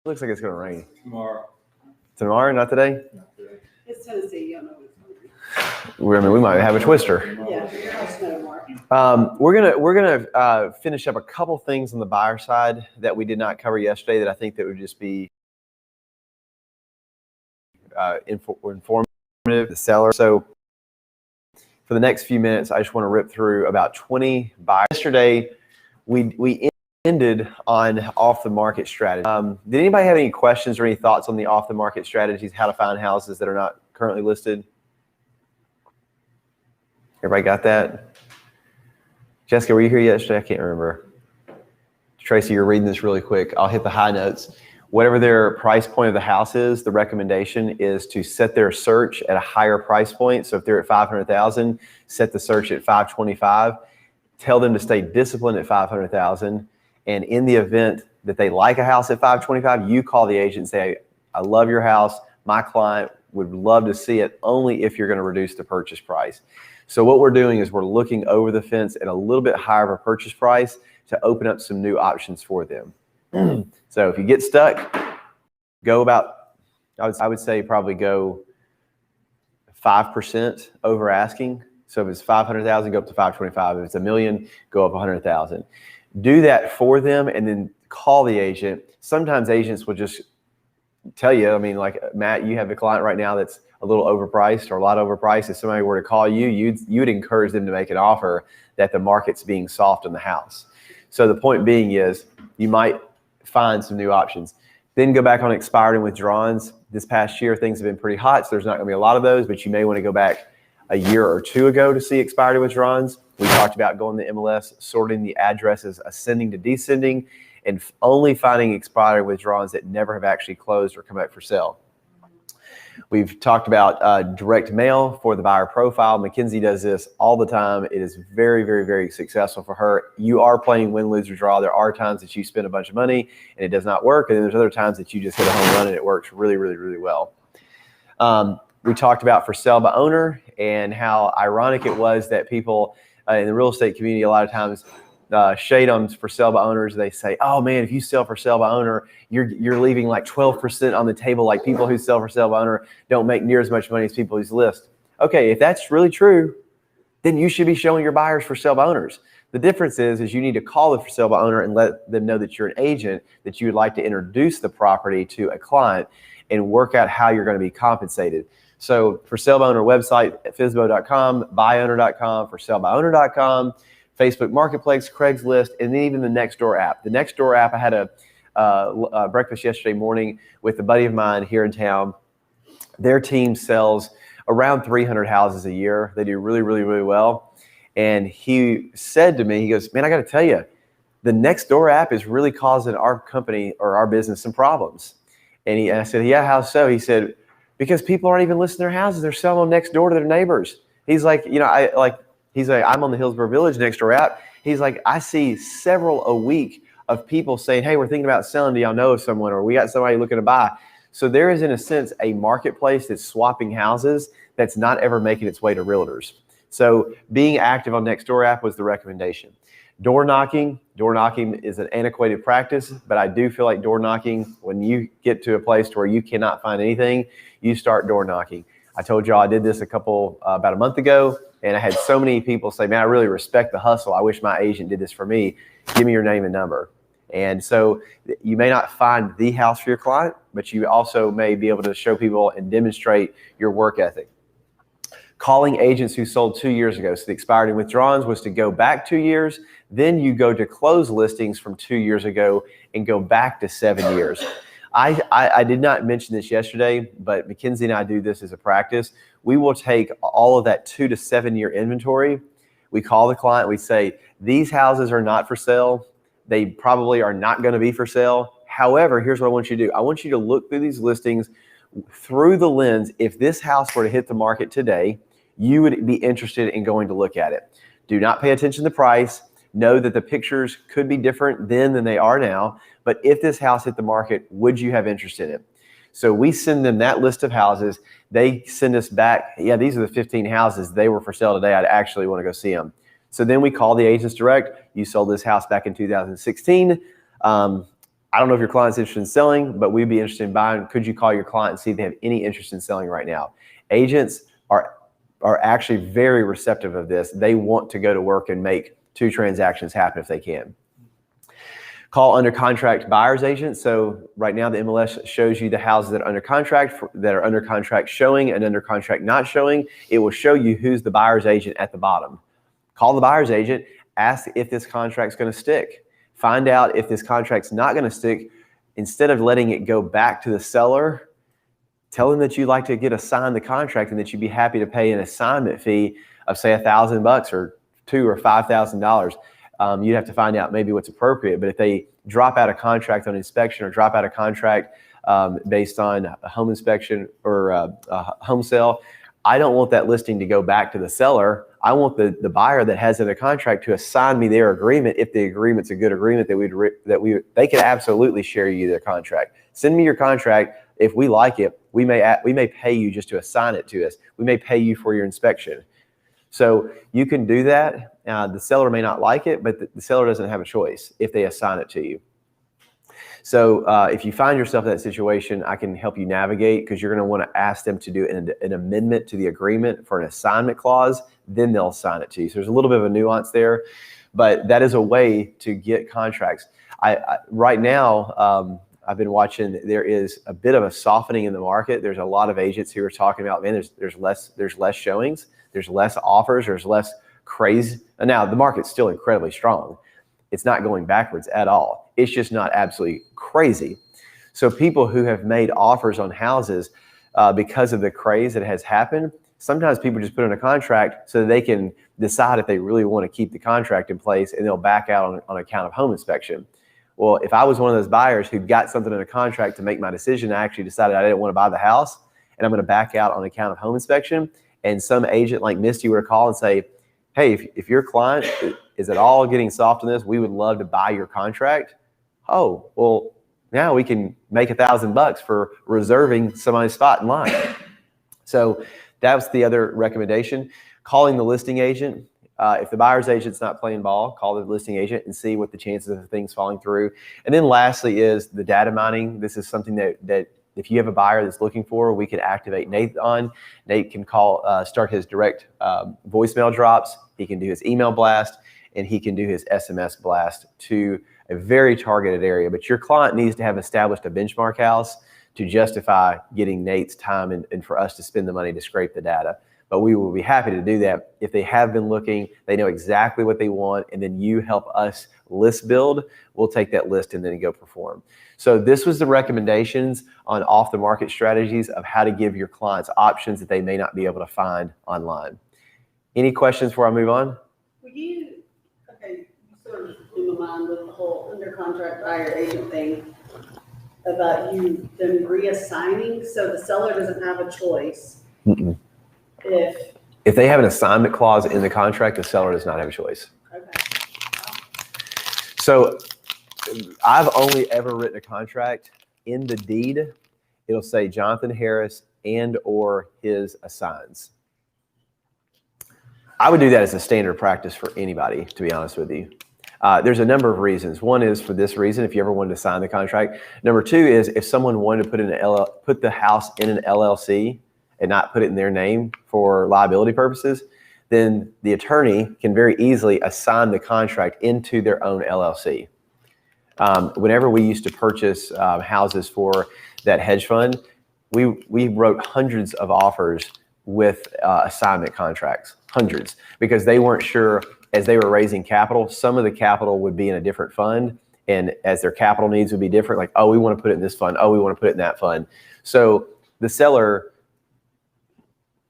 Looks like it's going to rain. Tomorrow. Tomorrow, not today? Not today. It's Tennessee, you don't know what's going We might have a twister. on. Yeah, it's snow tomorrow. We're gonna finish up a couple things on the buyer side that we did not cover yesterday that I think that would just be informative to the seller. So for the next few minutes, I just want to rip through about 20 buyers. Yesterday, we ended on off the market strategy. Did anybody have any questions or any thoughts on the off the market strategies, how to find houses that are not currently listed? Everybody got that? Jessica, were you here yesterday? I can't remember. Tracy, you're reading this really quick. I'll hit the high notes. Whatever their price point of the house is, the recommendation is to set their search at a higher price point. So if they're at 500,000, set the search at 525. Tell them to stay disciplined at 500,000. And in the event that they like a house at 525, you call the agent and say, I love your house. My client would love to see it, only if you're going to reduce the purchase price. So what we're doing is we're looking over the fence at a little bit higher of a purchase price to open up some new options for them. So if you get stuck, go about, I would say probably go 5% over asking. So if it's 500,000, go up to 525. If it's $1 million, go up 100,000. Do that for them and then call the agent. Sometimes agents will just tell you, I mean, like Matt, you have a client right now that's a little overpriced or a lot overpriced. If somebody were to call you, you'd encourage them to make an offer that the market's being soft in the house. So the point being is you might find some new options. Then go back on expired and withdrawals. This past year, things have been pretty hot, so there's not going to be a lot of those, but you may want to go back a year or two ago to see expired and withdrawals. We talked about going to MLS, sorting the addresses, ascending to descending, and only finding expired withdrawals that never have actually closed or come back for sale. We've talked about direct mail for the buyer profile. Mackenzie does this all the time. It is very, very, very successful for her. You are playing win, lose, or draw. There are times that you spend a bunch of money and it does not work. And then there's other times that you just hit a home run and it works really, really, really well. We talked about for sale by owner and how ironic it was that people in the real estate community a lot of times shade on for sale by owners. They say, oh man, if you sell for sale by owner, you're leaving like 12% on the table. Like people who sell for sale by owner don't make near as much money as people who list. Okay, if that's really true, then you should be showing your buyers for sale by owners. The difference is you need to call the for sale by owner and let them know that you're an agent, that you would like to introduce the property to a client and work out how you're going to be compensated. So for sale by owner website at fizbo.com, buyowner.com, for sale by owner.com, Facebook Marketplace, Craigslist, and then even the Nextdoor app. The Nextdoor app, I had a breakfast yesterday morning with a buddy of mine here in town. Their team sells around 300 houses a year. They do really, really, really well. And he said to me, he goes, man, I got to tell you, the Nextdoor app is really causing our company or our business some problems. And I said, yeah, how so? He said, because people aren't even listing their houses. They're selling next door to their neighbors. He's like, you know, he's like, I'm on the Hillsborough Village Nextdoor app. He's like, I see several a week of people saying, hey, we're thinking about selling. Do y'all know of someone? Or we got somebody looking to buy. So there is, in a sense, a marketplace that's swapping houses that's not ever making its way to realtors. So being active on Nextdoor app was the recommendation. Door knocking is an antiquated practice, but I do feel like door knocking, when you get to a place where you cannot find anything, you start door knocking. I told y'all I did this about a month ago, and I had so many people say, man, I really respect the hustle. I wish my agent did this for me. Give me your name and number. And so you may not find the house for your client, but you also may be able to show people and demonstrate your work ethic. Calling agents who sold 2 years ago. So the expired and withdrawals was to go back 2 years. Then you go to close listings from 2 years ago and go back to 7 years. I did not mention this yesterday, but Mackenzie and I do this as a practice. We will take all of that 2 to 7 year inventory. We call the client. We say, these houses are not for sale. They probably are not going to be for sale. However, here's what I want you to do. I want you to look through these listings through the lens. If this house were to hit the market today, you would be interested in going to look at it. Do not pay attention to the price. Know that the pictures could be different then than they are now. But if this house hit the market, would you have interest in it? So we send them that list of houses. They send us back, yeah, these are the 15 houses. They were for sale today. I'd actually want to go see them. So then we call the agents direct. You sold this house back in 2016. I don't know if your client's interested in selling, but we'd be interested in buying. Could you call your client and see if they have any interest in selling right now? Agents are actually very receptive of this. They want to go to work and make 2 transactions happen if they can. Call under contract buyer's agents. So right now the MLS shows you the houses that are under contract, showing and under contract not showing. It will show you who's the buyer's agent at the bottom. Call the buyer's agent, ask if this contract's going to stick. Find out if this contract's not going to stick. Instead of letting it go back to the seller, tell them that you'd like to get assigned the contract and that you'd be happy to pay an assignment fee of say $1,000 or $2,000 or $5,000. You'd have to find out maybe what's appropriate. But if they drop out a contract on inspection or drop out a contract based on a home inspection or a home sale, I don't want that listing to go back to the seller. I want the buyer that has it in a contract to assign me their agreement. If the agreement's a good agreement, they can absolutely share you their contract. Send me your contract. If we like it, we may pay you just to assign it to us. We may pay you for your inspection. So you can do that. The seller may not like it, but the seller doesn't have a choice if they assign it to you. So if you find yourself in that situation, I can help you navigate, because you're going to want to ask them to do an amendment to the agreement for an assignment clause. Then they'll assign it to you. So there's a little bit of a nuance there, but that is a way to get contracts. Right now, I've been watching, there is a bit of a softening in the market. There's a lot of agents who are talking about, man, there's less showings, there's less offers, there's less craze. And now the market's still incredibly strong. It's not going backwards at all. It's just not absolutely crazy. So people who have made offers on houses because of the craze that has happened, sometimes people just put in a contract so that they can decide if they really want to keep the contract in place, and they'll back out on account of home inspection. Well, if I was one of those buyers who got something in a contract to make my decision, I actually decided I didn't want to buy the house and I'm going to back out on account of home inspection, and some agent like Misty were to call and say, hey, if your client is at all getting soft on this, we would love to buy your contract. Oh, well, now we can make $1,000 for reserving somebody's spot in line. So that was the other recommendation. Calling the listing agent. If the buyer's agent's not playing ball, call the listing agent and see what the chances of things falling through. And then lastly is the data mining. This is something that if you have a buyer that's looking for, we can activate Nate on. Nate can start his direct voicemail drops. He can do his email blast, and he can do his SMS blast to a very targeted area. But your client needs to have established a benchmark house to justify getting Nate's time and for us to spend the money to scrape the data. But we will be happy to do that. If they have been looking, they know exactly what they want, and then you help us list build, we'll take that list and then go perform. So this was the recommendations on off the market strategies of how to give your clients options that they may not be able to find online. Any questions before I move on? You sort of in my mind with the whole under contract buyer agent thing about them reassigning, so the seller doesn't have a choice. Mm-mm. If they have an assignment clause in the contract, the seller does not have a choice. Okay. So I've only ever written a contract. In the deed, it'll say Jonathan Harris and or his assigns. I would do that as a standard practice for anybody, to be honest with you. There's a number of reasons. One is for this reason, if you ever wanted to sign the contract. Number two is if someone wanted to put the house in an LLC and not put it in their name for liability purposes, then the attorney can very easily assign the contract into their own LLC. Whenever we used to purchase houses for that hedge fund, we wrote hundreds of offers with assignment contracts, hundreds, because they weren't sure as they were raising capital. Some of the capital would be in a different fund, and as their capital needs would be different, like, oh, we want to put it in this fund, oh, we want to put it in that fund. So the seller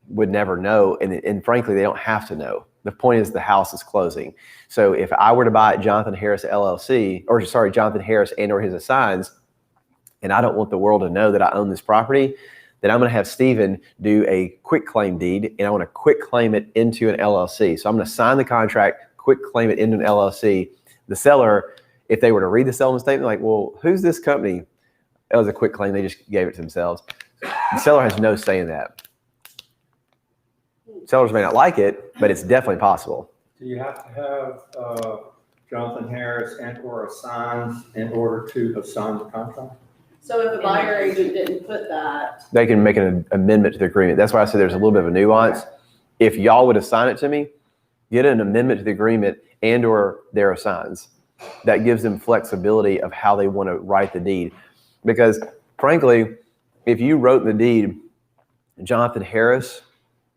would never know, and frankly, they don't have to know. The point is the house is closing. So if I were to buy Jonathan Harris LLC, or sorry, Jonathan Harris and or his assigns, and I don't want the world to know that I own this property, then I'm going to have Stephen do a quick claim deed, and I want to quick claim it into an LLC. So I'm going to sign the contract, quick claim it into an LLC. The seller, if they were to read the settlement statement, like, well, who's this company? That was a quick claim. They just gave it to themselves. The seller has no say in that. Sellers may not like it, but it's definitely possible. Do you have to have Jonathan Harris and/or assigns in order to assign the contract? So if the buyer agent didn't put that, They can make an amendment to the agreement. That's why I said there's a little bit of a nuance. If y'all would assign it to me, get an amendment to the agreement and or their assigns. That gives them flexibility of how they want to write the deed. Because frankly, if you wrote the deed, Jonathan Harris,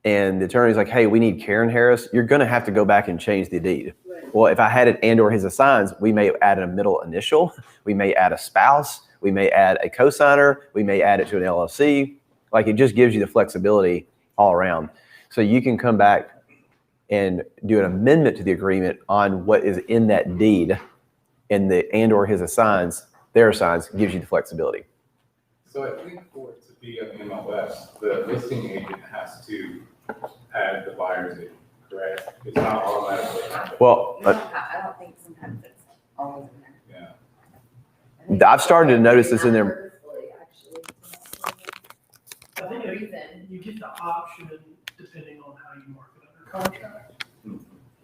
and the attorney's like, hey, we need Karen Harris, you're going to have to go back and change the deed. right, Well, if I had it and or his assigns, we may add a middle initial, we may add a spouse, we may add a cosigner, we may add it to an LLC. Like it just gives you the flexibility all around. So you can come back and do an amendment to the agreement on what is in that deed, and the and or his assigns, their assigns, gives you the flexibility. So I think for it to be an MLS, the listing agent has to add the buyer's agent, correct? It's not automatically. Well, I don't think sometimes it's always in there. Yeah. I've started to notice this in there. Purposefully, actually. I think you get the option depending on how you mark it under contract.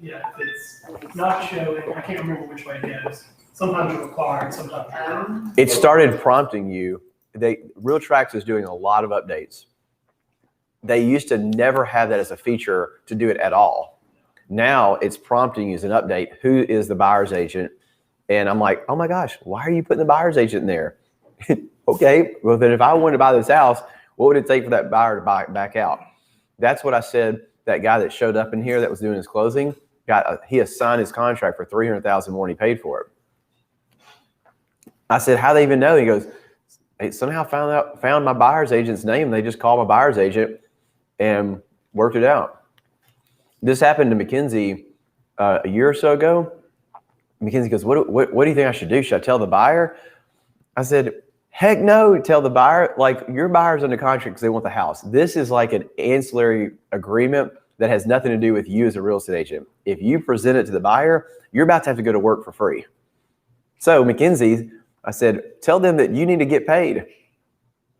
Yeah, if it's not showing, I can't remember which way it goes. Sometimes it's required, sometimes it's not. It started prompting you. RealTrax is doing a lot of updates. They used to never have that as a feature to do it at all. Now it's prompting you as an update, who is the buyer's agent? And I'm like, oh my gosh, why are you putting the buyer's agent in there? Okay, well then if I wanted to buy this house, what would it take for that buyer to back out? That's what I said. That guy that showed up in here that was doing his closing, he assigned his contract for $300,000 more than he paid for it. I said, how do they even know? He goes, they somehow found my buyer's agent's name. They just called my buyer's agent and worked it out. This happened to Mackenzie a year or so ago. Mackenzie goes, what do you think I should do? Should I tell the buyer? I said, heck no, tell the buyer. Like, your buyer's under contract because they want the house. This is like an ancillary agreement that has nothing to do with you as a real estate agent. If you present it to the buyer, you're about to have to go to work for free. So Mackenzie, I said, tell them that you need to get paid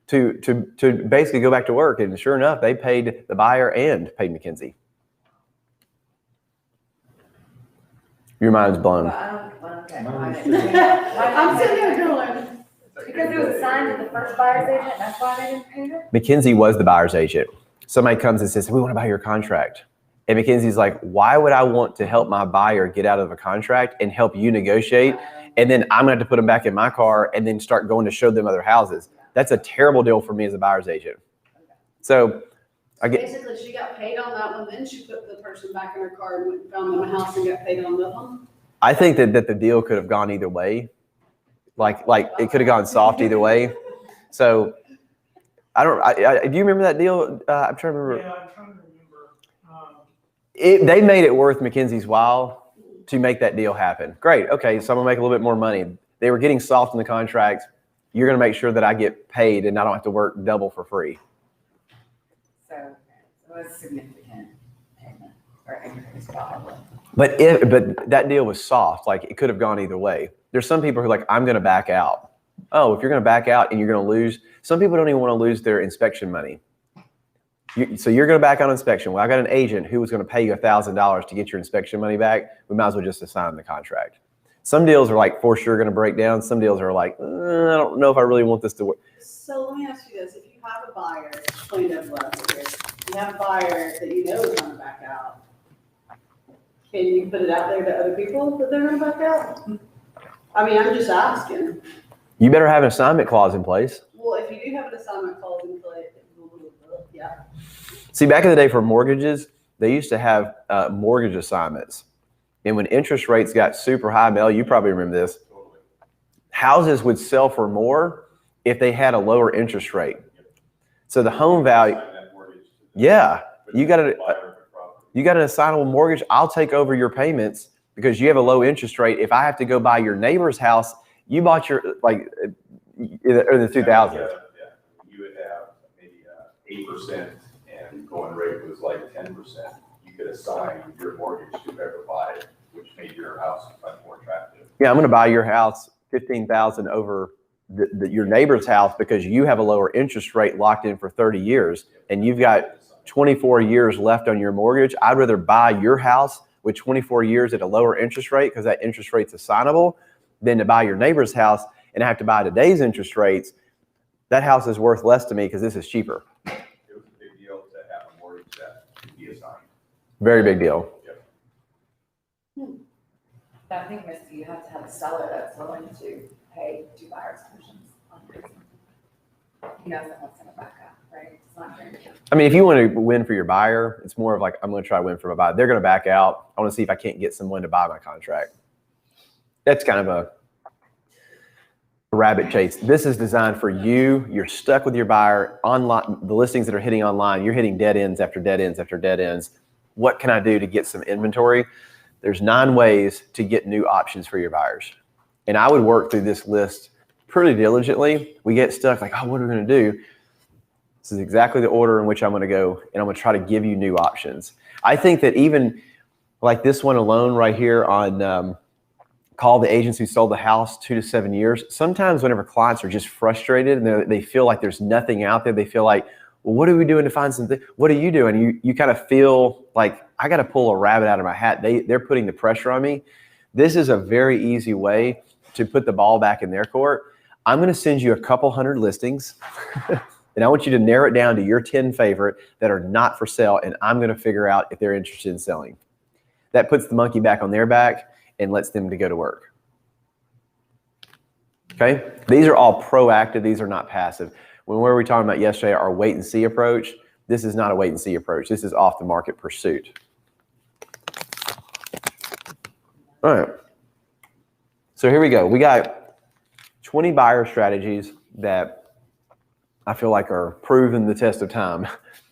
to basically go back to work. And sure enough, they paid the buyer and paid Mackenzie. Your mind's blown. Okay. I'm sitting there going, Because it was assigned to the first buyer's agent, that's why they didn't pay her? Mackenzie was the buyer's agent. Somebody comes and says, we want to buy your contract. And Mackenzie's like, why would I want to help my buyer get out of a contract and help you negotiate? And then I'm going to have to put them back in my car and then start going to show them other houses. That's a terrible deal for me as a buyer's agent. So I get. basically she got paid on that one, then she put the person back in her car and went and found them a house and got paid on that one. I think that the deal could have gone either way. Like it could have gone soft either way. So do you remember that deal? I'm trying to remember. Yeah, I'm trying to remember. They made it worth Mackenzie's while to make that deal happen. Great. Okay, so I'm gonna make a little bit more money. They were getting soft in the contract. You're gonna make sure that I get paid and I don't have to work double for free. So it was significant payment or increase probably. But that deal was soft. Like, it could have gone either way. There's some people who are like, I'm gonna back out. Oh, if you're gonna back out and you're gonna lose, some people don't even want to lose their inspection money. So you're going to back on inspection. Well, I got an agent who was going to pay you $1,000 to get your inspection money back. We might as well just assign the contract. Some deals are like for sure going to break down. Some deals are like, I don't know if I really want this to work. So let me ask you this, if you have a buyer, plain up last year, you have a buyer that you know is gonna back out, can you put it out there to other people that they're gonna back out? I mean, I'm just asking. You better have an assignment clause in place. Well, if you do have an assignment clause in place, yeah. See, back in the day for mortgages, they used to have mortgage assignments. And when interest rates got super high, Mel, you probably remember this, houses would sell for more if they had a lower interest rate. So the home value, yeah, you got an assignable mortgage. I'll take over your payments because you have a low interest rate. If I have to go buy your neighbor's house, you bought your, like, in the 2000s. Yeah, you would have maybe 8% and going rate was like 10%. You could assign your mortgage to whoever buy it, which made your house much more attractive. Yeah, I'm going to buy your house $15,000 over your neighbor's house because you have a lower interest rate locked in for 30 years and you've got 24 years left on your mortgage. I'd rather buy your house with 24 years at a lower interest rate because that interest rate's assignable than to buy your neighbor's house and have to buy today's interest rates. That house is worth less to me because this is cheaper. It was a big deal to have a mortgage that could be assigned. Very big deal. I think, Misty, you have to have a seller that's willing to pay 2 buyer's commissions on your reason. He knows that what's gonna back up, right? It's not guaranteed. I mean, if you want to win for your buyer, it's more of like, I'm going to try to win for my buyer. They're going to back out. I want to see if I can't get someone to buy my contract. That's kind of a rabbit chase. This is designed for you. You're stuck with your buyer online. The listings that are hitting online, you're hitting dead ends after dead ends after dead ends. What can I do to get some inventory? There's 9 ways to get new options for your buyers. And I would work through this list pretty diligently. We get stuck like, oh, what are we going to do? This is exactly the order in which I'm going to go, and I'm going to try to give you new options. I think that even like this one alone right here on call the agents who sold the house 2 to 7 years. Sometimes whenever clients are just frustrated and they feel like there's nothing out there, they feel like, well, what are we doing to find something? What are you doing? You kind of feel like I got to pull a rabbit out of my hat. They're putting the pressure on me. This is a very easy way to put the ball back in their court. I'm going to send you a couple hundred listings and I want you to narrow it down to your 10 favorite that are not for sale. And I'm going to figure out if they're interested in selling. That puts the monkey back on their back and lets them to go to work. Okay. These are all proactive. These are not passive. When we were talking about yesterday, our wait and see approach, this is not a wait and see approach. This is off the market pursuit. All right. So here we go. We got 20 buyer strategies that I feel like are proven the test of time.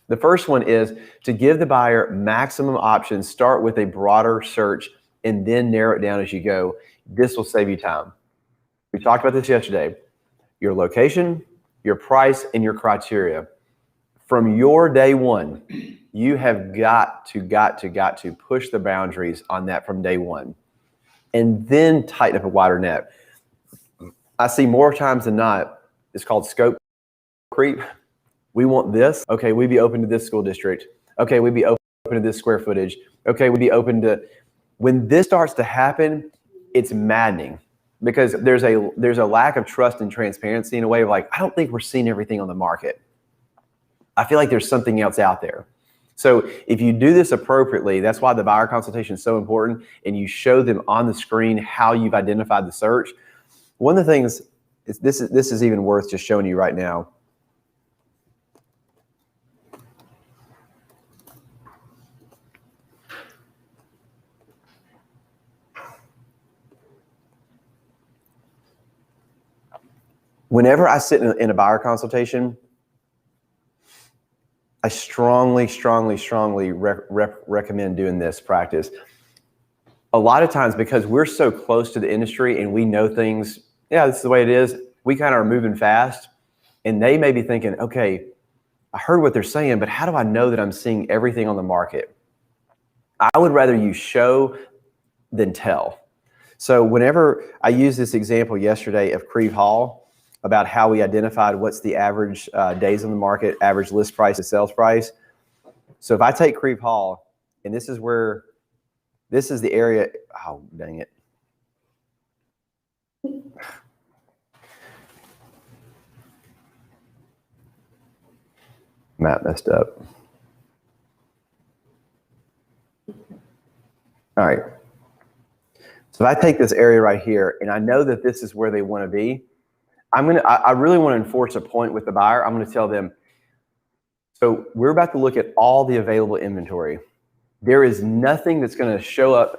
The first one is to give the buyer maximum options. Start with a broader search and then narrow it down as you go. This will save you time. We talked about this yesterday. Your location, your price, and your criteria. From your day one, you have got to push the boundaries on that from day one. And then tighten up a wider net. I see more times than not, it's called scope creep. We want this. Okay, we'd be open to this school district. Okay, we'd be open to this square footage. Okay, we'd be open to... When this starts to happen, it's maddening because there's a lack of trust and transparency in a way of like, I don't think we're seeing everything on the market. I feel like there's something else out there. So if you do this appropriately, that's why the buyer consultation is so important, and you show them on the screen how you've identified the search. One of the things, this is even worth just showing you right now. Whenever I sit in a buyer consultation, I strongly recommend doing this practice. A lot of times, because we're so close to the industry and we know things, yeah, this is the way it is, we kind of are moving fast, and they may be thinking, okay, I heard what they're saying, but how do I know that I'm seeing everything on the market? I would rather you show than tell. So whenever I used this example yesterday of Creve Hall, about how we identified what's the average days on the market, average list price to sales price. So if I take Creve Hall, and this is the area, oh, dang it. Map messed up. All right. So if I take this area right here, and I know that this is where they want to be, I really want to enforce a point with the buyer. I'm going to tell them, so we're about to look at all the available inventory. There is nothing that's going to show up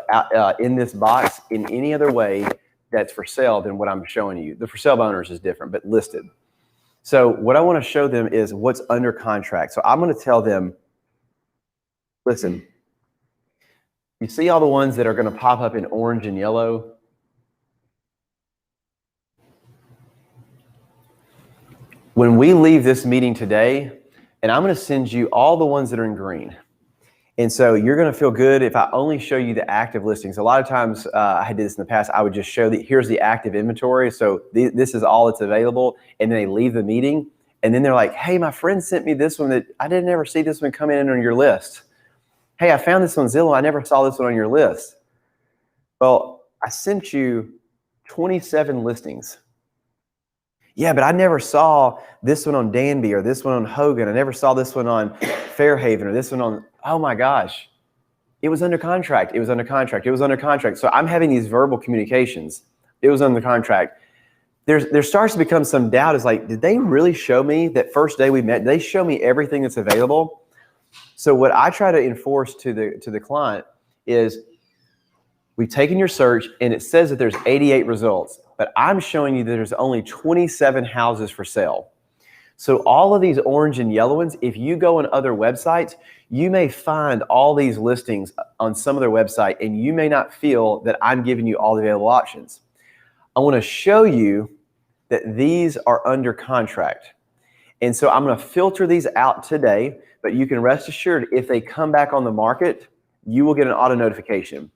in this box in any other way that's for sale than what I'm showing you. The for sale by owners is different, but listed. So what I want to show them is what's under contract. So I'm going to tell them, listen, you see all the ones that are going to pop up in orange and yellow? When we leave this meeting today, and I'm going to send you all the ones that are in green. And so you're going to feel good if I only show you the active listings. A lot of times I did this in the past. I would just show that here's the active inventory. So this is all that's available. And then they leave the meeting. And then they're like, hey, my friend sent me this one that I didn't ever see this one come in on your list. Hey, I found this on Zillow. I never saw this one on your list. Well, I sent you 27 listings. Yeah, but I never saw this one on Danby or this one on Hogan. I never saw this one on Fairhaven or this one on, oh my gosh. It was under contract. It was under contract. It was under contract. So I'm having these verbal communications. It was under contract. There starts to become some doubt. Is like, did they really show me that first day we met? Did they show me everything that's available? So what I try to enforce to the client is, we've taken your search and it says that there's 88 results, but I'm showing you that there's only 27 houses for sale. So all of these orange and yellow ones, if you go on other websites, you may find all these listings on some of their website and you may not feel that I'm giving you all the available options. I want to show you that these are under contract. And so I'm going to filter these out today, but you can rest assured if they come back on the market, you will get an auto notification.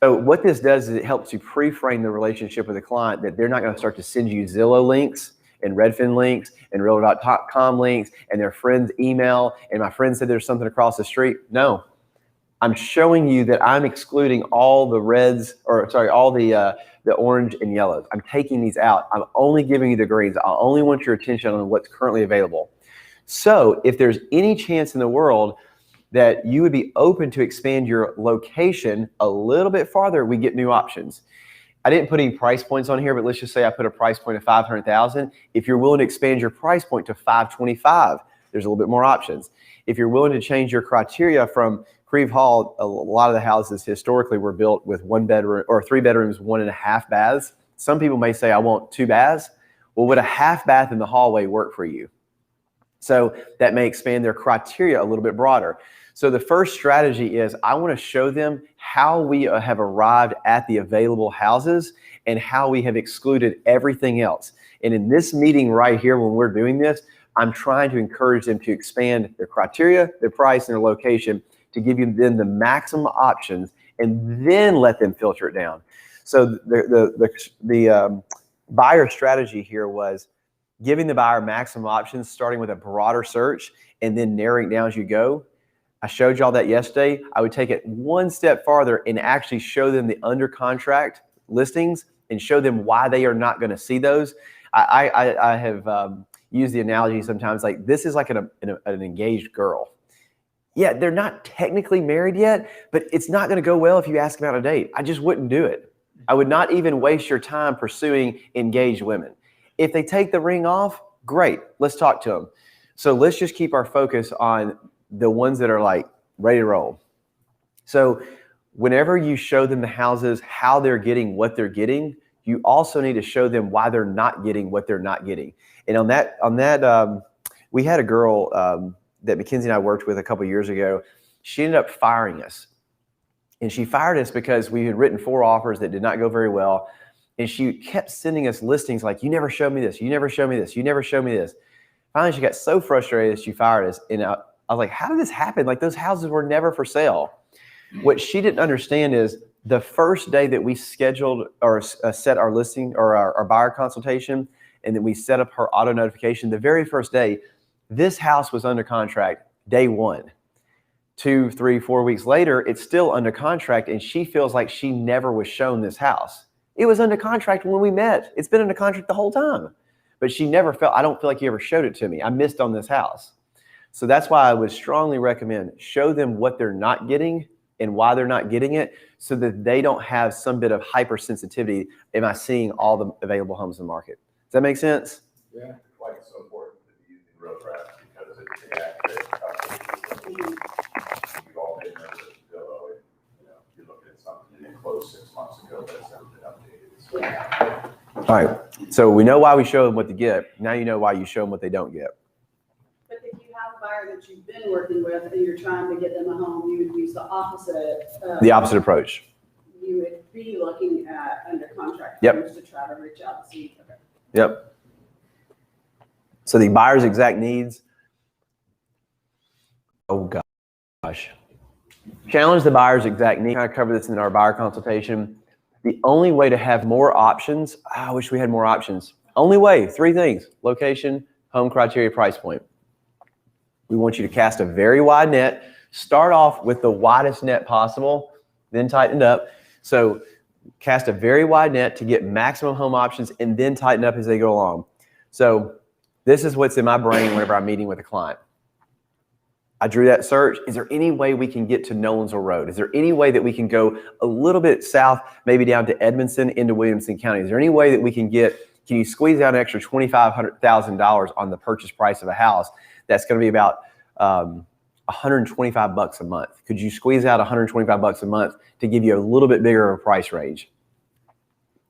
So what this does is it helps you pre-frame the relationship with the client, that they're not going to start to send you Zillow links and Redfin links and Realtor.com links and their friend's email. And my friend said there's something across the street. No, I'm showing you that I'm excluding all the reds, or sorry, all the orange and yellows. I'm taking these out. I'm only giving you the greens. I only want your attention on what's currently available. So if there's any chance in the world that you would be open to expand your location a little bit farther, we get new options. I didn't put any price points on here, but let's just say I put a price point of 500,000. If you're willing to expand your price point to 525, there's a little bit more options. If you're willing to change your criteria from Creve Hall, a lot of the houses historically were built with 1 bedroom or 3 bedrooms, 1.5 baths. Some people may say, I want 2 baths. Well, would a half bath in the hallway work for you? So that may expand their criteria a little bit broader. So the first strategy is, I want to show them how we have arrived at the available houses and how we have excluded everything else. And in this meeting right here, when we're doing this, I'm trying to encourage them to expand their criteria, their price, and their location to give you then the maximum options, and then let them filter it down. So the buyer strategy here was giving the buyer maximum options, starting with a broader search and then narrowing down as you go. I showed y'all that yesterday. I would take it one step farther and actually show them the under contract listings and show them why they are not going to see those. I have used the analogy sometimes, like, this is like an engaged girl. Yeah, they're not technically married yet, but it's not going to go well if you ask them out on a date. I just wouldn't do it. I would not even waste your time pursuing engaged women. If they take the ring off, great. Let's talk to them. So let's just keep our focus on the ones that are like ready to roll. So whenever you show them the houses, how they're getting what they're getting, you also need to show them why they're not getting what they're not getting. And on that, we had a girl that Mackenzie and I worked with a couple of years ago. She ended up firing us. And she fired us because we had written 4 offers that did not go very well. And she kept sending us listings like, you never showed me this, you never showed me this, you never showed me this. Finally, she got so frustrated she fired us. And I was like, how did this happen? Like, those houses were never for sale. What she didn't understand is the first day that we scheduled or set our listing or our buyer consultation, and then we set up her auto notification, the very first day, this house was under contract day 1. 2, 3, 4 weeks later, it's still under contract, and she feels like she never was shown this house. It was under contract when we met. It's been under contract the whole time. But she never felt, I don't feel like you ever showed it to me. I missed on this house. So that's why I would strongly recommend show them what they're not getting and why they're not getting it, so that they don't have some bit of hypersensitivity. Am I seeing all the available homes in the market? Does that make sense? Yeah, why it's so important to be using Realtor because it's an accurate calculation. We've all been there with Zillow, and you're looking at something and it closed 6 months ago, but it's never been updated. So, All right. So we know why we show them what to get. Now you know why you show them what they don't get. But if you have a buyer that you've been working with and you're trying to get them a home, you would use the opposite. The opposite approach. You would be looking at under contract Yep. firms to try to reach out and see. Okay. Yep. So the buyer's exact needs. Oh gosh. Challenge the buyer's exact needs. I cover this in our buyer consultation. The only way to have more options, I wish we had more options. Only way, 3 things: location, home criteria, price point. We want you to cast a very wide net, Start off with the widest net possible, then tighten it up. So cast a very wide net to get maximum home options and then tighten up as they go along. So this is what's in my brain whenever I'm meeting with a client. I drew that search. Is there any way we can get to Nolensville Road? Is there any way that we can go a little bit south, maybe down to Edmondson into Williamson County? Is there any way that we can you squeeze out an extra $25,000 on the purchase price of a house? That's going to be about $125 a month. Could you squeeze out $125 a month to give you a little bit bigger of a price range?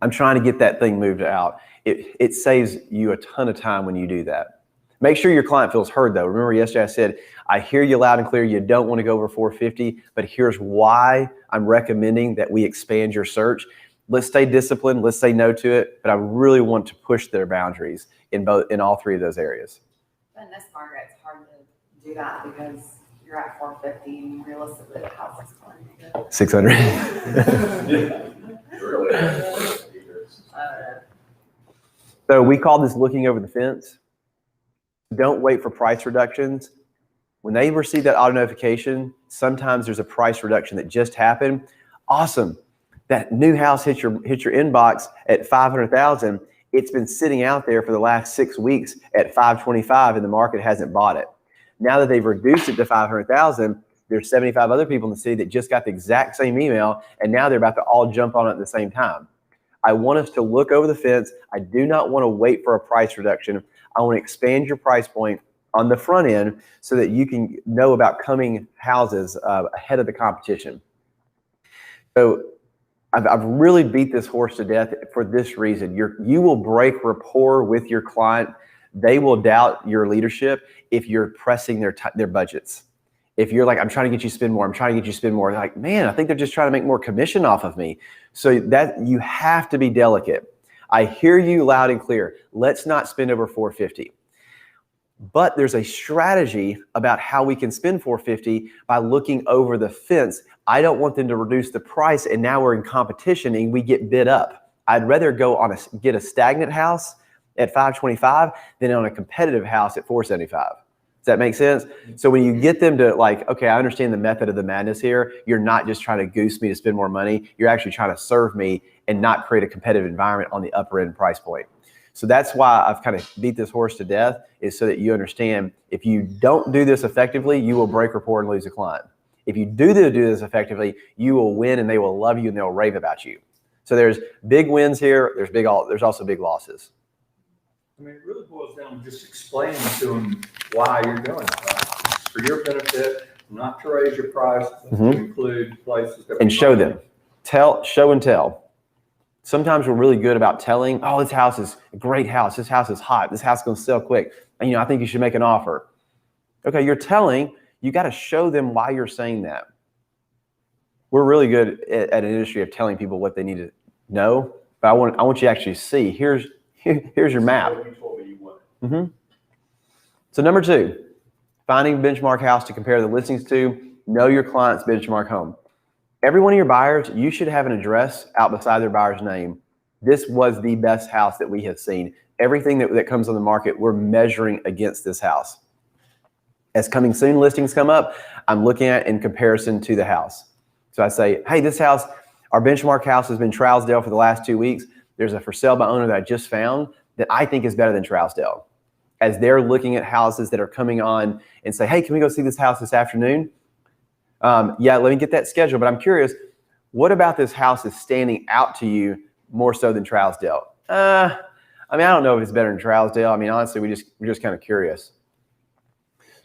I'm trying to get that thing moved out. It saves you a ton of time when you do that. Make sure your client feels heard though. Remember yesterday I said, I hear you loud and clear. You don't want to go over 450, but here's why I'm recommending that we expand your search. Let's stay disciplined. Let's say no to it. But I really want to push their boundaries in all three of those areas. But in this market, it's hard to do that because you're at 450 and realistically the house is going to 600. So we call this looking over the fence. Don't wait for price reductions. When they receive that auto notification, sometimes there's a price reduction that just happened. Awesome. That new house hit your inbox at $500,000. It's been sitting out there for the last 6 weeks at $525,000 and the market hasn't bought it. Now that they've reduced it to $500,000, there's 75 other people in the city that just got the exact same email and now they're about to all jump on it at the same time. I want us to look over the fence. I do not want to wait for a price reduction. I want to expand your price point on the front end so that you can know about coming houses ahead of the competition. So I've really beat this horse to death for this reason. You will break rapport with your client. They will doubt your leadership if you're pressing their budgets. If you're like, I'm trying to get you to spend more, I'm trying to get you to spend more. They're like, man, I think they're just trying to make more commission off of me. So that you have to be delicate. I hear you loud and clear. Let's not spend over 450. But there's a strategy about how we can spend 450 by looking over the fence. I don't want them to reduce the price and now we're in competition and we get bid up. I'd rather go get a stagnant house at 525 than on a competitive house at 475. Does that make sense? So when you get them to like, okay, I understand the method of the madness here. You're not just trying to goose me to spend more money. You're actually trying to serve me and not create a competitive environment on the upper end price point. So that's why I've kind of beat this horse to death, is so that you understand if you don't do this effectively, you will break rapport and lose a client. If you do this effectively, you will win and they will love you and they'll rave about you. So there's big wins here. There's also big losses. I mean, it really boils down to just explaining to them why you're doing it, right? It's for your benefit, not to raise your price, to include places that. And show them. Show and tell. Sometimes we're really good about telling, oh, this house is a great house. This house is hot. This house is going to sell quick. And, I think you should make an offer. Okay, you're telling. You got to show them why you're saying that. We're really good at an industry of telling people what they need to know. But I want you to actually see. Here's your map. So number 2, finding a benchmark house to compare the listings to. Know your client's benchmark home. Every one of your buyers, you should have an address out beside their buyer's name. This was the best house that we have seen. Everything that comes on the market, we're measuring against this house. As coming soon listings come up, I'm looking at in comparison to the house. So I say, hey, this house, our benchmark house has been Trousdale for the last 2 weeks. There's a for sale by owner that I just found that I think is better than Trousdale. As they're looking at houses that are coming on and say, hey, can we go see this house this afternoon? Yeah, let me get that scheduled. But I'm curious, what about this house is standing out to you more so than Trousdale? I don't know if it's better than Trousdale. Honestly, we're just kind of curious.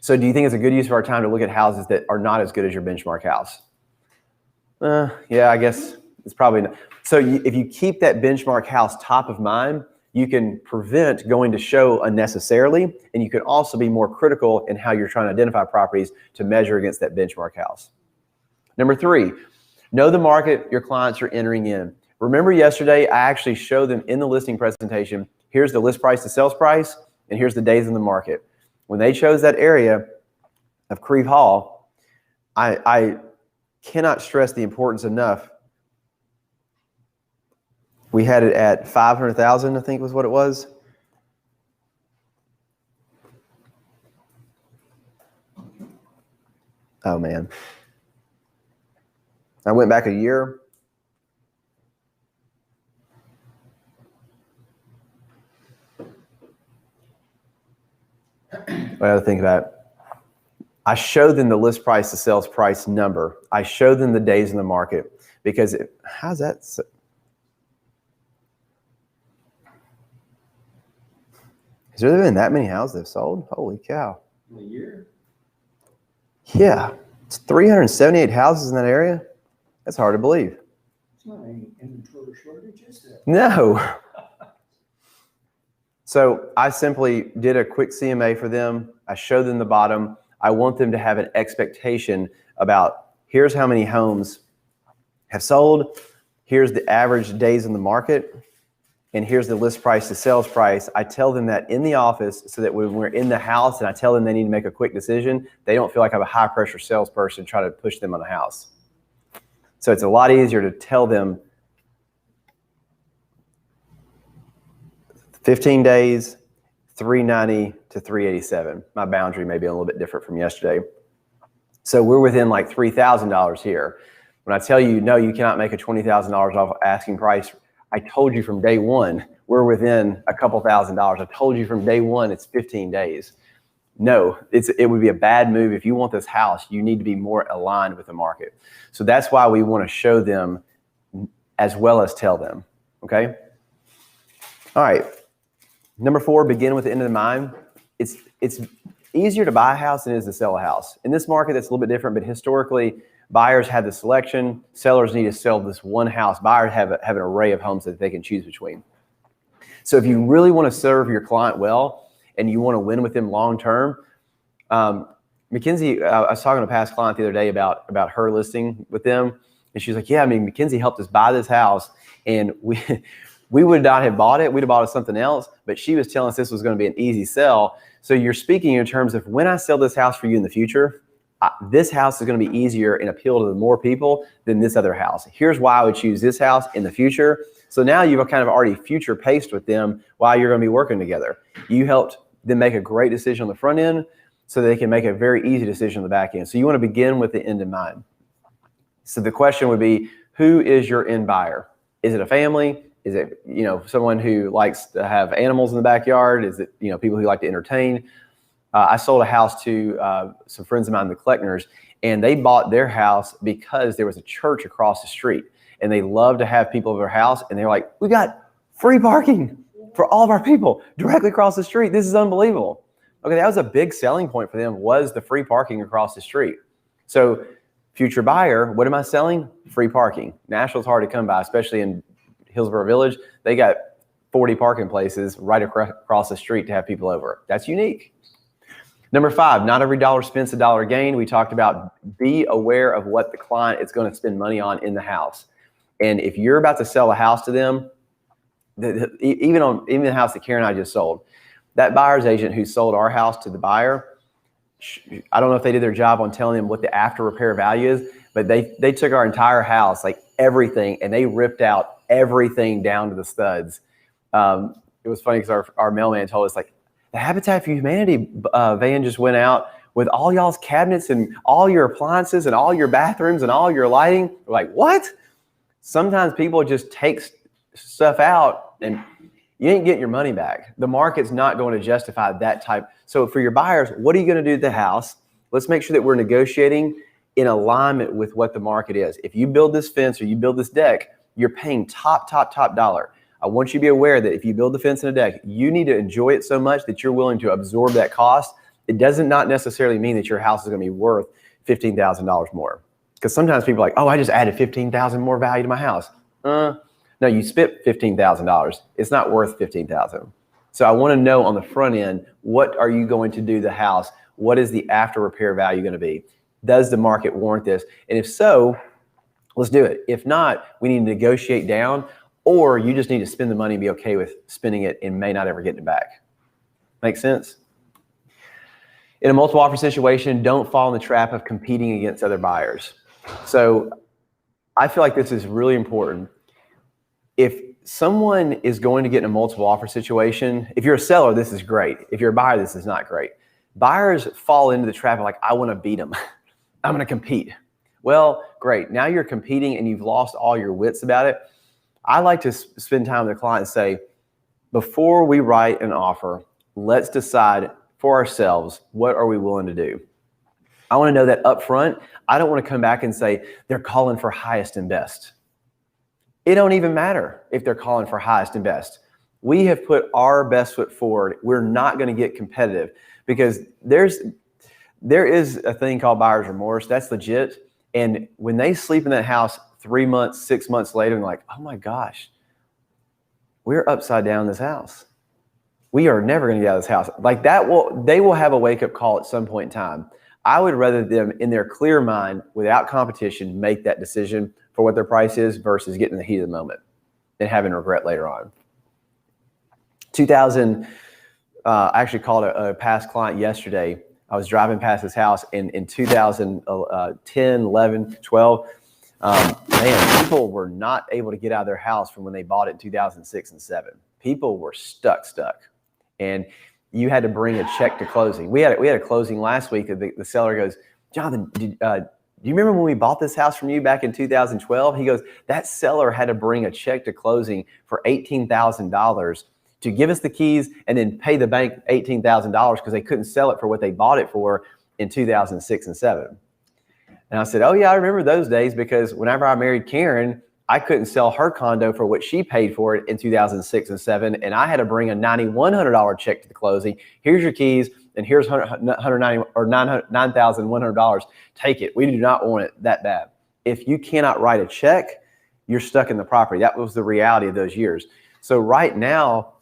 So do you think it's a good use of our time to look at houses that are not as good as your benchmark house? Yeah, I guess it's probably not. So if you keep that benchmark house top of mind, you can prevent going to show unnecessarily, and you can also be more critical in how you're trying to identify properties to measure against that benchmark house. Number 3, know the market your clients are entering in. Remember yesterday, I actually showed them in the listing presentation, here's the list price to sales price, and here's the days in the market. When they chose that area of Creve Hall, I cannot stress the importance enough. We had it at 500,000, I think was what it was. Oh man. I went back a year. I got to think about it. I showed them the list price to sales price number. I showed them the days in the market because how's that? Has there been that many houses they've sold? Holy cow. In a year? Yeah. It's 378 houses in that area. That's hard to believe. It's not any inventory shortage, is it? No. So I simply did a quick CMA for them. I showed them the bottom. I want them to have an expectation about here's how many homes have sold. Here's the average days in the market. And here's the list price to sales price. I tell them that in the office so that when we're in the house and I tell them they need to make a quick decision, they don't feel like I'm a high pressure salesperson trying to push them on the house. So it's a lot easier to tell them 15 days, 390 to 387. My boundary may be a little bit different from yesterday. So we're within like $3,000 here. When I tell you, no, you cannot make a $20,000 off asking price, I told you from day one, we're within a couple $1,000s. I told you from day one, it's 15 days. No, it would be a bad move. If you want this house, you need to be more aligned with the market. So that's why we want to show them as well as tell them, okay? All right. Number 4, begin with the end in mind. It's easier to buy a house than it is to sell a house. In this market, that's a little bit different, but historically, buyers have the selection. Sellers need to sell this one house. Buyers have an array of homes that they can choose between. So if you really want to serve your client well and you want to win with them long term, Mackenzie, I was talking to a past client the other day about her listing with them, and she's like, yeah, I mean, Mackenzie helped us buy this house, and we would not have bought it. We'd have bought something else, but she was telling us this was going to be an easy sell. So you're speaking in terms of when I sell this house for you in the future, this house is going to be easier and appeal to more people than this other house. Here's why I would choose this house in the future. So now you've kind of already future paced with them while you're going to be working together. You helped them make a great decision on the front end so they can make a very easy decision on the back end. So you want to begin with the end in mind. So the question would be, who is your end buyer? Is it a family? Is it, someone who likes to have animals in the backyard? Is it, people who like to entertain? I sold a house to some friends of mine, the Kleckners, and they bought their house because there was a church across the street, and they love to have people at their house, and they're like, we got free parking for all of our people directly across the street. This is unbelievable. Okay, that was a big selling point for them, was the free parking across the street. So future buyer, what am I selling? Free parking. Nashville's hard to come by, especially in Hillsborough Village. They got 40 parking places right across the street to have people over. That's unique. Number 5, not every dollar spent is a dollar gained. We talked about be aware of what the client is going to spend money on in the house. And if you're about to sell a house to them, even the house that Karen and I just sold, that buyer's agent who sold our house to the buyer, I don't know if they did their job on telling them what the after repair value is, but they took our entire house, like everything, and they ripped out everything down to the studs. It was funny because our mailman told us, like, the Habitat for Humanity van just went out with all y'all's cabinets and all your appliances and all your bathrooms and all your lighting. We're like, what? Sometimes people just take stuff out and you ain't getting your money back. The market's not going to justify that type. So for your buyers, what are you going to do to the house? Let's make sure that we're negotiating in alignment with what the market is. If you build this fence or you build this deck, you're paying top dollar. I want you to be aware that if you build the fence and a deck, you need to enjoy it so much that you're willing to absorb that cost. It doesn't not necessarily mean that your house is going to be worth $15,000 more. Because sometimes people are like, oh, I just added $15,000 more value to my house. No, you spent $15,000. It's not worth $15,000. So I want to know on the front end, what are you going to do to the house? What is the after repair value going to be? Does the market warrant this? And if so, let's do it. If not, we need to negotiate down, or you just need to spend the money and be okay with spending it and may not ever get it back. Make sense? In a multiple offer situation, don't fall in the trap of competing against other buyers. So I feel like this is really important. If someone is going to get in a multiple offer situation, if you're a seller, this is great. If you're a buyer, this is not great. Buyers fall into the trap of like, I want to beat them. I'm going to compete. Well, great. Now you're competing and you've lost all your wits about it. I like to spend time with the client and say, before we write an offer, let's decide for ourselves, what are we willing to do? I want to know that up front. I don't want to come back and say, they're calling for highest and best. It don't even matter if they're calling for highest and best. We have put our best foot forward. We're not going to get competitive because there is a thing called buyer's remorse. That's legit. And when they sleep in that house 3 months, 6 months later, and like, oh my gosh, we're upside down in this house. We are never going to get out of this house. Like they will have a wake-up call at some point in time. I would rather them in their clear mind, without competition, make that decision for what their price is versus getting in the heat of the moment and having regret later on. I actually called a past client yesterday. I was driving past his house in 2010, 11, 12. Man, people were not able to get out of their house from when they bought it in 2006 and 7. People were stuck. And you had to bring a check to closing. We had a closing last week. The seller goes, Jonathan, do you remember when we bought this house from you back in 2012? He goes, that seller had to bring a check to closing for $18,000 to give us the keys and then pay the bank $18,000 because they couldn't sell it for what they bought it for in 2006 and 7. And I said, oh yeah, I remember those days because whenever I married Karen, I couldn't sell her condo for what she paid for it in 2006 and 7. And I had to bring a $9,100 check to the closing. Here's your keys and here's $9,100. Take it. We do not want it that bad. If you cannot write a check, you're stuck in the property. That was the reality of those years. So right now,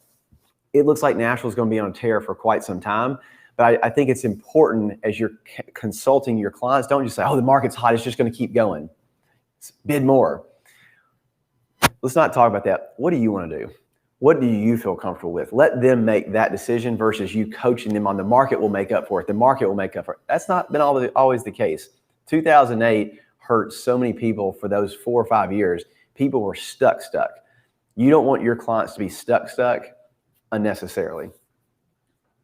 it looks like Nashville's going to be on a tear for quite some time. But I think it's important as you're consulting your clients, don't just say, oh, the market's hot, it's just going to keep going. Bid more. Let's not talk about that. What do you want to do? What do you feel comfortable with? Let them make that decision versus you coaching them on the market will make up for it. The market will make up for it. That's not been always the case. 2008 hurt so many people for those 4 or 5 years. People were stuck. You don't want your clients to be stuck unnecessarily.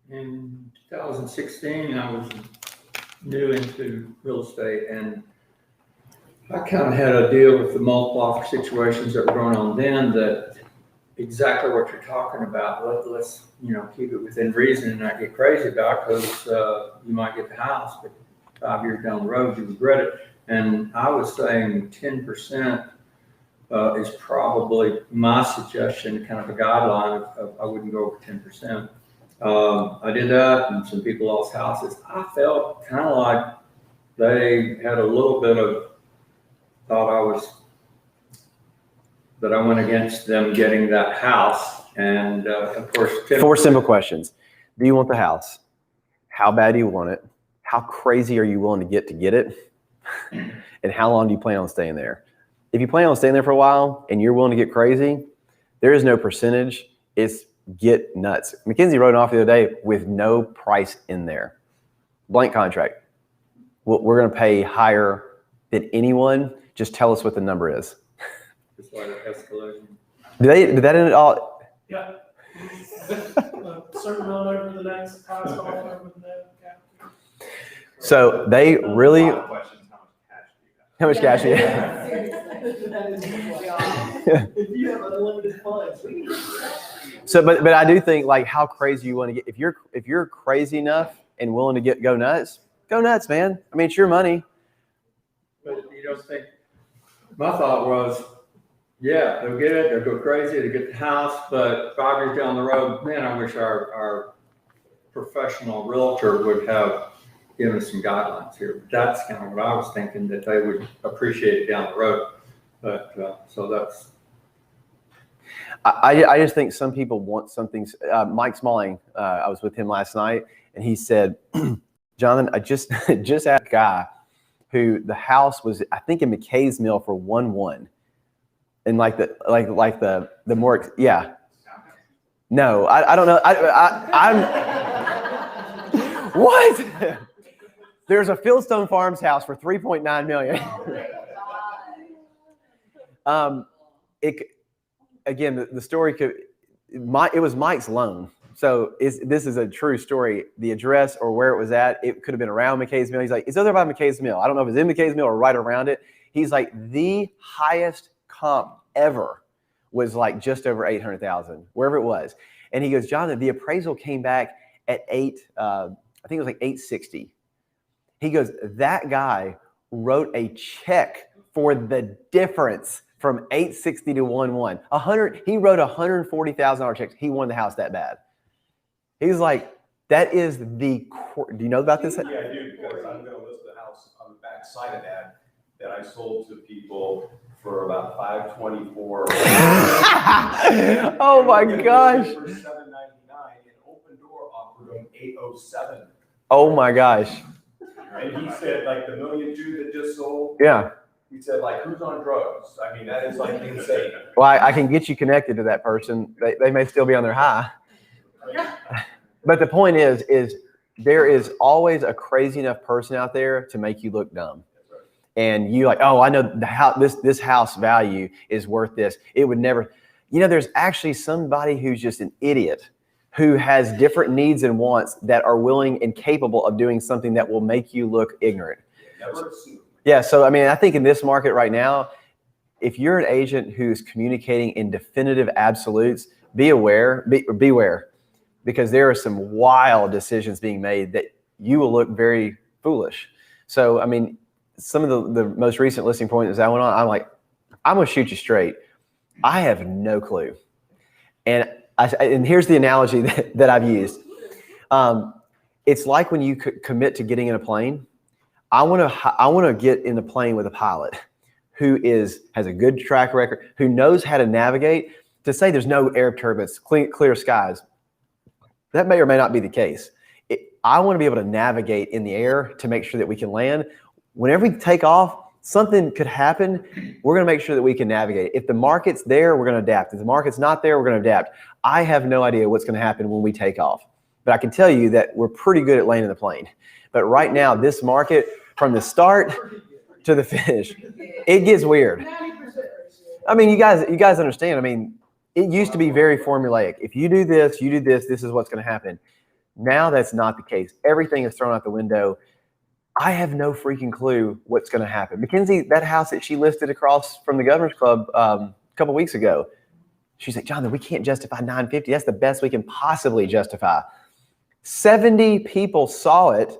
In 2016, I was new into real estate, and I kind of had a deal with the multiple offer situations that were going on then that exactly what you're talking about. Let's keep it within reason and not get crazy about it because you might get the house, but 5 years down the road, you regret it. And I was saying 10% is probably my suggestion, kind of a guideline of I wouldn't go over 10%. I did that and some people lost houses. I felt kind of like they had a little bit of thought that I went against them getting that house. And of course, 4 simple questions. Do you want the house? How bad do you want it? How crazy are you willing to get it? And how long do you plan on staying there? If you plan on staying there for a while and you're willing to get crazy, there is no percentage. It's get nuts. McKinsey wrote an offer the other day with no price in there. Blank contract. We're going to pay higher than anyone. Just tell us what the number is. It's like escalation. Did that end it all? Yeah. A certain amount over the next price offer with no cap. So they really. A lot of questions, How much cash do you have? If you have unlimited funds. So, but I do think like how crazy you want to get. If you're crazy enough and willing to go nuts, man. I mean, it's your money. But you don't think, my thought was, yeah, they'll get it, they'll go crazy, they'll get the house, but 5 years down the road, man, I wish our professional realtor would have given us some guidelines here. That's kind of what I was thinking, that they would appreciate it down the road. But so that's. I just think some people want something. Mike Smalling, I was with him last night, and he said, Jonathan, I just asked a guy who the house was, I think, in McKay's Mill for 1.1, and like the more, yeah. No, I don't know. I'm what? There's a Fieldstone Farms house for $3.9 million. Again, the story it was Mike's loan. So this is a true story. The address or where it was at, it could have been around McKay's Mill. He's like, it's either by McKay's Mill. I don't know if it's in McKay's Mill or right around it. He's like, the highest comp ever was like just over 800,000, wherever it was. And he goes, Jonathan, the appraisal came back at I think it was like 860. He goes, that guy wrote a check for the difference from 860 to 1.1. He wrote $140,000 checks. He won the house that bad. He's like, that is do you know about this? Yeah, I do, because I'm gonna list the house on the back side of that I sold to people for about $524. Oh my gosh. For $799, and Open Door offered him $807. Oh my gosh. And he said, like, the $1.2 million that just sold, Yeah. he said, like, who's on drugs? I mean, that is like insane. Well, I can get you connected to that person. They may still be on their high. But the point is there is always a crazy enough person out there to make you look dumb. And you like, oh, I know this house value is worth this. It would never, there's actually somebody who's just an idiot who has different needs and wants that are willing and capable of doing something that will make you look ignorant. Never assume. Yeah. So, I mean, I think in this market right now, if you're an agent who's communicating in definitive absolutes, beware, because there are some wild decisions being made that you will look very foolish. So, I mean, some of the most recent listing points that went on, I'm like, I'm going to shoot you straight. I have no clue. And here's the analogy that I've used. It's like when you commit to getting in a plane. I want to get in the plane with a pilot who has a good track record, who knows how to navigate. To say there's no air turbulence, clear skies, that may or may not be the case. I want to be able to navigate in the air to make sure that we can land. Whenever we take off, something could happen. We're going to make sure that we can navigate. If the market's there, we're going to adapt. If the market's not there, we're going to adapt. I have no idea what's going to happen when we take off. But I can tell you that we're pretty good at landing the plane. But right now, this market, from the start to the finish, it gets weird. I mean, you guys understand. I mean, it used to be very formulaic. If you do this, this is what's going to happen. Now that's not the case. Everything is thrown out the window. I have no freaking clue what's going to happen. Mackenzie, that house that she listed across from the Governor's Club a couple weeks ago, she's like, Jonathan, we can't justify $950. That's the best we can possibly justify. 70 people saw it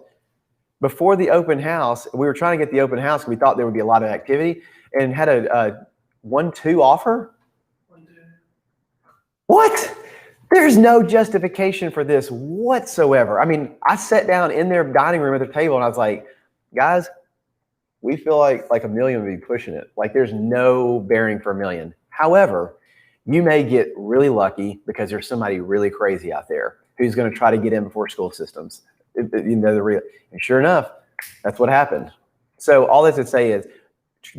before the open house. We were trying to get the open house because we thought there would be a lot of activity, and had a 1-2 offer. What? There's no justification for this whatsoever. I mean, I sat down in their dining room at the table and I was like, guys, we feel like $1 million would be pushing it. Like, there's no bearing for $1 million. However, you may get really lucky because there's somebody really crazy out there who's going to try to get in before school systems. And sure enough, that's what happened. So all this to say is,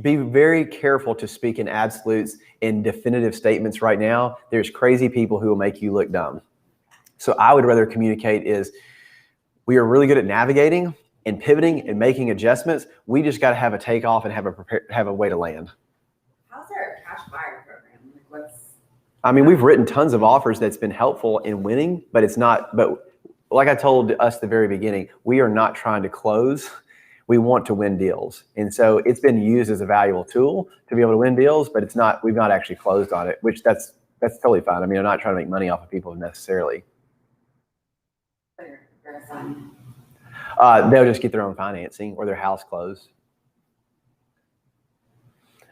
be very careful to speak in absolutes, in definitive statements right now. There's crazy people who will make you look dumb. So I would rather communicate is, we are really good at navigating and pivoting and making adjustments. We just got to have a takeoff and have a way to land. How's there a cash buyer program? Like, I mean, we've written tons of offers that's been helpful in winning, but like I told us at the very beginning, we are not trying to close. We want to win deals. And so it's been used as a valuable tool to be able to win deals, but we've not actually closed on it, which that's totally fine. I mean, I'm not trying to make money off of people necessarily. They'll just get their own financing or their house closed.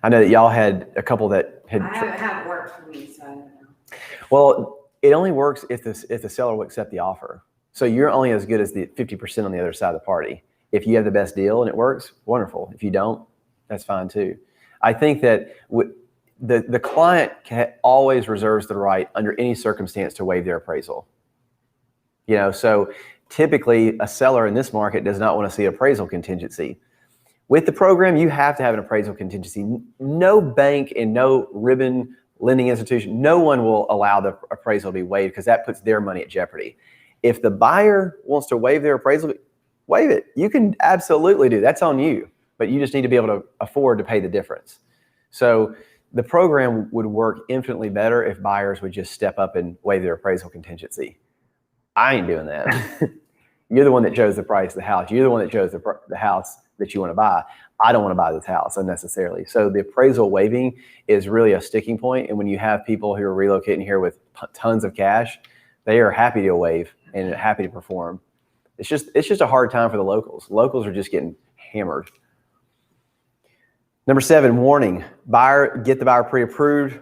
I know that y'all had a couple that had. I haven't worked for me, so I don't know. Well, it only works if the seller will accept the offer. So you're only as good as the 50% on the other side of the party. If you have the best deal and it works, wonderful. If you don't, that's fine too. I think that the client always reserves the right under any circumstance to waive their appraisal. So typically a seller in this market does not want to see appraisal contingency. With the program, you have to have an appraisal contingency. No bank and no ribbon lending institution, no one will allow the appraisal to be waived because that puts their money at jeopardy. If the buyer wants to waive their appraisal, waive it. You can absolutely do. That's on you, but you just need to be able to afford to pay the difference. So the program would work infinitely better if buyers would just step up and waive their appraisal contingency. I ain't doing that. You're the one that chose the price of the house. You're the one that chose the house that you want to buy. I don't want to buy this house unnecessarily. So the appraisal waiving is really a sticking point. And when you have people who are relocating here with tons of cash, they are happy to waive and happy to perform. It's just a hard time for the locals. Locals are just getting hammered. Number 7, warning. Get the buyer pre-approved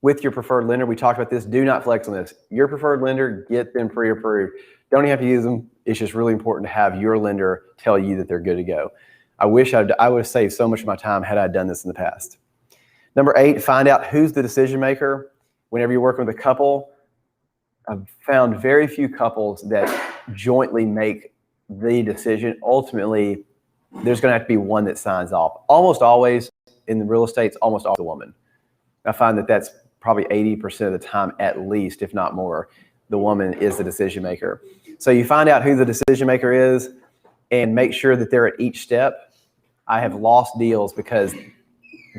with your preferred lender. We talked about this. Do not flex on this. Your preferred lender, get them pre-approved. Don't even have to use them. It's just really important to have your lender tell you that they're good to go. I wish I would have saved so much of my time had I done this in the past. Number 8, find out who's the decision maker. Whenever you're working with a couple, I've found very few couples that jointly make the decision. Ultimately, there's going to have to be one that signs off. Almost always in the real estate, it's almost always a woman. I find that that's probably 80% of the time at least, if not more. The woman is the decision maker. So you find out who the decision maker is and make sure that they're at each step. I have lost deals because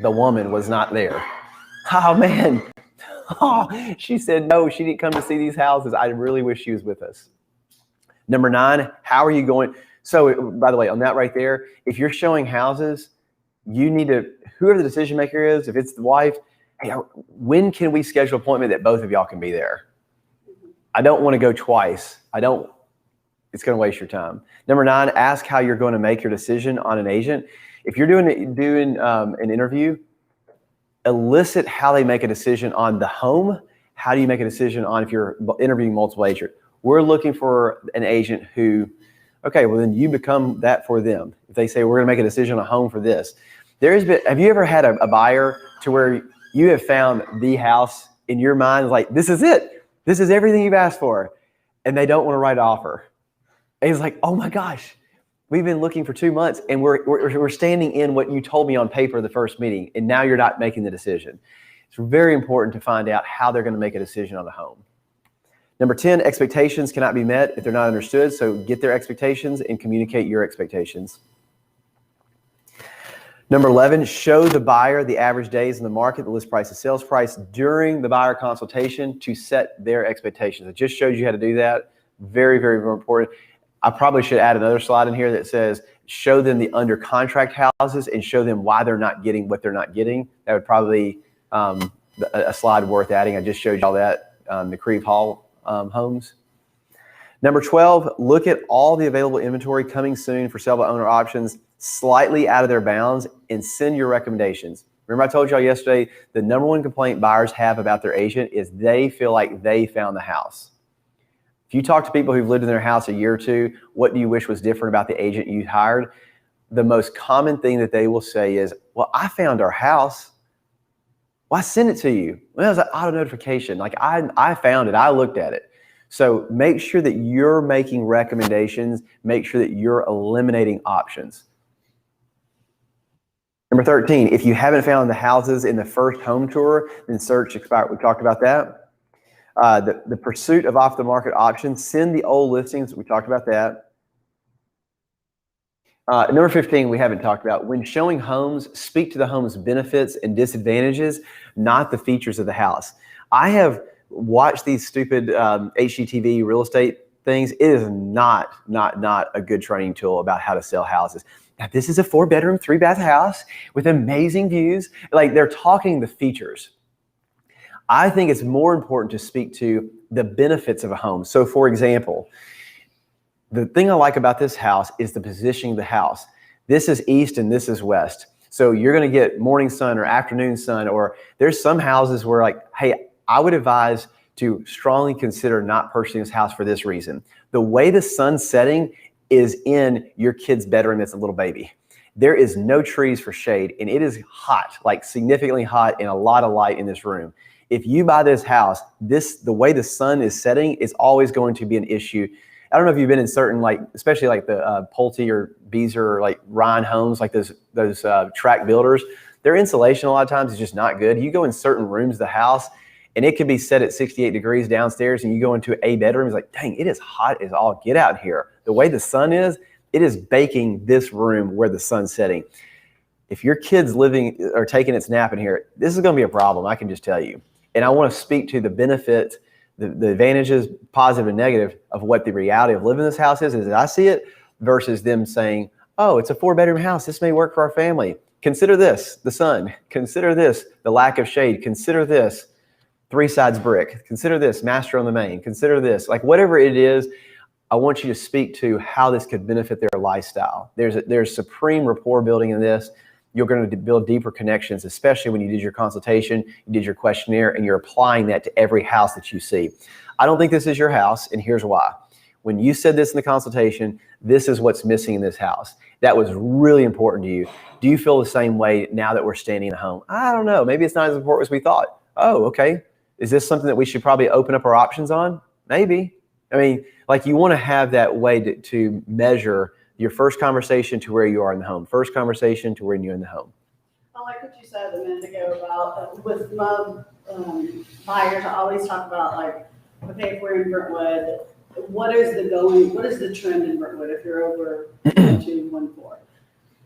the woman was not there. Oh, man. Oh, she said no, she didn't come to see these houses. I really wish she was with us. Number 9, how are you going? So, by the way, on that right there, if you're showing houses, you need to, whoever the decision maker is, if it's the wife, hey, when can we schedule an appointment that both of y'all can be there? I don't want to go twice. It's going to waste your time. Number 9, ask how you're going to make your decision on an agent. If you're doing an interview, elicit how they make a decision on the home. How do you make a decision on if you're interviewing multiple agents? We're looking for an agent who, okay, well then you become that for them. If they say we're going to make a decision on a home for this, have you ever had a buyer to where you have found the house in your mind, like this is it, this is everything you've asked for, and they don't want to write an offer? And it's like, oh my gosh, we've been looking for 2 months and we're standing in what you told me on paper the first meeting, and now you're not making the decision. It's very important to find out how they're going to make a decision on the home. Number 10, expectations cannot be met if they're not understood. So get their expectations and communicate your expectations. Number 11, show the buyer the average days in the market, the list price, the sales price during the buyer consultation to set their expectations. I just showed you how to do that. Very, very, very important. I probably should add another slide in here that says show them the under contract houses and show them why they're not getting what they're not getting. That would probably a slide worth adding. I just showed you all that, the Creve Hall homes. Number 12, look at all the available inventory coming soon for sale by owner options, slightly out of their bounds, and send your recommendations. Remember I told y'all yesterday, the number 1 complaint buyers have about their agent is they feel like they found the house. If you talk to people who've lived in their house a year or two, what do you wish was different about the agent you hired? The most common thing that they will say is, well, I found our house. Well, I sent it to you. Well, it was an auto notification. Like I found it. I looked at it. So make sure that you're making recommendations. Make sure that you're eliminating options. Number 13, if you haven't found the houses in the first home tour, then search expired. We talked about that. The pursuit of off-the-market options, send the old listings. We talked about that. Number 15, we haven't talked about. When showing homes, speak to the home's benefits and disadvantages, not the features of the house. I have watched these stupid HGTV real estate things. It is not a good training tool about how to sell houses. Now, this is a 4-bedroom, 3-bath house with amazing views. Like, they're talking the features. I think it's more important to speak to the benefits of a home. So, for example, the thing I like about this house is the positioning of the house. This is east and this is west. So you're going to get morning sun or afternoon sun, or there's some houses where like, hey, I would advise to strongly consider not purchasing this house for this reason. The way the sun's setting is in your kid's bedroom as a little baby. There is no trees for shade, and it is hot, like significantly hot, and a lot of light in this room. If you buy this house, the way the sun is setting is always going to be an issue. I don't know if you've been in certain, like, especially like the Pulte or Beazer or like Ryan homes, like those tract builders. Their insulation a lot of times is just not good. You go in certain rooms of the house, and it could be set at 68 degrees downstairs, and you go into a bedroom, it's like, dang, it is hot as all get out here. The way the sun is, it is baking this room where the sun's setting. If your kid's living or taking its nap in here, this is going to be a problem, I can just tell you. And I want to speak to the benefit the advantages, positive and negative, of what the reality of living in this house is as I see it, versus them saying, oh, it's a 4-bedroom house. This may work for our family. Consider this, the sun. Consider this, the lack of shade. Consider this, 3 sides brick. Consider this, master on the main. Consider this, like whatever it is. I want you to speak to how this could benefit their lifestyle. There's supreme rapport building in this. You're going to build deeper connections, especially when you did your consultation, you did your questionnaire, and you're applying that to every house that you see. I don't think this is your house, and here's why. When you said this in the consultation, this is what's missing in this house. That was really important to you. Do you feel the same way now that we're standing in a home? I don't know. Maybe it's not as important as we thought. Oh, okay. Is this something that we should probably open up our options on? Maybe. I mean, like you want to have that way to measure your first conversation to where you are in the home, first conversation to where you're in the home. I like what you said a minute ago about with my buyers. I always talk about like, okay, if we're in Brentwood, what is the trend in Brentwood if you're over 214?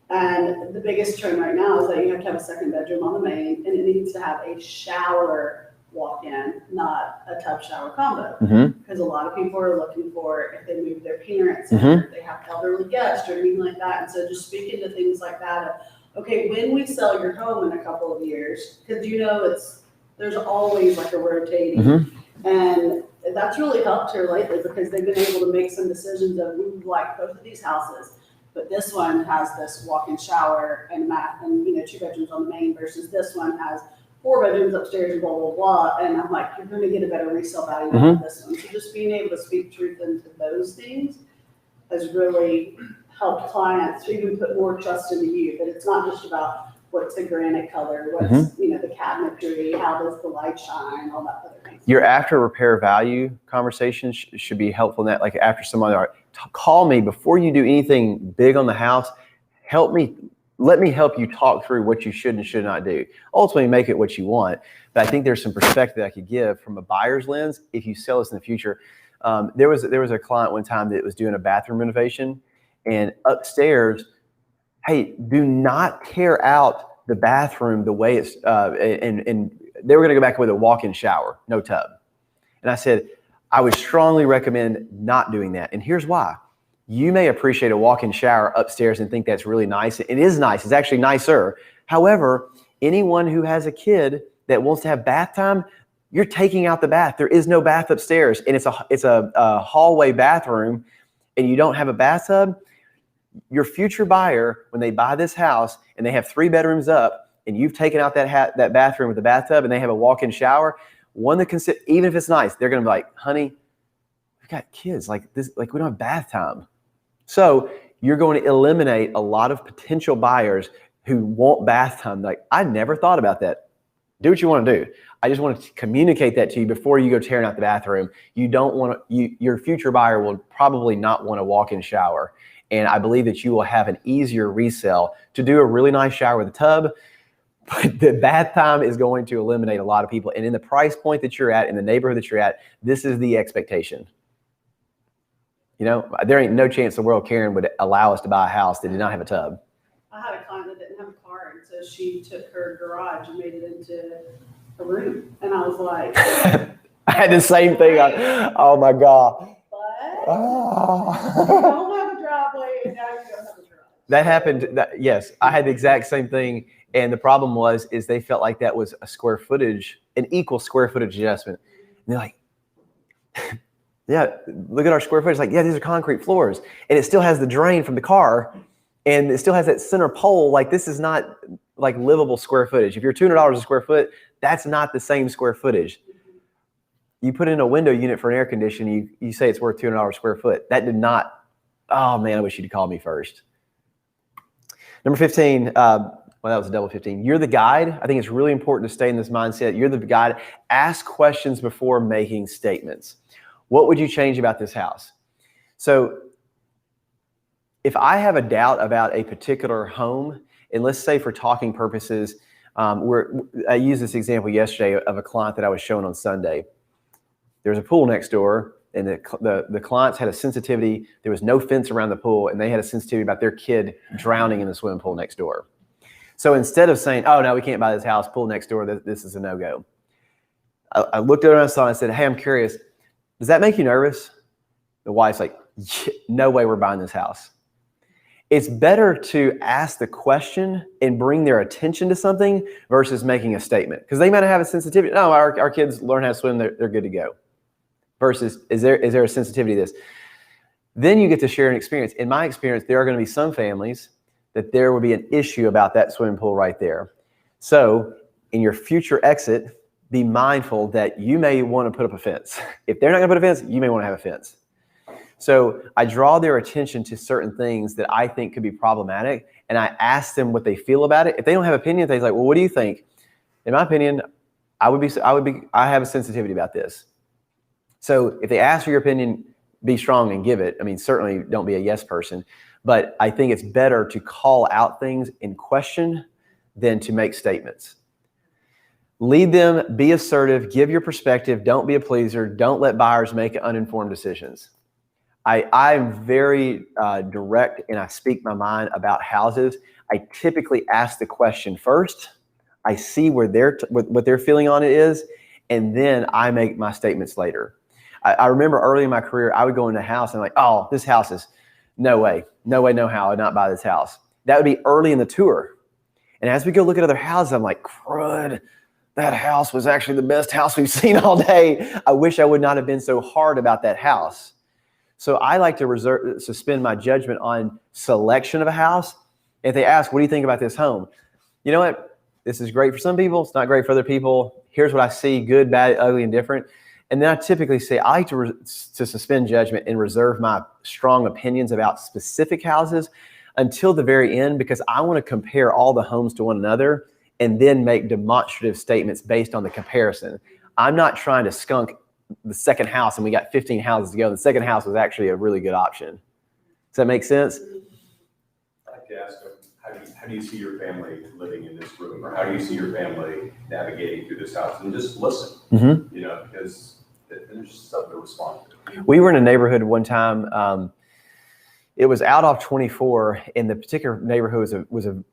And the biggest trend right now is that you have to have a second bedroom on the main, and it needs to have a shower walk-in, not a tub shower combo. Because a lot of people are looking for, if they move their parents, or if they have elderly guests or anything like that. And so just speaking to things like that, okay, when we sell your home in a couple of years, because there's always like a rotating, and that's really helped her lately because they've been able to make some decisions of, we like both of these houses, but this one has this walk-in shower and mat and 2 bedrooms on the main versus this one has 4 bedrooms upstairs and blah, blah, blah. And I'm like, you're going to get a better resale value out of this one. So just being able to speak truth into those things has really helped clients to even put more trust into you, that it's not just about what's the granite color, what's, the cabinetry, how does the light shine, all that other things. Your after repair value conversation should be helpful in that. Like after somebody, call me before you do anything big on the house. Let me help you talk through what you should and should not do. Ultimately, make it what you want. But I think there's some perspective that I could give from a buyer's lens if you sell this in the future. There was a client one time that was doing a bathroom renovation, and upstairs, hey, do not tear out the bathroom the way it's, and they were going to go back with a walk-in shower, no tub. And I said, I would strongly recommend not doing that. And here's why. You may appreciate a walk-in shower upstairs and think that's really nice. It is nice. It's actually nicer. However, anyone who has a kid that wants to have bath time, you're taking out the bath. There is no bath upstairs, and it's a hallway bathroom, and you don't have a bathtub. Your future buyer, when they buy this house and they have 3 bedrooms up, and you've taken out that bathroom with the bathtub, and they have a walk-in shower, even if it's nice, they're going to be like, honey, we've got kids like this, like we don't have bath time. So you're going to eliminate a lot of potential buyers who want bath time. Like, I never thought about that. Do what you want to do. I just want to communicate that to you before you go tearing out the bathroom. You don't want to, your future buyer will probably not want a walk-in shower. And I believe that you will have an easier resale to do a really nice shower with a tub. But the bath time is going to eliminate a lot of people. And in the price point that you're at, in the neighborhood that you're at, this is the expectation. There ain't no chance the world Karen would allow us to buy a house that did not have a tub. I had a client that didn't have a car, and so she took her garage and made it into a room. And I was like, I had the same thing. Oh my God. But you don't have a driveway, and now you don't have a garage. That happened. Yes, I had the exact same thing. And the problem is they felt like that was an equal square footage adjustment. And they're like, yeah, look at our square footage. Like, yeah, these are concrete floors. And it still has the drain from the car. And it still has that center pole. Like, this is not like livable square footage. If you're $200 a square foot, that's not the same square footage. You put in a window unit for an air conditioner, you say it's worth $200 a square foot. That did not. Oh man, I wish you'd called me first. Number 15, well, that was a double 15. You're the guide. I think it's really important to stay in this mindset. You're the guide. Ask questions before making statements. What would you change about this house? So if I have a doubt about a particular home, and let's say for talking purposes, I used this example yesterday of a client that I was showing on Sunday. There's a pool next door, and the clients had a sensitivity. There was no fence around the pool, and they had a sensitivity about their kid drowning in the swimming pool next door. So instead of saying, oh, no, we can't buy this house, pool next door, this is a no-go, I looked at her and I saw, and I said, hey, I'm curious, does that make you nervous? The wife's like, no way we're buying this house. It's better to ask the question and bring their attention to something versus making a statement. Because they might have a sensitivity. No, our kids learn how to swim, they're good to go. Versus, is there a sensitivity to this? Then you get to share an experience. In my experience, there are going to be some families that there will be an issue about that swimming pool right there. So in your future exit, be mindful that you may want to put up a fence. If they're not going to put a fence, you may want to have a fence. So I draw their attention to certain things that I think could be problematic, and I ask them what they feel about it. If they don't have opinion, they're like, well, what do you think? In my opinion, I have a sensitivity about this. So if they ask for your opinion, be strong and give it. I mean, certainly don't be a yes person, but I think it's better to call out things in question than to make statements. Lead them, be assertive, give your perspective, don't be a pleaser, don't let buyers make uninformed decisions. I'm very direct and I speak my mind about houses. I typically ask the question first. I see where what their feeling on it is, and then I make my statements later. I remember early in my career, I would go into a house and I'm like, oh, this house is no way, no how, I'd not buy this house. That would be early in the tour. And as we go look at other houses, I'm like, crud, that house was actually the best house we've seen all day. I wish I would not have been so hard about that house. So I like to suspend my judgment on selection of a house. If they ask, what do you think about this home? You know what? This is great for some people. It's not great for other people. Here's what I see, good, bad, ugly, and different. And then I typically say, I like to suspend judgment and reserve my strong opinions about specific houses until the very end, because I want to compare all the homes to one another and then make demonstrative statements based on the comparison. I'm not trying to skunk the second house and we got 15 houses to go. The second house was actually a really good option. Does that make sense? I'd like to ask, how do you see your family living in this room, or how do you see your family navigating through this house? And just listen, because there's just stuff to respond to. We were in a neighborhood one time. It was out off 24, and the particular neighborhood was a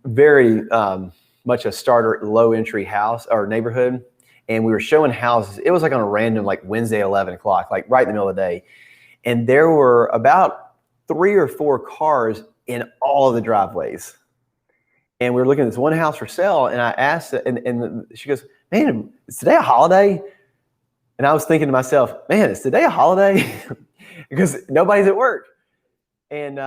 very much a starter low entry house or neighborhood. And we were showing houses. It was like on a random, like Wednesday, 11 o'clock, like right in the middle of the day. And there were about 3 or 4 cars in all of the driveways. And we were looking at this one house for sale. And I asked, and she goes, man, is today a holiday? And I was thinking to myself, man, is today a holiday? Because nobody's at work. And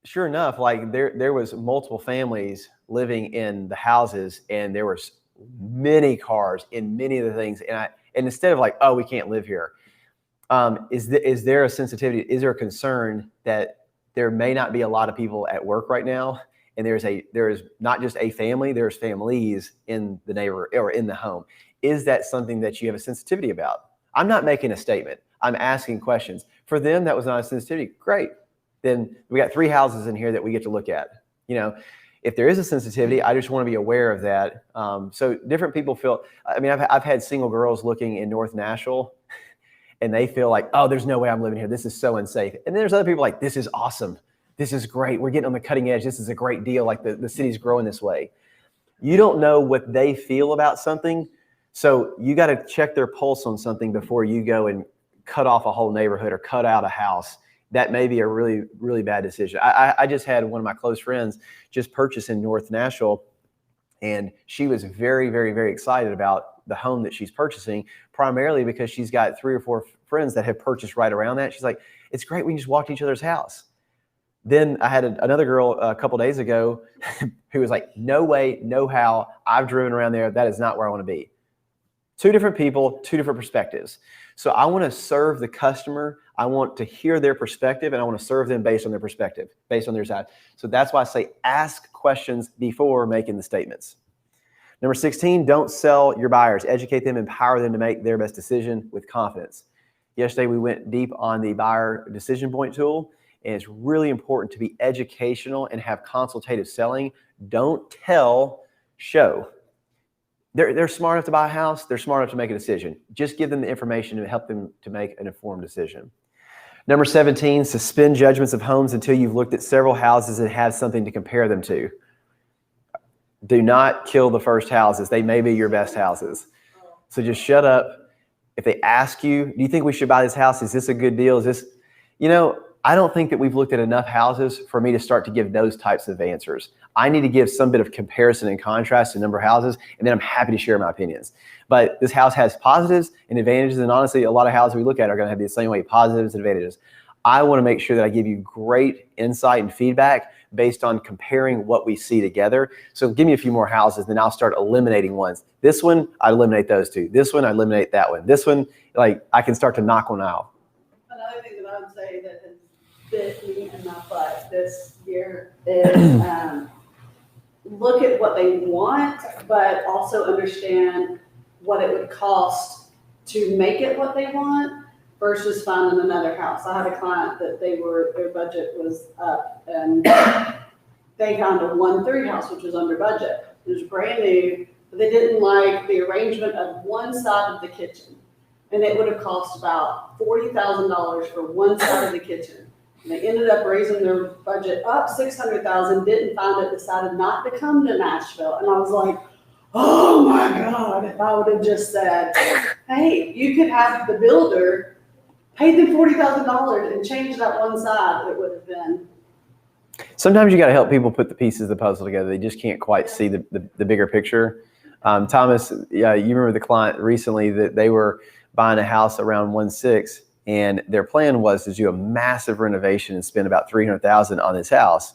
sure enough, like there was multiple families living in the houses, and there was many cars in many of the things. And instead of like, oh, we can't live here, is there a sensitivity? Is there a concern that there may not be a lot of people at work right now? And there is not just a family, there's families in the neighborhood or in the home. Is that something that you have a sensitivity about? I'm not making a statement. I'm asking questions. For them, that was not a sensitivity. Great. Then we got 3 houses in here that we get to look at. If there is a sensitivity, I just want to be aware of that. So different people feel, I mean, I've had single girls looking in North Nashville and they feel like, oh, there's no way I'm living here. This is so unsafe. And then there's other people like, this is awesome. This is great. We're getting on the cutting edge. This is a great deal. Like the city's growing this way. You don't know what they feel about something. So you got to check their pulse on something before you go and cut off a whole neighborhood or cut out a house. That may be a really, really bad decision. I just had one of my close friends just purchase in North Nashville, and she was very, very, very excited about the home that she's purchasing, primarily because she's got 3 or 4 friends that have purchased right around that. She's like, it's great. We can just walk to each other's house. Then I had another girl a couple days ago who was like, no way, no how. I've driven around there. That is not where I want to be. 2 different people, 2 different perspectives. So I want to serve the customer. I want to hear their perspective, and I want to serve them based on their perspective, based on their side. So that's why I say ask questions before making the statements. Number 16, don't sell your buyers. Educate them, empower them to make their best decision with confidence. Yesterday, we went deep on the buyer decision point tool, and it's really important to be educational and have consultative selling. Don't tell, show. They're smart enough to buy a house. They're smart enough to make a decision. Just give them the information to help them to make an informed decision. Number 17, suspend judgments of homes until you've looked at several houses and have something to compare them to. Do not kill the first houses. They may be your best houses. So just shut up. If they ask you, do you think we should buy this house? Is this a good deal? Is this, I don't think that we've looked at enough houses for me to start to give those types of answers. I need to give some bit of comparison and contrast to number of houses, and then I'm happy to share my opinions. But this house has positives and advantages, and honestly, a lot of houses we look at are going to have the same way, positives and advantages. I want to make sure that I give you great insight and feedback based on comparing what we see together. So give me a few more houses, then I'll start eliminating ones. This one, I eliminate those two. This one, I eliminate that one. This one, I can start to knock one out. Another thing that I would say that has bit me in my butt this year is look at what they want, but also understand what it would cost to make it what they want versus finding another house. I had a client that their budget was up and they found a 1-3 house, which was under budget. It was brand new, but they didn't like the arrangement of one side of the kitchen. And it would have cost about $40,000 for one side of the kitchen. And they ended up raising their budget up $600,000, didn't find it, decided not to come to Nashville. And I was like, oh my God, if I would have just said, hey, you could have the builder pay them $40,000 and change that one side, it would have been. Sometimes you got to help people put the pieces of the puzzle together. They just can't quite see the bigger picture. Thomas, yeah, you remember the client recently that they were buying a house around 1.6, and their plan was to do a massive renovation and spend about $300,000 on this house.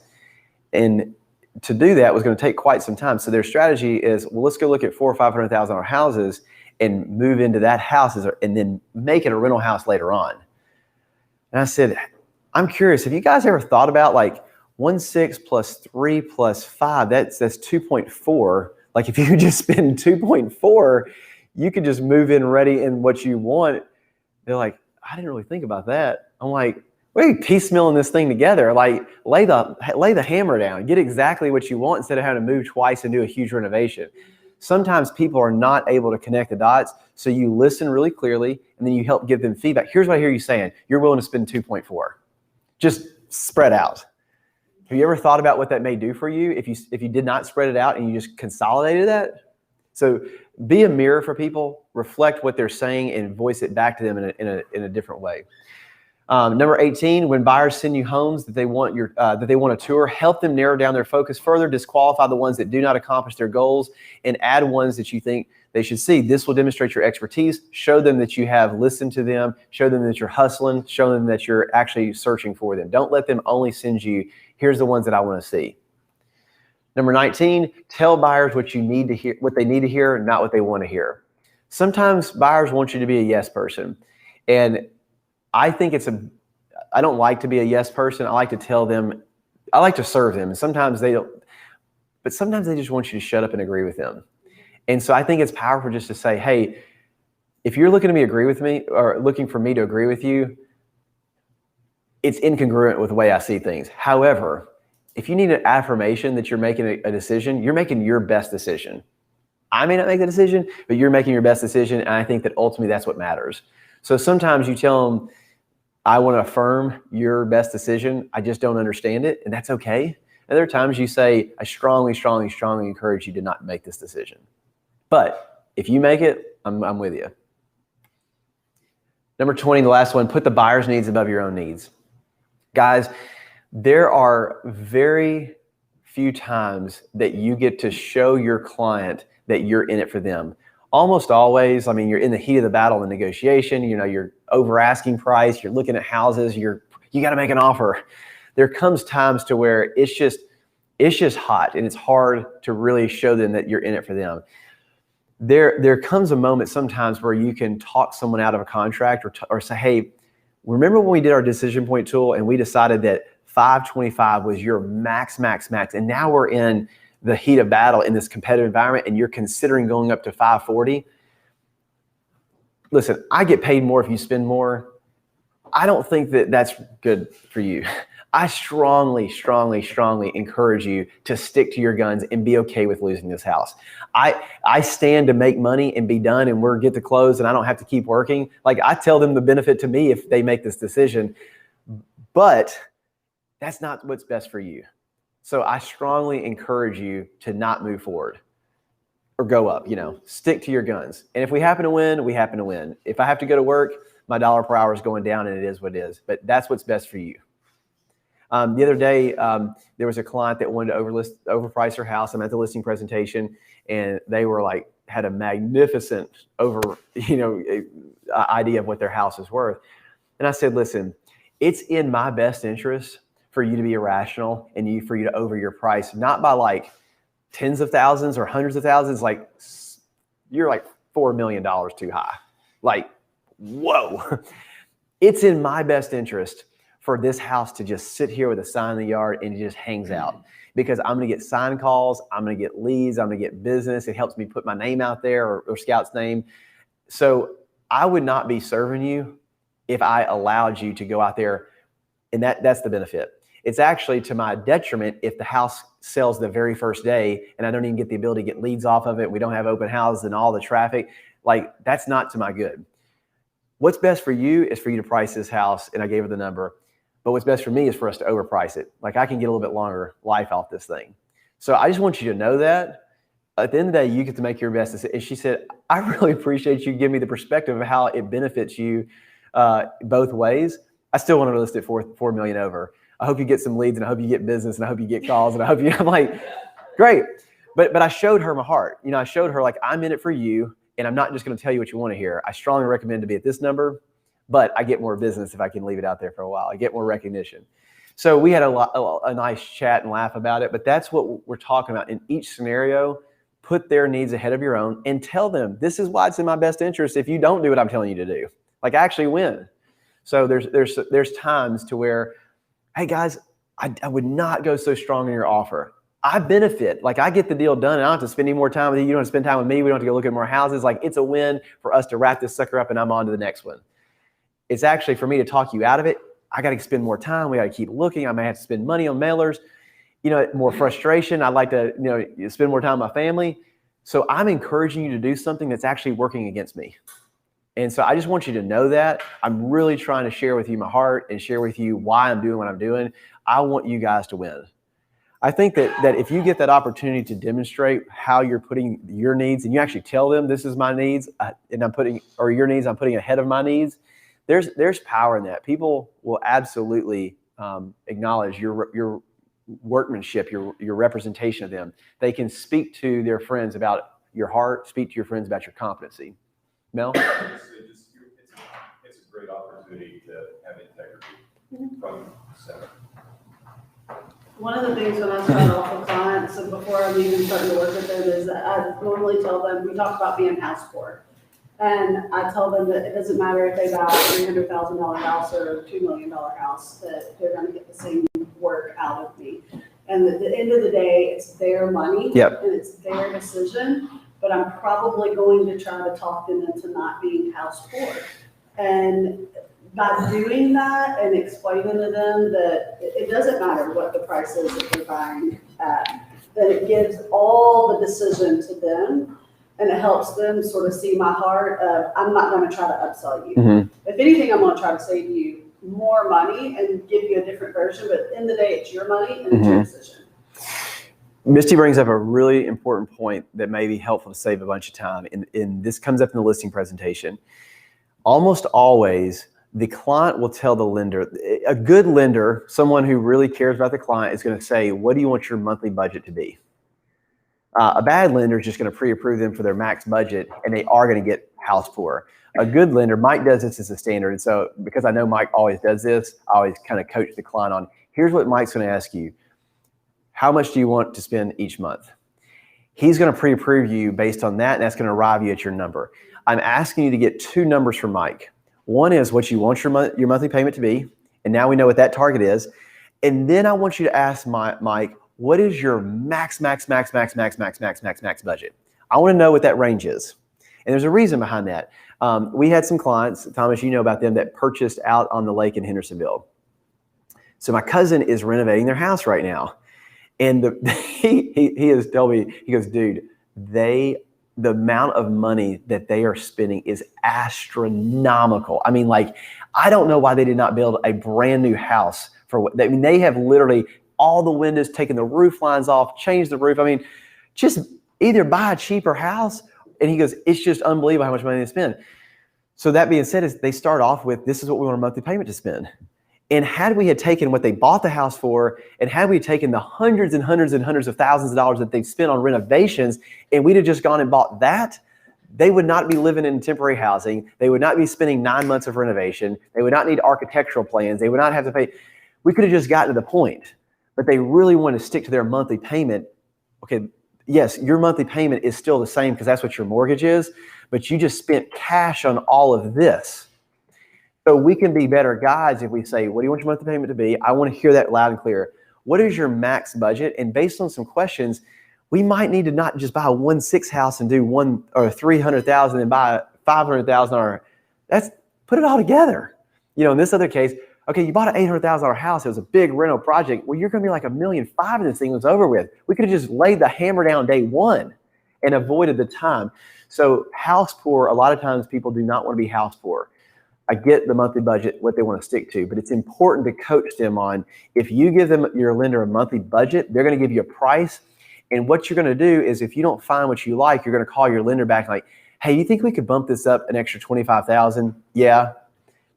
And to do that was going to take quite some time. So their strategy is, well, let's go look at $400,000 or $500,000 houses and move into that house and then make it a rental house later on. And I said, I'm curious, have you guys ever thought about 1.6 plus 3 plus 5, that's 2.4. Like if you just spend 2.4, you could just move in ready in what you want. They're like, I didn't really think about that. I'm like, we're piecemealing this thing together. Lay the hammer down, get exactly what you want instead of having to move twice and do a huge renovation. Sometimes people are not able to connect the dots. So you listen really clearly and then you help give them feedback. Here's what I hear you saying. You're willing to spend 2.4. Just spread out. Have you ever thought about what that may do for you if you did not spread it out and you just consolidated that? So be a mirror for people, reflect what they're saying and voice it back to them in a different way. Number 18, when buyers send you homes that they want a tour, help them narrow down their focus further, disqualify the ones that do not accomplish their goals, and add ones that you think they should see. This will demonstrate your expertise, show them that you have listened to them, show them that you're hustling, show them that you're actually searching for them. Don't let them only send you, here's the ones that I want to see. Number 19, tell buyers what you need to hear, what they need to hear, not what they want to hear. Sometimes buyers want you to be a yes person. And I think I don't like to be a yes person. I like to tell them, I like to serve them. And sometimes they don't, but sometimes they just want you to shut up and agree with them. And so I think it's powerful just to say, hey, if you're looking to agree with me or looking for me to agree with you, it's incongruent with the way I see things. However, if you need an affirmation that you're making a decision, you're making your best decision. I may not make the decision, but you're making your best decision. And I think that ultimately that's what matters. So sometimes you tell them, I want to affirm your best decision. I just don't understand it. And that's okay. And there are times you say, I strongly, strongly, strongly encourage you to not make this decision. But if you make it, I'm with you. Number 20, the last one, put the buyer's needs above your own needs. Guys, there are very few times that you get to show your client that you're in it for them. Almost always, I mean, you're in the heat of the battle in negotiation, you're over asking price, you're looking at houses, you got to make an offer. There comes times to where it's just hot and it's hard to really show them that you're in it for them. There comes a moment sometimes where you can talk someone out of a contract or say, hey, remember when we did our decision point tool and we decided that 525 was your max, and now we're in the heat of battle in this competitive environment and you're considering going up to 540. Listen, I get paid more if you spend more. I don't think that that's good for you. I strongly, strongly, strongly encourage you to stick to your guns and be okay with losing this house. I stand to make money and be done and we're get to close and I don't have to keep working. Like I tell them the benefit to me if they make this decision, but that's not what's best for you. So I strongly encourage you to not move forward or go up, stick to your guns. And if we happen to win, we happen to win. If I have to go to work, my dollar per hour is going down and it is what it is, but that's what's best for you. The other day, there was a client that wanted to overprice their house. I'm at the listing presentation and they were like, had a magnificent idea of what their house is worth. And I said, listen, it's in my best interest for you to be irrational and for you to over your price, not by like tens of thousands or hundreds of thousands. Like you're like $4 million too high. Like, whoa. It's in my best interest for this house to just sit here with a sign in the yard and it just hangs out, because I'm going to get sign calls. I'm going to get leads. I'm going to get business. It helps me put my name out there or Scout's name. So I would not be serving you if I allowed you to go out there. And that's the benefit. It's actually to my detriment if the house sells the very first day and I don't even get the ability to get leads off of it. We don't have open houses and all the traffic. Like, that's not to my good. What's best for you is for you to price this house, and I gave her the number. But what's best for me is for us to overprice it. Like, I can get a little bit longer life off this thing. So I just want you to know that. At the end of the day, you get to make your best decision. And she said, I really appreciate you giving me the perspective of how it benefits you both ways. I still want to list it for $4 million over. I hope you get some leads, and I hope you get business, and I hope you get calls, and I hope you, I'm like, great. But I showed her my heart. I showed her, like, I'm in it for you, and I'm not just going to tell you what you want to hear. I strongly recommend to be at this number, but I get more business if I can leave it out there for a while. I get more recognition. So we had a nice chat and laugh about it, but that's what we're talking about. In each scenario, put their needs ahead of your own and tell them, this is why it's in my best interest if you don't do what I'm telling you to do. Like, actually win. So there's times to where, hey guys, I would not go so strong in your offer. I benefit. Like, I get the deal done and I don't have to spend any more time with you. You don't have to spend time with me. We don't have to go look at more houses. Like, it's a win for us to wrap this sucker up and I'm on to the next one. It's actually for me to talk you out of it. I got to spend more time. We got to keep looking. I may have to spend money on mailers, more frustration. I'd like to, spend more time with my family. So I'm encouraging you to do something that's actually working against me. And so I just want you to know that. I'm really trying to share with you my heart and share with you why I'm doing what I'm doing. I want you guys to win. I think that if you get that opportunity to demonstrate how you're putting your needs, and you actually tell them, this is my needs, and your needs, I'm putting ahead of my needs, there's power in that. People will absolutely acknowledge your workmanship, your representation of them. They can speak to their friends about your heart, speak to your friends about your competency. Mel? It's a great opportunity to have integrity from the center. One of the things when I start off with clients, and before I'm even starting to work with them, is that I normally tell them, we talk about being house poor. And I tell them that it doesn't matter if they buy a $300,000 house or a $2 million house, that they're going to get the same work out of me. And at the end of the day, it's their money. Yep. And it's their decision. But I'm probably going to try to talk them into not being house poor. And by doing that and explaining to them that it doesn't matter what the price is that they're buying at, that it gives all the decision to them, and it helps them sort of see my heart of, I'm not going to try to upsell you. Mm-hmm. If anything, I'm going to try to save you more money and give you a different version, but at the end of the day, it's your money and it's your decision. Misty brings up a really important point that may be helpful to save a bunch of time. And this comes up in the listing presentation. Almost always, the client will tell the lender, a good lender, someone who really cares about the client, is going to say, what do you want your monthly budget to be? A bad lender is just going to pre-approve them for their max budget, and they are going to get house poor. A good lender, Mike does this as a standard. And so because I know Mike always does this, I always kind of coach the client on, here's what Mike's going to ask you. How much do you want to spend each month? He's going to pre-approve you based on that, and that's going to arrive you at your number. I'm asking you to get two numbers from Mike. One is what you want your monthly payment to be, and now we know what that target is. And then I want you to ask Mike, what is your max budget? I want to know what that range is. And there's a reason behind that. We had some clients, Thomas, you know about them, that purchased out on the lake in Hendersonville. So my cousin is renovating their house right now. And he has told me, he goes, dude, the amount of money that they are spending is astronomical. I mean, like, I don't know why they did not build a brand new house for what, I mean, they have literally all the windows, taken the roof lines off, changed the roof. I mean, just Either buy a cheaper house, and he goes, it's just unbelievable how much money they spend. So that being said, is they start off with, this is what we want our monthly payment to spend. And had we had taken what they bought the house for, and had we taken the hundreds and hundreds and hundreds of thousands of dollars that they've spent on renovations, and we'd have just gone and bought that, they would not be living in temporary housing. They would not be spending 9 months of renovation. They would not need architectural plans. They would not have to pay. We could have just gotten to the point, but they really want to stick to their monthly payment. Okay, yes, your monthly payment is still the same because that's what your mortgage is, but you just spent cash on all of this. So we can be better guides if we say, what do you want your monthly payment to be? I want to hear that loud and clear. What is your max budget? And based on some questions, we might need to not just buy a 1.6 house and do one or 300,000 and buy 500,000 or that's put it all together. You know, in this other case, okay, you bought an $800,000 house. It was a big rental project. Well, you're going to be like $1.5 million and this thing was over with. We could have just laid the hammer down day one and avoided the time. So house poor, a lot of times people do not want to be house poor. I get the monthly budget, what they want to stick to, but it's important to coach them on, if you give them your lender a monthly budget, they're going to give you a price. And what you're going to do is if you don't find what you like, you're going to call your lender back like, hey, you think we could bump this up an extra 25,000? Yeah.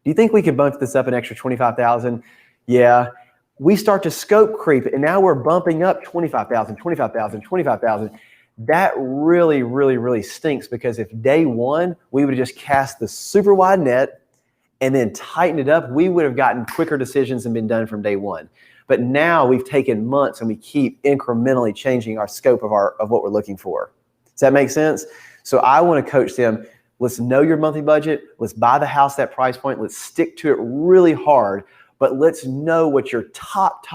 Do you think we could bump this up an extra 25,000? Yeah. We start to scope creep and now we're bumping up 25,000, 25,000, 25,000. That really, really, really stinks because if day one, we would have just cast the super wide net and then tightened it up, we would have gotten quicker decisions and been done from day one. But now we've taken months and we keep incrementally changing our scope of what we're looking for. Does that make sense? So I want to coach them. Let's know your monthly budget. Let's buy the house that price point. Let's stick to it really hard. But let's know what your top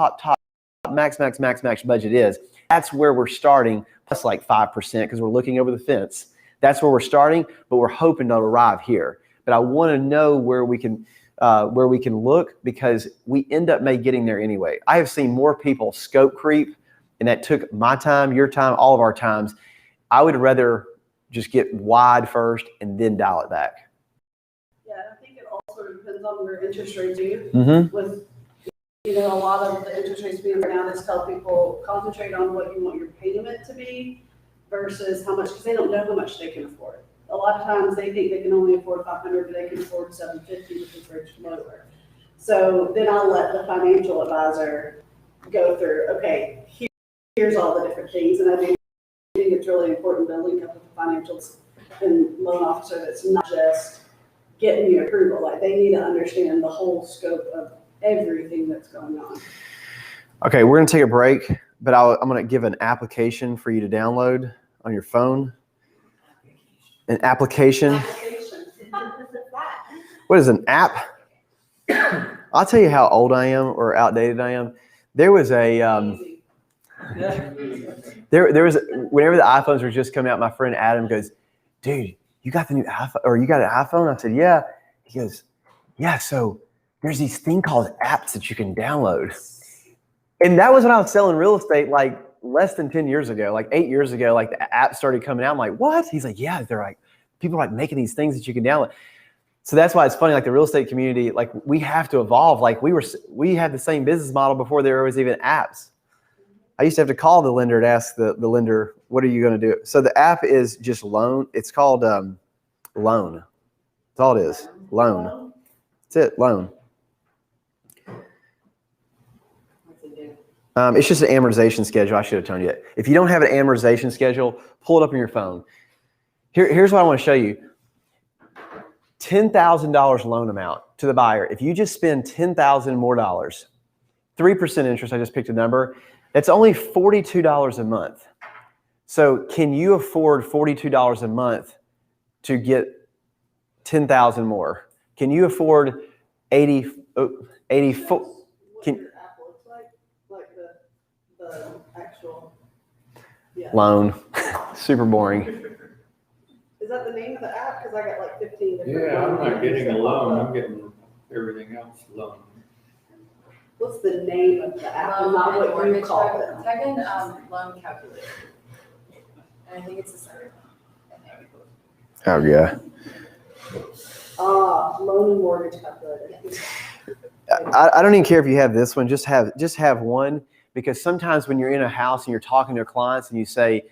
max budget is. That's where we're starting, plus like 5% because we're looking over the fence. That's where we're starting, but we're hoping to arrive here. But I want to know where we can look because we end up getting there anyway. I have seen more people scope creep, and that took my time, your time, all of our times. I would rather just get wide first and then dial it back. Yeah, I think it also depends on where interest rates do. Mm-hmm. With, you know, a lot of the interest rates being right now, just tell people concentrate on what you want your payment to be versus how much, because they don't know how much they can afford. A lot of times they think they can only afford 500, but they can afford 750 because they're lower. So then I'll let the financial advisor go through, okay, here's all the different things. And I think it's really important to link up with the financials and loan officer that's not just getting the approval. Like they need to understand the whole scope of everything that's going on. Okay, we're going to take a break, but I'm going to give an application for you to download on your phone. An application. What is an app? I'll tell you how old I am or outdated I am. There was a there was whenever the iPhones were just coming out, my friend Adam goes, "Dude, you got the new iPhone or you got an iPhone?" I said, "Yeah." He goes, "Yeah, so there's these thing called apps that you can download." And that was when I was selling real estate like less than 10 years ago, like 8 years ago, like the app started coming out. I'm like, what? He's like, yeah, they're like, people are like making these things that you can download. So that's why it's funny, like the real estate community, like we have to evolve. Like we had the same business model before there was even apps. I used to have to call the lender and ask the lender, what are you going to do? So the app is just loan. It's called Loan. That's all it is. Loan. That's it. Loan. It's just an amortization schedule. I should have told you that. If you don't have an amortization schedule, pull it up on your phone. Here's what I want to show you. $10,000 loan amount to the buyer. If you just spend $10,000 more, 3% interest, I just picked a number, that's only $42 a month. So can you afford $42 a month to get 10,000 more? Can you afford 84? Can The actual loan? Super boring. Is that the name of the app? Because I got like 15 different. Yeah, I'm not getting a loan, I'm getting everything else loan. What's the name of the app and not what you call it? Type in loan calculator. And I think it's a separate one. Oh yeah. Loan and mortgage calculator. I don't even care if you have this one. Just have one, because sometimes when you're in a house and you're talking to clients and you say,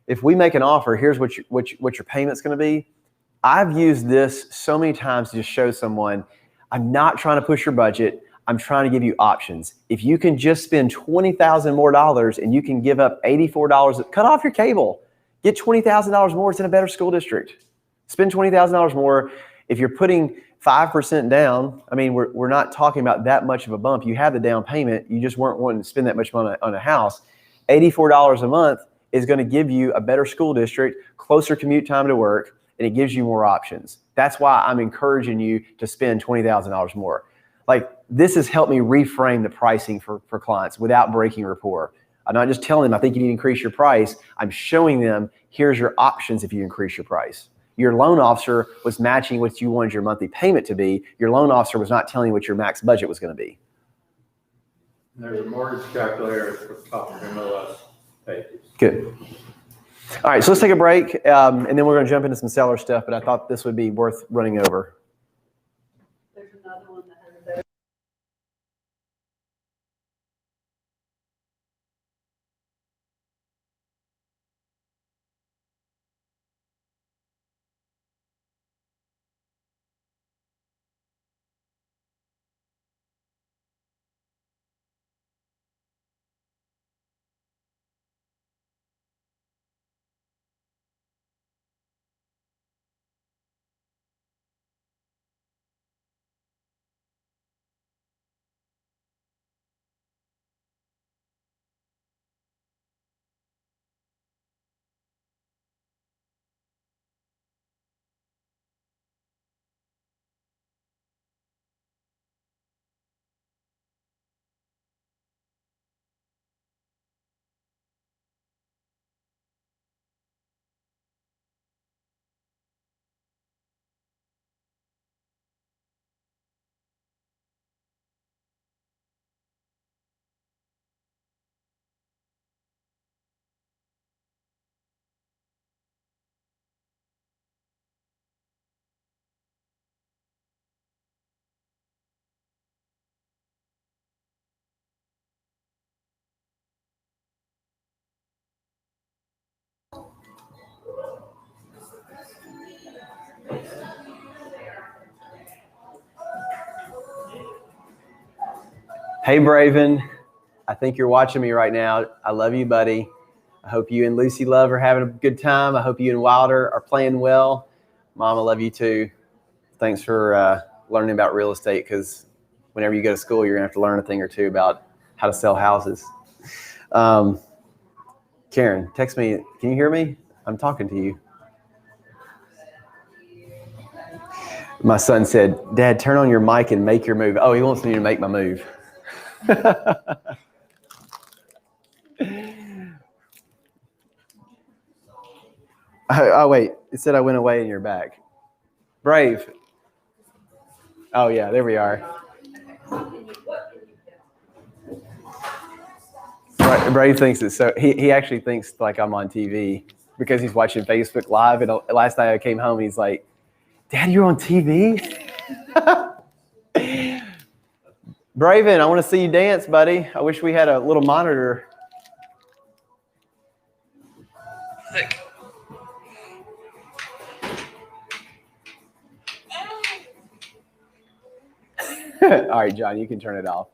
if we make an offer, here's what your payment's going to be. I've used this so many times to just show someone, I'm not trying to push your budget. I'm trying to give you options. If you can just spend $20,000 more and you can give up $84, cut off your cable, get $20,000 more. It's in a better school district. Spend $20,000 more. If you're putting 5% down, I mean, we're not talking about that much of a bump. You have the down payment. You just weren't wanting to spend that much money on a house. $84 a month is going to give you a better school district, closer commute time to work, and it gives you more options. That's why I'm encouraging you to spend $20,000 more. Like, this has helped me reframe the pricing for clients without breaking rapport. I'm not just telling them, I think you need to increase your price. I'm showing them, here's your options if you increase your price. Your loan officer was matching what you wanted your monthly payment to be. Your loan officer was not telling you what your max budget was going to be. There's a mortgage calculator at the top of MLS pages. Good. All right, so let's take a break, and then we're going to jump into some seller stuff, but I thought this would be worth running over. There's another one that has a very Hey, Braven. I think you're watching me right now. I love you, buddy. I hope you and Lucy Love are having a good time. I hope you and Wilder are playing well. Mom, I love you too. Thanks for learning about real estate, because whenever you go to school, you're going to have to learn a thing or two about how to sell houses. Karen, text me. Can you hear me? I'm talking to you. My son said, Dad, turn on your mic and make your move. Oh, he wants me to make my move. Oh, wait. It said I went away and you're back. Brave. Oh, yeah, there we are. Brave thinks it's so, he actually thinks like I'm on TV because he's watching Facebook Live. And last night I came home, he's like, Dad, you're on TV? Braven, I want to see you dance, buddy. I wish we had a little monitor. All right, John, you can turn it off.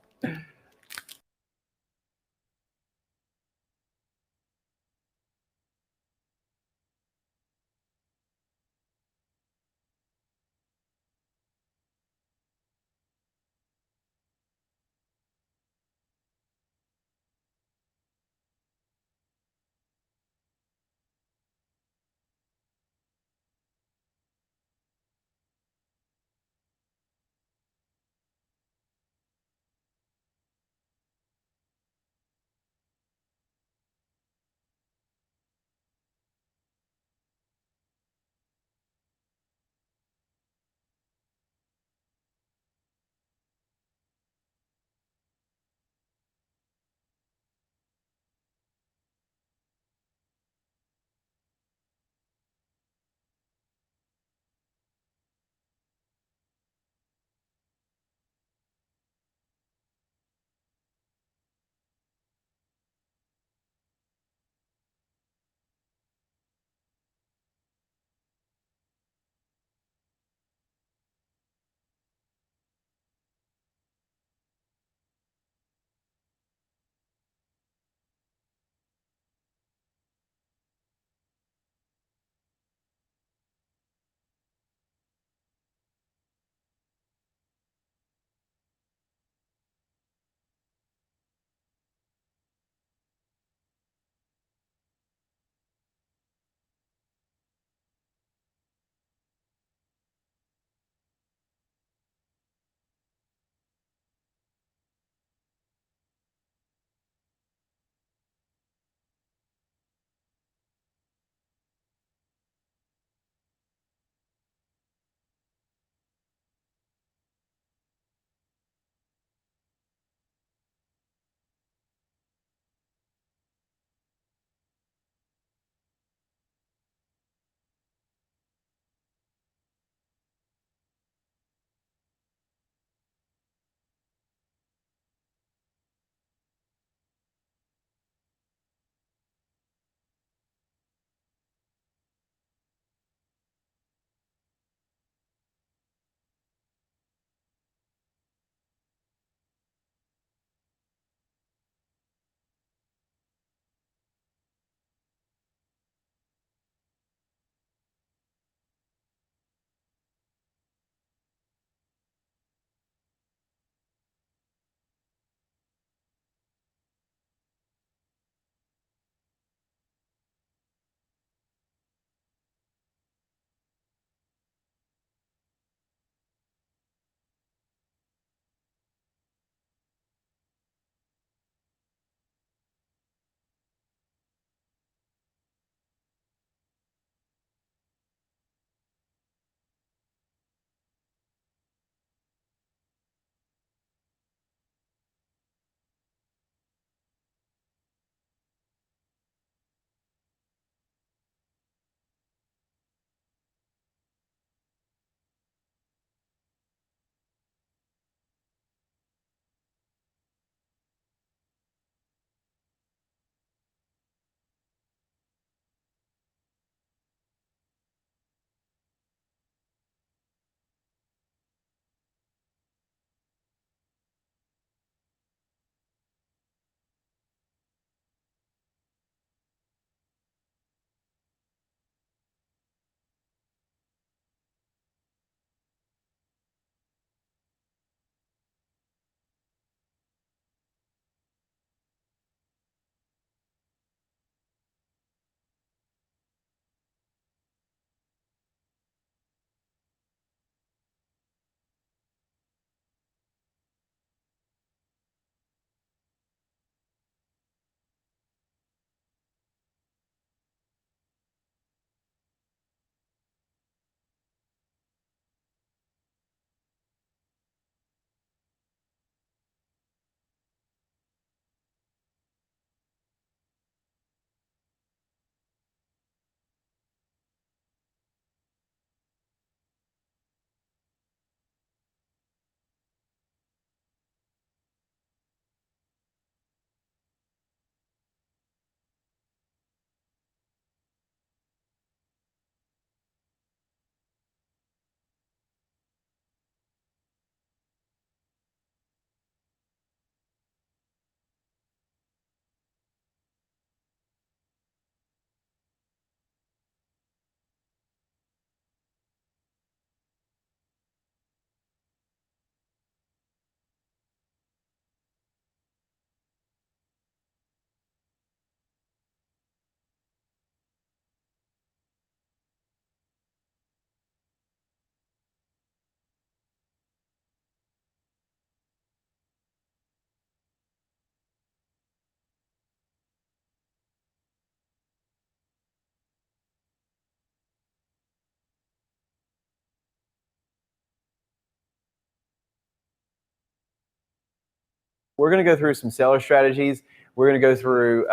we're going to go through some seller strategies. We're going to go through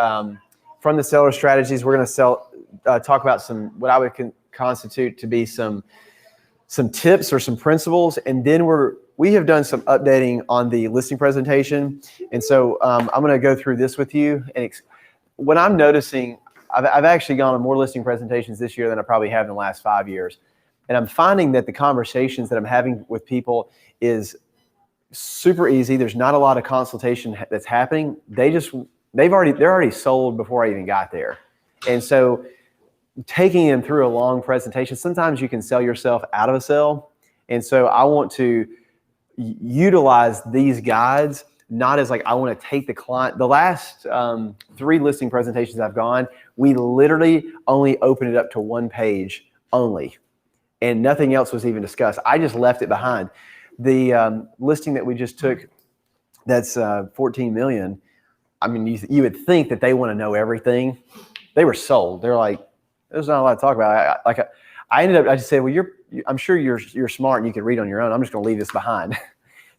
from the seller strategies. We're going to talk about some what I would constitute to be some tips or some principles, and then we have done some updating on the listing presentation, and so I'm going to go through this with you. And what I'm noticing, I've actually gone on more listing presentations this year than I probably have in the last 5 years, and I'm finding that the conversations that I'm having with people is super easy. There's not a lot of consultation that's happening. They're already sold before I even got there. And so taking them through a long presentation, sometimes you can sell yourself out of a sale. And so I want to utilize these guides, not as like I want to take the client. The last 3 listing presentations I've gone, we literally only opened it up to 1 page only, and nothing else was even discussed. I just left it behind. The listing that we just took, that's 14 million. I mean, you would think that they want to know everything. They were sold. They're like, there's not a lot to talk about. I just said, well, I'm sure you're smart and you can read on your own. I'm just going to leave this behind.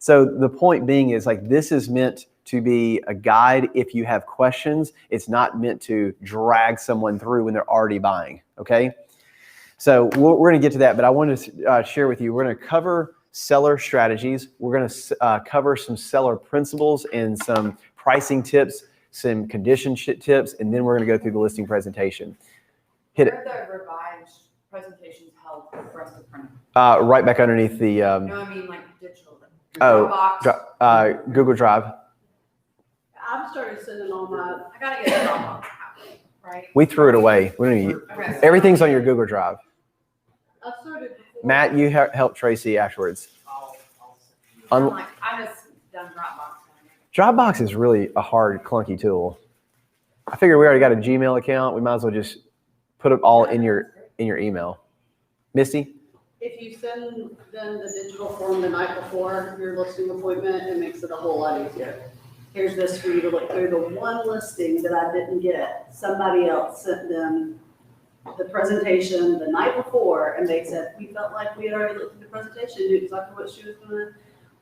So the point being is, like, this is meant to be a guide if you have questions. It's not meant to drag someone through when they're already buying. Okay. So we're going to get to that, but I wanted to share with you, we're going to cover seller strategies. We're going to cover some seller principles and some pricing tips, some condition tips, and then we're going to go through the listing presentation. Hit it. Where are the revised presentations held for us to print? Right back underneath the No, I mean like digital. Dropbox. Google Drive. I've started sending all my, I gotta get a Dropbox, right? We threw it away. We don't even, Okay, so everything's on your Google Drive. I've started. Matt, you help Tracy afterwards. I'm like, I just done Dropbox. Dropbox is really a hard, clunky tool. I figure we already got a Gmail account. We might as well just put it all in your email. Misty? If you send them the digital form the night before your listing appointment, it makes it a whole lot easier. Here's this for you to look through. The one listing that I didn't get, somebody else sent them the presentation the night before, and they said, we felt like we had already looked at the presentation, knew exactly what she was going to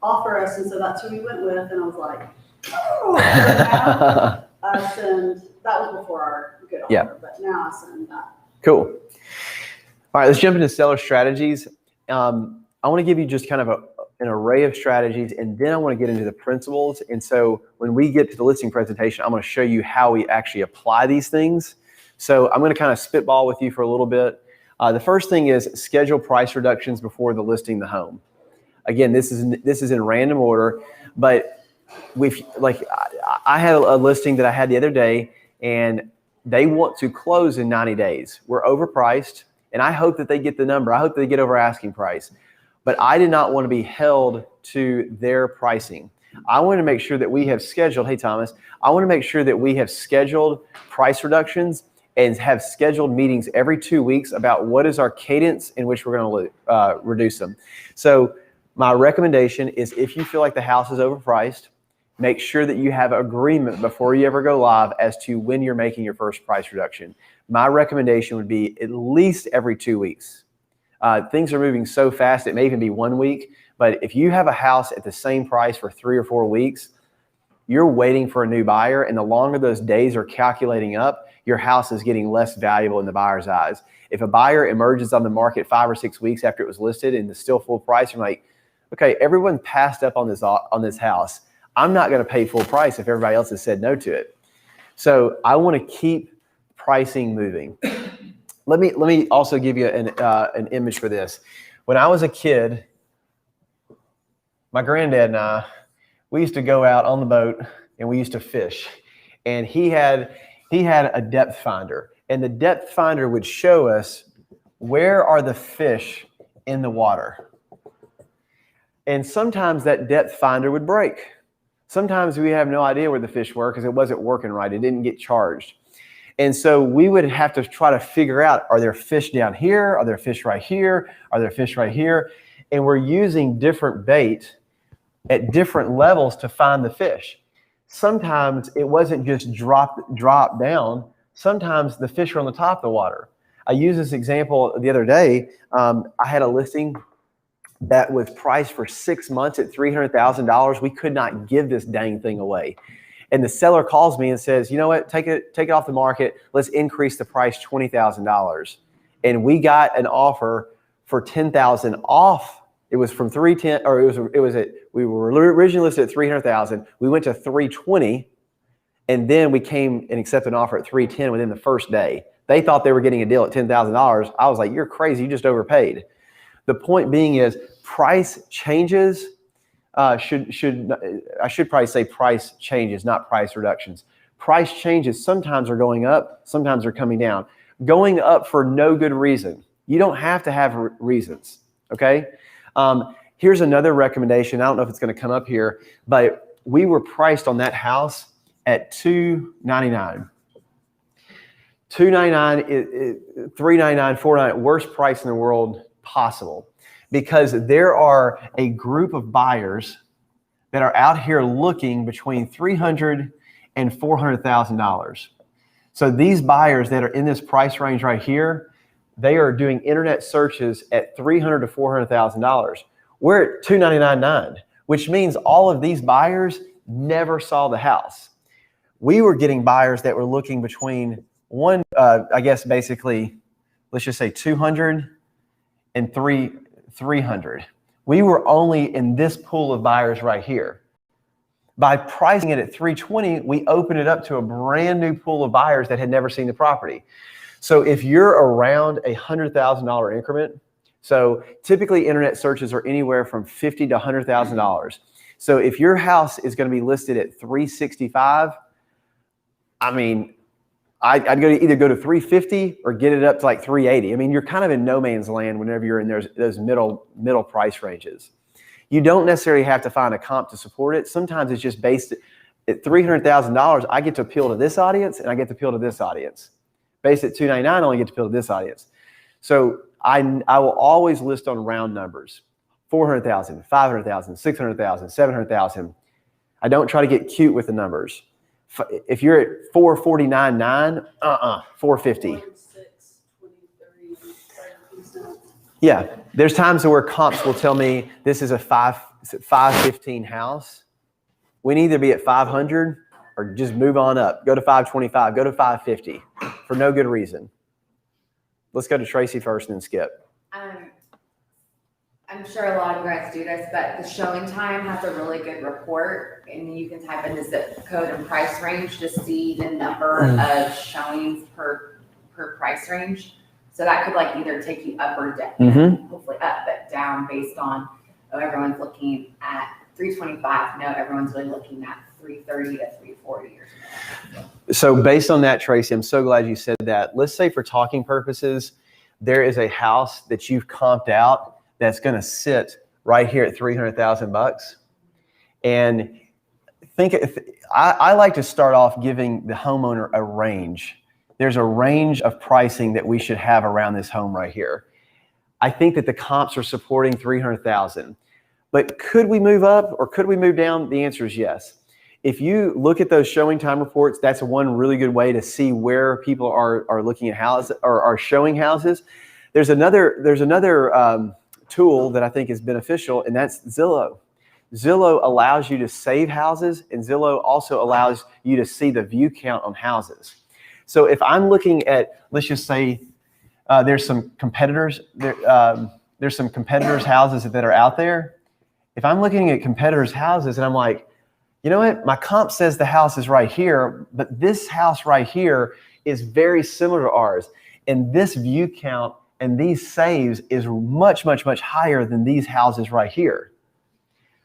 offer us, and so that's who we went with. And I was like, oh, now I send, that was before our good offer, but now I send that. Cool. All right, let's jump into seller strategies. I want to give you just kind of an array of strategies, and then I want to get into the principles. And so when we get to the listing presentation, I'm going to show you how we actually apply these things. So I'm going to kind of spitball with you for a little bit. The first thing is schedule price reductions before the listing the home. Again, this is in random order, but I had a listing that I had the other day, and they want to close in 90 days. We're overpriced, and I hope that they get the number. I hope they get over asking price, but I did not want to be held to their pricing. I want to make sure that we have scheduled, hey Thomas, I want to make sure that we have scheduled price reductions and have scheduled meetings every 2 weeks about what is our cadence in which we're going to reduce them. So my recommendation is, if you feel like the house is overpriced, make sure that you have agreement before you ever go live as to when you're making your first price reduction. My recommendation would be at least every 2 weeks. Things are moving so fast, it may even be 1 week, but if you have a house at the same price for 3 or 4 weeks, you're waiting for a new buyer, and the longer those days are calculating up, your house is getting less valuable in the buyer's eyes. If a buyer emerges on the market 5 or 6 weeks after it was listed and it's still full price, you're like, okay, everyone passed up on this house. I'm not going to pay full price if everybody else has said no to it. So I want to keep pricing moving. Let me also give you an image for this. When I was a kid, my granddad and I, we used to go out on the boat and we used to fish. And he had a depth finder, and the depth finder would show us where are the fish in the water. And sometimes that depth finder would break. Sometimes we have no idea where the fish were because it wasn't working right. It didn't get charged. And so we would have to try to figure out, are there fish down here? Are there fish right here? Are there fish right here? And we're using different bait at different levels to find the fish. Sometimes it wasn't just drop down. Sometimes the fish are on the top of the water. I used this example the other day. I had a listing that was priced for 6 months at $300,000. We could not give this dang thing away. And the seller calls me and says, you know what, take it off the market. Let's increase the price $20,000. And we got an offer for $10,000 off. It was from 310, or we were originally listed at 300,000. We went to 320, and then we came and accepted an offer at 310 within the first day. They thought they were getting a deal at $10,000. I was like, you're crazy, you just overpaid. The point being is price changes. I should probably say price changes, not price reductions. Price changes sometimes are going up, sometimes they're coming down. Going up for no good reason. You don't have to have reasons, okay? Here's another recommendation. I don't know if it's going to come up here, but we were priced on that house at $299. $299, $399, $499, worst price in the world possible. Because there are a group of buyers that are out here looking between $300,000 and $400,000. So these buyers that are in this price range right here, they are doing internet searches at $300,000 to $400,000. We're at $299.9, which means all of these buyers never saw the house. We were getting buyers that were looking between basically, let's just say 200 and 300. We were only in this pool of buyers right here. By pricing it at 320, we opened it up to a brand new pool of buyers that had never seen the property. So if you're around $100,000 increment, so typically internet searches are anywhere from $50,000 to $100,000. So if your house is going to be listed at 365, I mean, I'd either go to 350 or get it up to like 380. I mean, you're kind of in no man's land whenever you're in those middle price ranges. You don't necessarily have to find a comp to support it. Sometimes it's just based at $300,000. I get to appeal to this audience and I get to appeal to this audience. Based at $299, I only get to appeal to this audience. So I will always list on round numbers: 400,000, 500,000, 600,000, 700,000. I don't try to get cute with the numbers. If you're at 449.9, 450. 46, 23, Yeah, there's times where comps will tell me this is a 515 house. We need to be at 500 or just move on up. Go to 525, go to 550 for no good reason. Let's go to Tracy first and then Skip. I'm sure a lot of you guys do this, but the showing time has a really good report, and you can type in the zip code and price range to see the number of showings per price range. So that could like either take you up or down, hopefully up, but down based on, everyone's looking at 325. No, everyone's really looking at 330 to 340 or something. So based on that, Tracy, I'm so glad you said that. Let's say for talking purposes, there is a house that you've comped out that's going to sit right here at $300,000. And I like to start off giving the homeowner a range. There's a range of pricing that we should have around this home right here. I think that the comps are supporting $300,000. But could we move up or could we move down? The answer is yes. If you look at those showing time reports, that's one really good way to see where people are looking at houses or are showing houses. There's another tool that I think is beneficial, and that's Zillow. Zillow allows you to save houses, and Zillow also allows you to see the view count on houses. So if I'm looking at, let's just say there's some competitors houses that are out there. If I'm looking at competitors' houses and I'm like, you know what, my comp says the house is right here, but this house right here is very similar to ours, and this view count and these saves is much, much, much higher than these houses right here.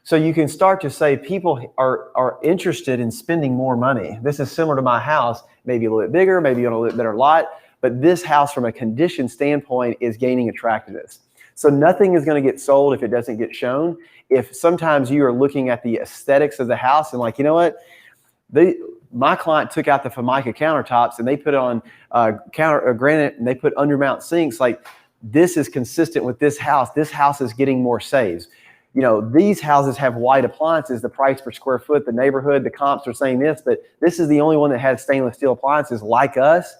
So you can start to say people are interested in spending more money. This is similar to my house, maybe a little bit bigger, maybe on a little bit better lot, but this house from a condition standpoint is gaining attractiveness. So nothing is going to get sold if it doesn't get shown. If sometimes you are looking at the aesthetics of the house and like, you know what, my client took out the Formica countertops and they put on granite and they put undermount sinks. Like, this is consistent with this house. This house is getting more saves. You know, these houses have white appliances, the price per square foot, the neighborhood, the comps are saying this, but this is the only one that has stainless steel appliances like us.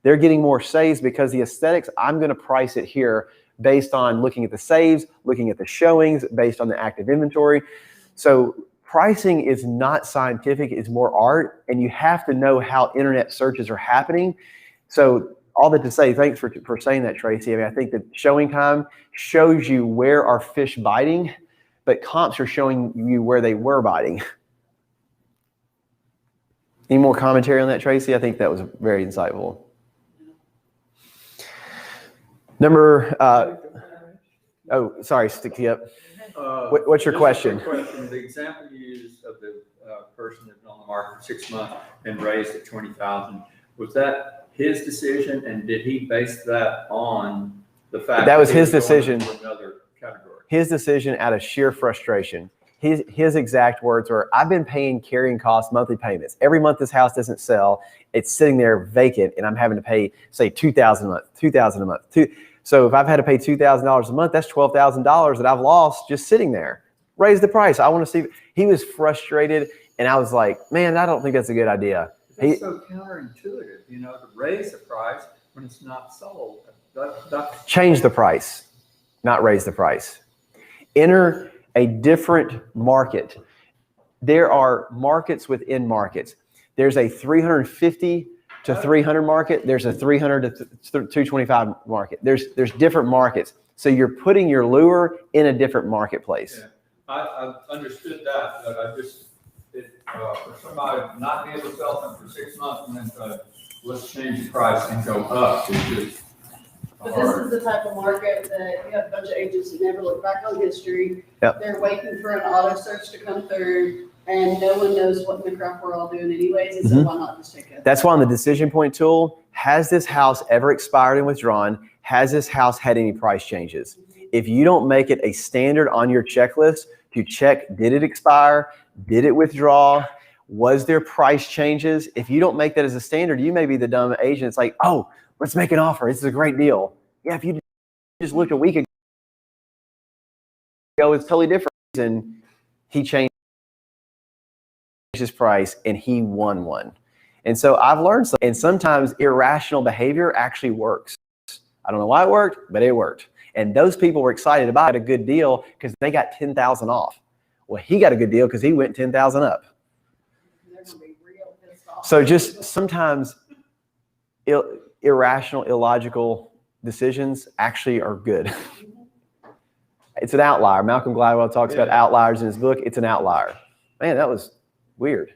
They're getting more saves because the aesthetics, I'm going to price it here based on looking at the saves, looking at the showings, based on the active inventory. So pricing is not scientific, it's more art, and you have to know how internet searches are happening. So all that to say, thanks for saying that, Tracy. I mean, I think that showing time shows you where are fish biting, but comps are showing you where they were biting. Any more commentary on that, Tracy? I think that was very insightful. Sorry, Sticky Up. What's your question? The example you used of the person that's been on the market for 6 months and raised at 20,000, was that his decision, and did he base that on the fact that was he his going decision? into another category? His decision out of sheer frustration. His exact words were, "I've been paying carrying costs, monthly payments. Every month this house doesn't sell. It's sitting there vacant, and I'm having to pay, say, $2,000 a month, $2,000 a month. So if I've had to pay $2,000 a month, that's $12,000 that I've lost just sitting there. Raise the price. I want to see." He was frustrated, and I was like, "Man, I don't think that's a good idea." It's so counterintuitive, to raise the price when it's not sold. Change the price, not raise the price. Enter a different market. There are markets within markets. There's a 350 to 300 market. There's a 300 to 225 market. There's different markets. So you're putting your lure in a different marketplace. Yeah. I understood that, but for somebody not be able to sell something for 6 months and then let's change the price and go up, it's just But this is the type of market that you have a bunch of agents that never look back on history. Yep. They're waiting for an auto search to come through, and no one knows what in the crap we're all doing anyways, and so why not just take it? That's why on the decision point tool, has this house ever expired and withdrawn? Has this house had any price changes? If you don't make it a standard on your checklist to check, did it expire? Did it withdraw? Was there price changes? If you don't make that as a standard, you may be the dumb agent. It's like, "Oh, let's make an offer. This is a great deal." Yeah, if you just looked a week ago, it's totally different. And he changed his price and he won one. And so I've learned something. And sometimes irrational behavior actually works. I don't know why it worked, but it worked. And those people were excited about a good deal because they got 10,000 off. Well, he got a good deal because he went 10,000 up. They're gonna be real pissed off. So just sometimes irrational, illogical decisions actually are good. It's an outlier. Malcolm Gladwell talks about outliers in his book. It's an outlier. Man, that was weird.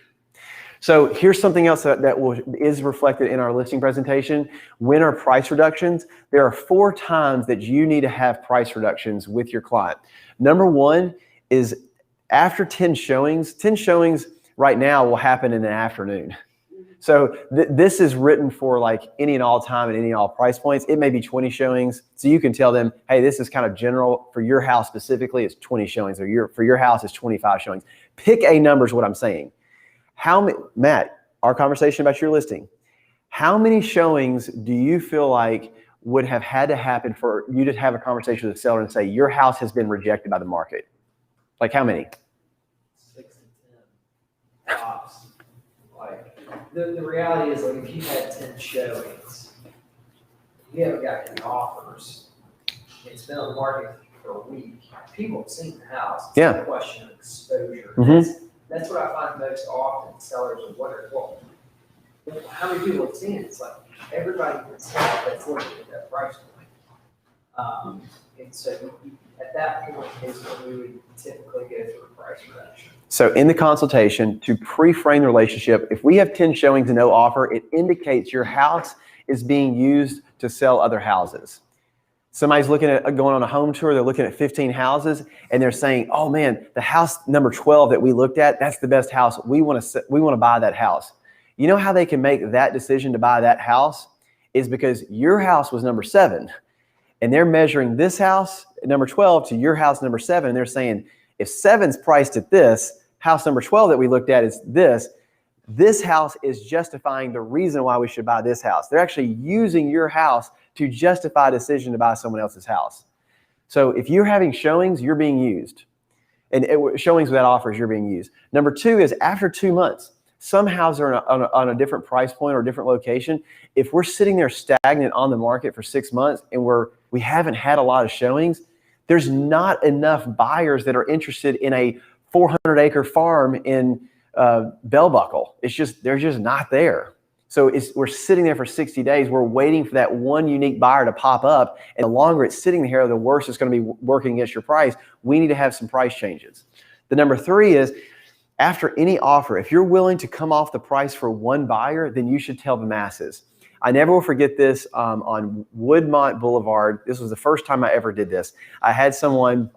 So here's something else that is reflected in our listing presentation. When are price reductions? There are 4 times that you need to have price reductions with your client. Number 1 is after 10 showings. 10 showings right now will happen in the afternoon. So this is written for like any and all time and any and all price points. It may be 20 showings. So you can tell them, hey, this is kind of general for your house specifically. It's 20 showings, or for your house it's 25 showings. Pick a number is what I'm saying. Matt, our conversation about your listing, how many showings do you feel like would have had to happen for you to have a conversation with the seller and say, your house has been rejected by the market? Like how many? 6 to 10 tops. Like the reality is, like, if you had 10 showings, you haven't got any offers. It's been on the market for a week. People have seen the house. It's a question of exposure. That's what I find most often. Sellers are wondering, well, how many people have seen it? It's like everybody can sell it that's looking at that price point. And so at that point is when we would typically go through a price reduction. So in the consultation, to pre-frame the relationship, if we have 10 showings and no offer, it indicates your house is being used to sell other houses. Somebody's looking at going on a home tour, they're looking at 15 houses, and they're saying, oh man, the house number 12 that we looked at, that's the best house. We want to buy that house. You know how they can make that decision to buy that house? Is because your house was number 7, and they're measuring this house, number 12, to your house, number 7, and they're saying, if 7's priced at this, house number 12 that we looked at is this house is justifying the reason why we should buy this house. They're actually using your house to justify a decision to buy someone else's house. So if you're having showings, you're being used. And showings without offers, you're being used. Number 2 is after 2 months. Some houses are on a different price point or different location. If we're sitting there stagnant on the market for 6 months and we haven't had a lot of showings, there's not enough buyers that are interested in a 400-acre farm in Bell Buckle. They're just not there. So we're sitting there for 60 days. We're waiting for that one unique buyer to pop up. And the longer it's sitting there, the worse it's going to be working against your price. We need to have some price changes. The number 3 is, after any offer, if you're willing to come off the price for one buyer, then you should tell the masses. I never will forget this on Woodmont Boulevard. This was the first time I ever did this. I had someone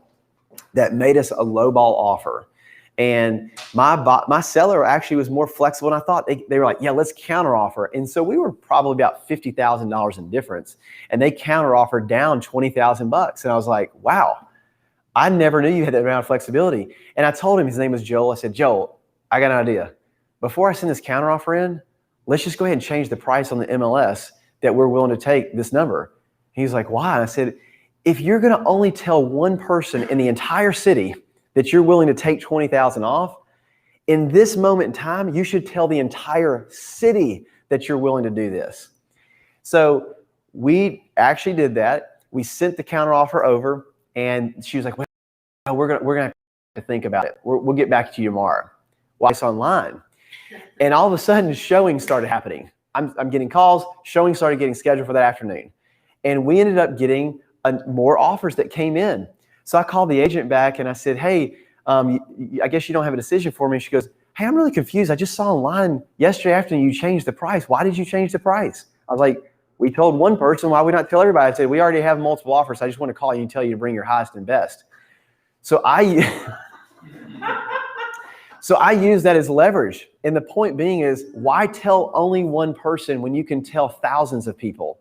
that made us a lowball offer. And my seller actually was more flexible than I thought. They were like, yeah, let's counteroffer. And so we were probably about $50,000 in difference. And they counteroffered down $20,000. And I was like, wow, I never knew you had that amount of flexibility. And I told him, his name was Joel. I said, Joel, I got an idea. Before I send this counteroffer in, let's just go ahead and change the price on the MLS that we're willing to take this number. He's like, why? And I said, if you're going to only tell one person in the entire city that you're willing to take $20,000 off, in this moment in time, you should tell the entire city that you're willing to do this. So we actually did that. We sent the counteroffer over, and she was like, well, we're gonna have to think about it. We'll get back to you tomorrow. Well, it's online. And all of a sudden, showings started happening. I'm getting calls. Showings started getting scheduled for that afternoon. And we ended up getting more offers that came in. So I called the agent back and I said, hey, I guess you don't have a decision for me. She goes, hey, I'm really confused. I just saw online yesterday afternoon you changed the price. Why did you change the price? I was like, we told one person, why would we not tell everybody? I said, we already have multiple offers. I just want to call you and tell you to bring your highest and best. So I use that as leverage. And the point being is, why tell only one person when you can tell thousands of people?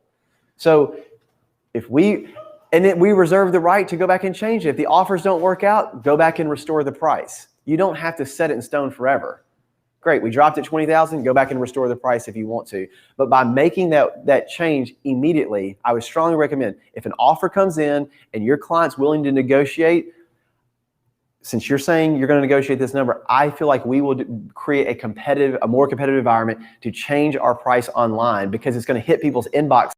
So and then we reserve the right to go back and change it. If the offers don't work out, go back and restore the price. You don't have to set it in stone forever. Great, we dropped it $20,000, go back and restore the price if you want to. But by making that change immediately, I would strongly recommend, if an offer comes in and your client's willing to negotiate, since you're saying you're going to negotiate this number, I feel like we will create a more competitive environment to change our price online, because it's going to hit people's inbox.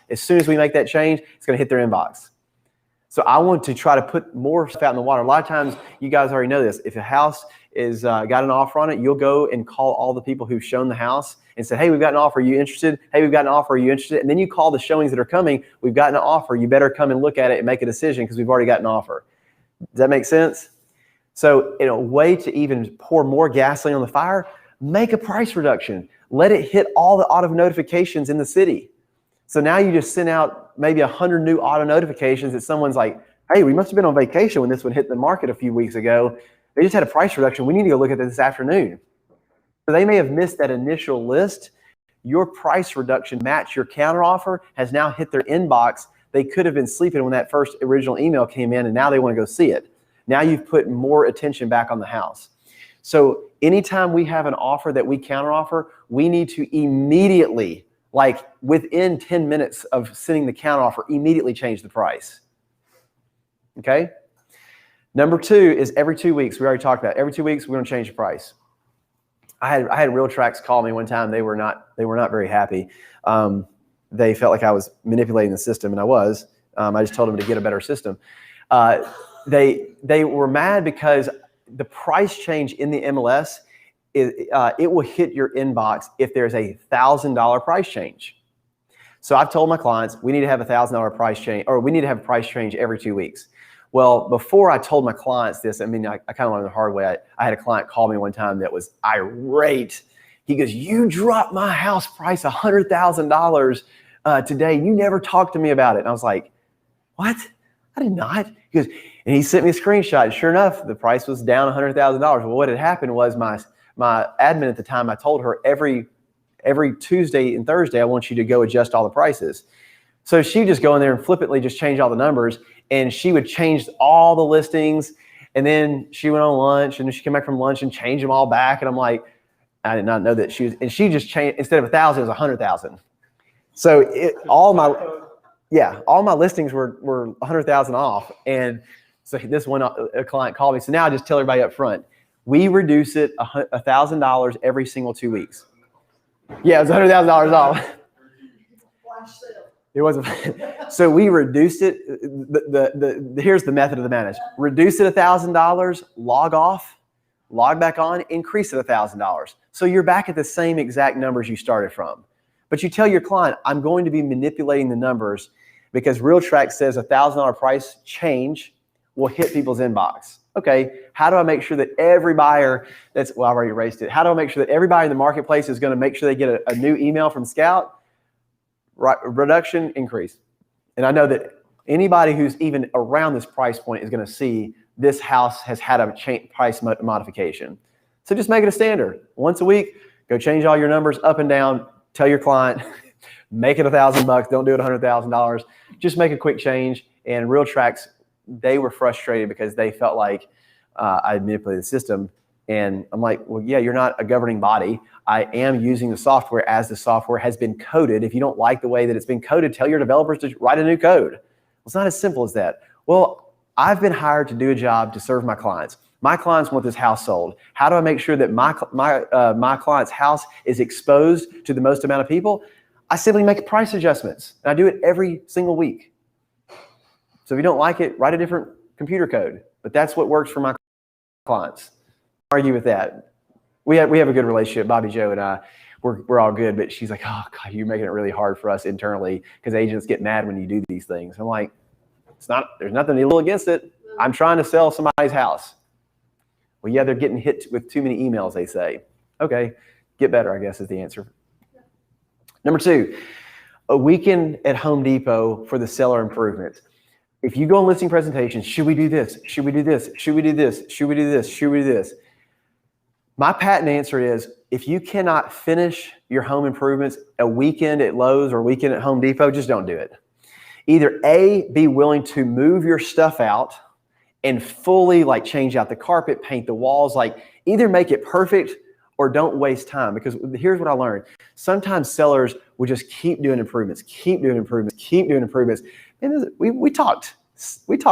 As soon as we make that change, it's going to hit their inbox. So I want to try to put more stuff out in the water. A lot of times, you guys already know this. If a house is got an offer on it, you'll go and call all the people who've shown the house and say, hey, we've got an offer. Are you interested? Hey, we've got an offer. Are you interested? And then you call the showings that are coming. We've got an offer. You better come and look at it and make a decision, because we've already got an offer. Does that make sense? So in a way to even pour more gasoline on the fire, make a price reduction. Let it hit all the auto notifications in the city. So now you just send out maybe 100 new auto notifications that someone's like, hey, we must have been on vacation when this one hit the market a few weeks ago. They just had a price reduction. We need to go look at this afternoon. So they may have missed that initial list. Your price reduction match your counteroffer has now hit their inbox. They could have been sleeping when that first original email came in, and now they want to go see it. Now you've put more attention back on the house. So anytime we have an offer that we counteroffer, we need to immediately, like within 10 minutes of sending the counteroffer, immediately change the price. Okay? Number 2 is every 2 weeks. We already talked about it. Every 2 weeks, we're going to change the price. I had RealTracs call me one time. They were not very happy. They felt like I was manipulating the system, and I was. I just told them to get a better system. They were mad because the price change in the MLS, it will hit your inbox if there's a $1,000 price change. So I've told my clients, we need to have a $1,000 price change, or we need to have a price change every 2 weeks. Well, before I told my clients this, I kind of learned the hard way. I had a client call me one time that was irate. He goes, you dropped my house price $100,000 today. You never talked to me about it. And I was like, what? I did not. He goes, and he sent me a screenshot. And sure enough, the price was down $100,000. Well, what had happened was my admin at the time, I told her every Tuesday and Thursday, I want you to go adjust all the prices. So she would just go in there and flippantly just change all the numbers, and she would change all the listings. And then she went on lunch, and then she came back from lunch and changed them all back. And I'm like, I did not know that she just changed, instead of 1,000, it was 100,000. So all my listings were 100,000 off. And so this one, a client called me. So now I just tell everybody up front, We reduce it $1,000 every single 2 weeks. Yeah, it was $100,000 off. Flash sale. It wasn't. So we reduced it. Here's the method of the madness. Reduce it $1,000, log off, log back on, increase it $1,000. So you're back at the same exact numbers you started from. But you tell your client, I'm going to be manipulating the numbers because RealTrack says $1,000 price change will hit people's inbox. Okay, how do I make sure that every buyer I've already erased it. How do I make sure that everybody in the marketplace is going to make sure they get a new email from Scout? Reduction, increase. And I know that anybody who's even around this price point is going to see this house has had a price modification. So just make it a standard. Once a week, go change all your numbers up and down. Tell your client, make it $1,000. Don't do it $100,000. Just make a quick change. And RealTrack's, they were frustrated because they felt like I manipulated the system. And I'm like, well, yeah, you're not a governing body. I am using the software as the software has been coded. If you don't like the way that it's been coded, tell your developers to write a new code. Well, it's not as simple as that. Well, I've been hired to do a job to serve my clients. My clients want this house sold. How do I make sure that my client's house is exposed to the most amount of people? I simply make price adjustments. And I do it every single week. So if you don't like it, write a different computer code. But that's what works for my clients. Argue with that. We have a good relationship. Bobby Joe and I, we're all good. But she's like, oh God, you're making it really hard for us internally because agents get mad when you do these things. I'm like, there's nothing illegal against it. I'm trying to sell somebody's house. Well, yeah, they're getting hit with too many emails, they say. Okay, get better, I guess is the answer. Number 2, a weekend at Home Depot for the seller improvements. If you go on listing presentations, should we do this? Should we do this? Should we do this? Should we do this? Should we do this? My patent answer is, if you cannot finish your home improvements a weekend at Lowe's or a weekend at Home Depot, just don't do it. Either A, be willing to move your stuff out and fully change out the carpet, paint the walls, either make it perfect or don't waste time. Because here's what I learned. Sometimes sellers will just keep doing improvements, keep doing improvements, keep doing improvements. And we talked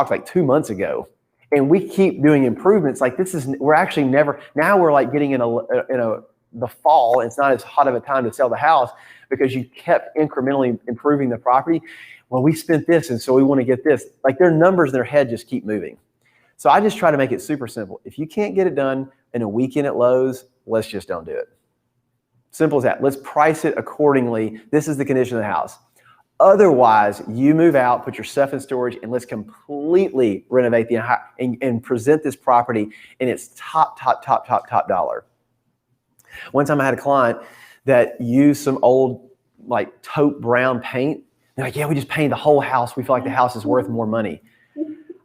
like 2 months ago, and we keep doing improvements. We're actually never, now we're getting in the fall. It's not as hot of a time to sell the house because you kept incrementally improving the property. Well, we spent this, and so we want to get this. Their numbers in their head just keep moving. So I just try to make it super simple. If you can't get it done in a weekend at Lowe's, let's just don't do it. Simple as that. Let's price it accordingly. This is the condition of the house. Otherwise, you move out, put your stuff in storage, and let's completely renovate and present this property in its top dollar. One time I had a client that used some old taupe brown paint. They're like, yeah, we just painted the whole house. We feel like the house is worth more money.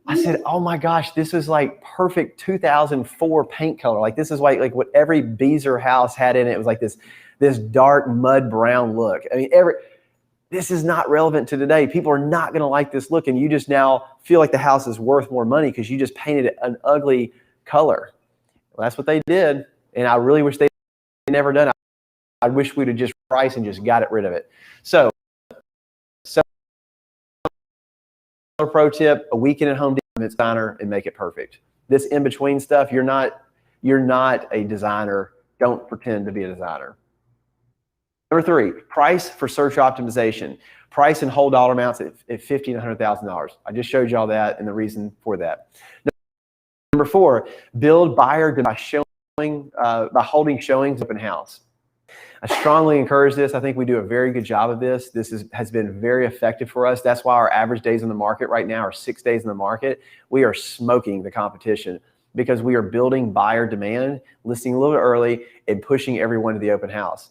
I said, oh my gosh, this is perfect 2004 paint color. This is like what every Beazer house had in it. It was this dark mud brown look. I mean, this is not relevant to today. People are not going to like this look, and you just now feel like the house is worth more money because you just painted an ugly color. Well, that's what they did, and I really wish they'd never done it. I wish we'd have just priced and just got rid of it. So pro tip: a weekend at Home Depot designer and make it perfect. This in between stuff, you're not a designer. Don't pretend to be a designer. Number 3, price for search optimization. Price and hold dollar amounts at $50,000 and $100,000. I just showed you all that and the reason for that. Number 4, build buyer by holding showings open house. I strongly encourage this. I think we do a very good job of this. This has been very effective for us. That's why our average days in the market right now are 6 days in the market. We are smoking the competition because we are building buyer demand, listing a little bit early, and pushing everyone to the open house.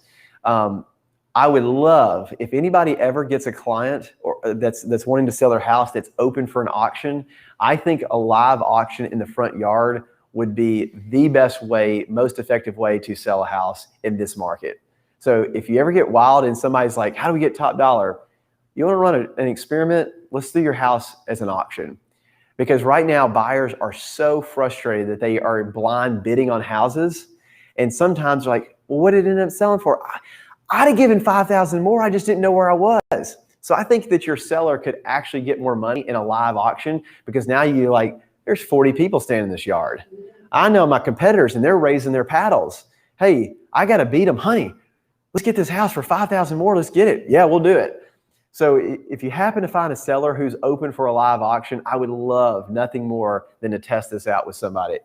I would love if anybody ever gets a client that's wanting to sell their house that's open for an auction. I think a live auction in the front yard would be the best way, most effective way to sell a house in this market. So if you ever get wild and somebody's like, how do we get top dollar? You want to run an experiment? Let's do your house as an auction. Because right now buyers are so frustrated that they are blind bidding on houses. And sometimes they're like, well, what did it end up selling for? I'd have given $5,000 more. I just didn't know where I was. So I think that your seller could actually get more money in a live auction because now there's 40 people standing in this yard. I know my competitors and they're raising their paddles. Hey, I got to beat them, honey. Let's get this house for 5,000 more. Let's get it. Yeah, we'll do it. So if you happen to find a seller who's open for a live auction, I would love nothing more than to test this out with somebody.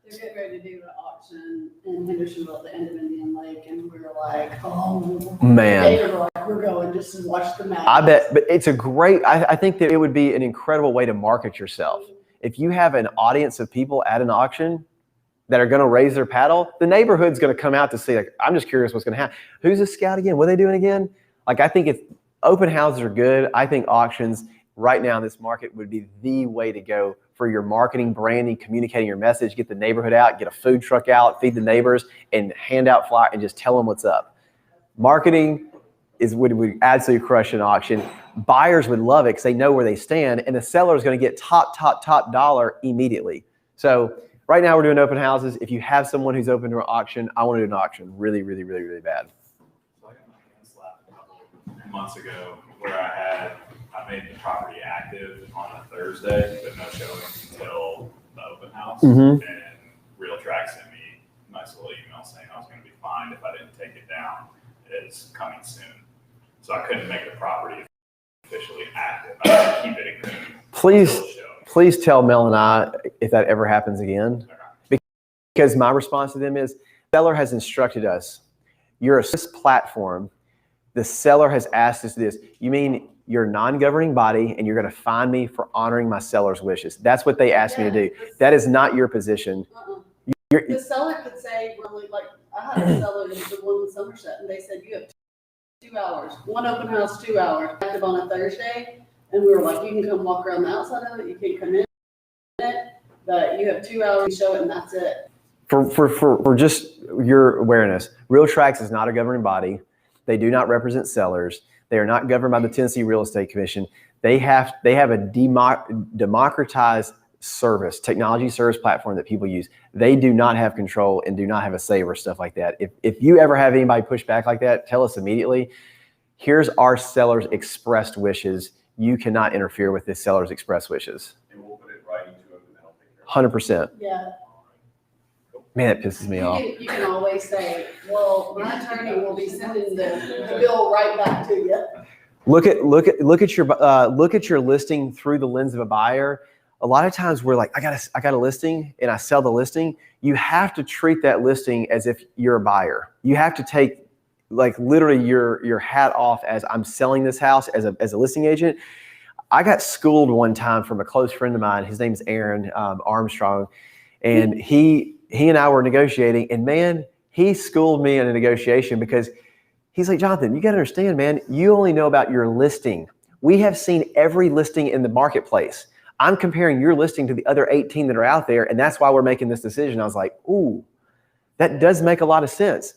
They're getting ready to do an auction in Hendersonville at the end of Indian Lake, and we were like, oh Man. They were like, we're going just to watch the match. I bet, but it's a great, I think that it would be an incredible way to market yourself. If you have an audience of people at an auction that are going to raise their paddle, the neighborhood's going to come out to see, like, I'm just curious what's going to happen. Who's a scout again? What are they doing again? Like, I think open houses are good. I think auctions right now in this market would be the way to go for your marketing, branding, communicating your message, get the neighborhood out, get a food truck out, feed the neighbors, and hand out flyers and just tell them what's up. Marketing would absolutely crush an auction. Buyers would love it because they know where they stand, and the seller is going to get top dollar immediately. So right now we're doing open houses. If you have someone who's open to an auction, I want to do an auction really, really, really, really bad. So I got my hands slapped a couple months ago where I made the property active on a Thursday, but no showings until the open house. Mm-hmm. And RealTrack sent me a nice little email saying I was going to be fined if I didn't take it down. It's coming soon. So I couldn't make the property officially active. I had to keep it in good. Please tell Mel and I if that ever happens again. Because my response to them is, seller has instructed us, you're a platform. The seller has asked us this. You mean you're a non-governing body and you're going to fine me for honoring my seller's wishes? That's what they asked me to do. That is not your position. The seller could say, really, like, I had a seller that was the one in Somerset, and they said, you have 2 hours, one open house, 2 hours, active on a Thursday. And we were like, you can come walk around the outside of it, you can come in it, but you have 2 hours to show it, and that's it. For just your awareness, RealTrack is not a governing body. They do not represent sellers. They are not governed by the Tennessee Real Estate Commission. They have a democratized service, technology service platform that people use. They do not have control and do not have a say over stuff like that. If you ever have anybody push back like that, tell us immediately. Here's our seller's expressed wishes. You cannot interfere with this seller's expressed wishes. And we'll put it right into them and they'll take care of it. 100%. Yeah. Man, it pisses me off. You can always say, well, my attorney will be sending the bill right back to you. Look at your listing through the lens of a buyer. A lot of times we're like, I got a listing and I sell the listing. You have to treat that listing as if you're a buyer. You have to take, like, literally your hat off as I'm selling this house as a listing agent. I got schooled one time from a close friend of mine. His name's Aaron Armstrong, and he and I were negotiating, and man, he schooled me in a negotiation because he's like, Jonathan, you got to understand, man, you only know about your listing. We have seen every listing in the marketplace. I'm comparing your listing to the other 18 that are out there, and that's why we're making this decision. I was like, ooh, that does make a lot of sense.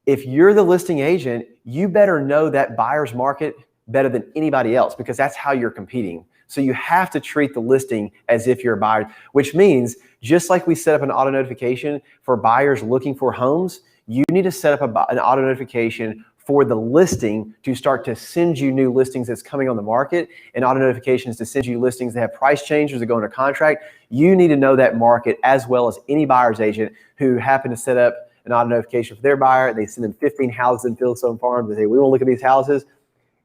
If you're the listing agent, you better know that buyer's market better than anybody else because that's how you're competing. So you have to treat the listing as if you're a buyer, which means just like we set up an auto notification for buyers looking for homes, you need to set up an auto notification for the listing to start to send you new listings that's coming on the market, and auto notifications to send you listings that have price changes that go into contract. You need to know that market as well as any buyer's agent who happen to set up an auto notification for their buyer. They send them 15 houses in Fieldstone Farms. They say, we want to look at these houses.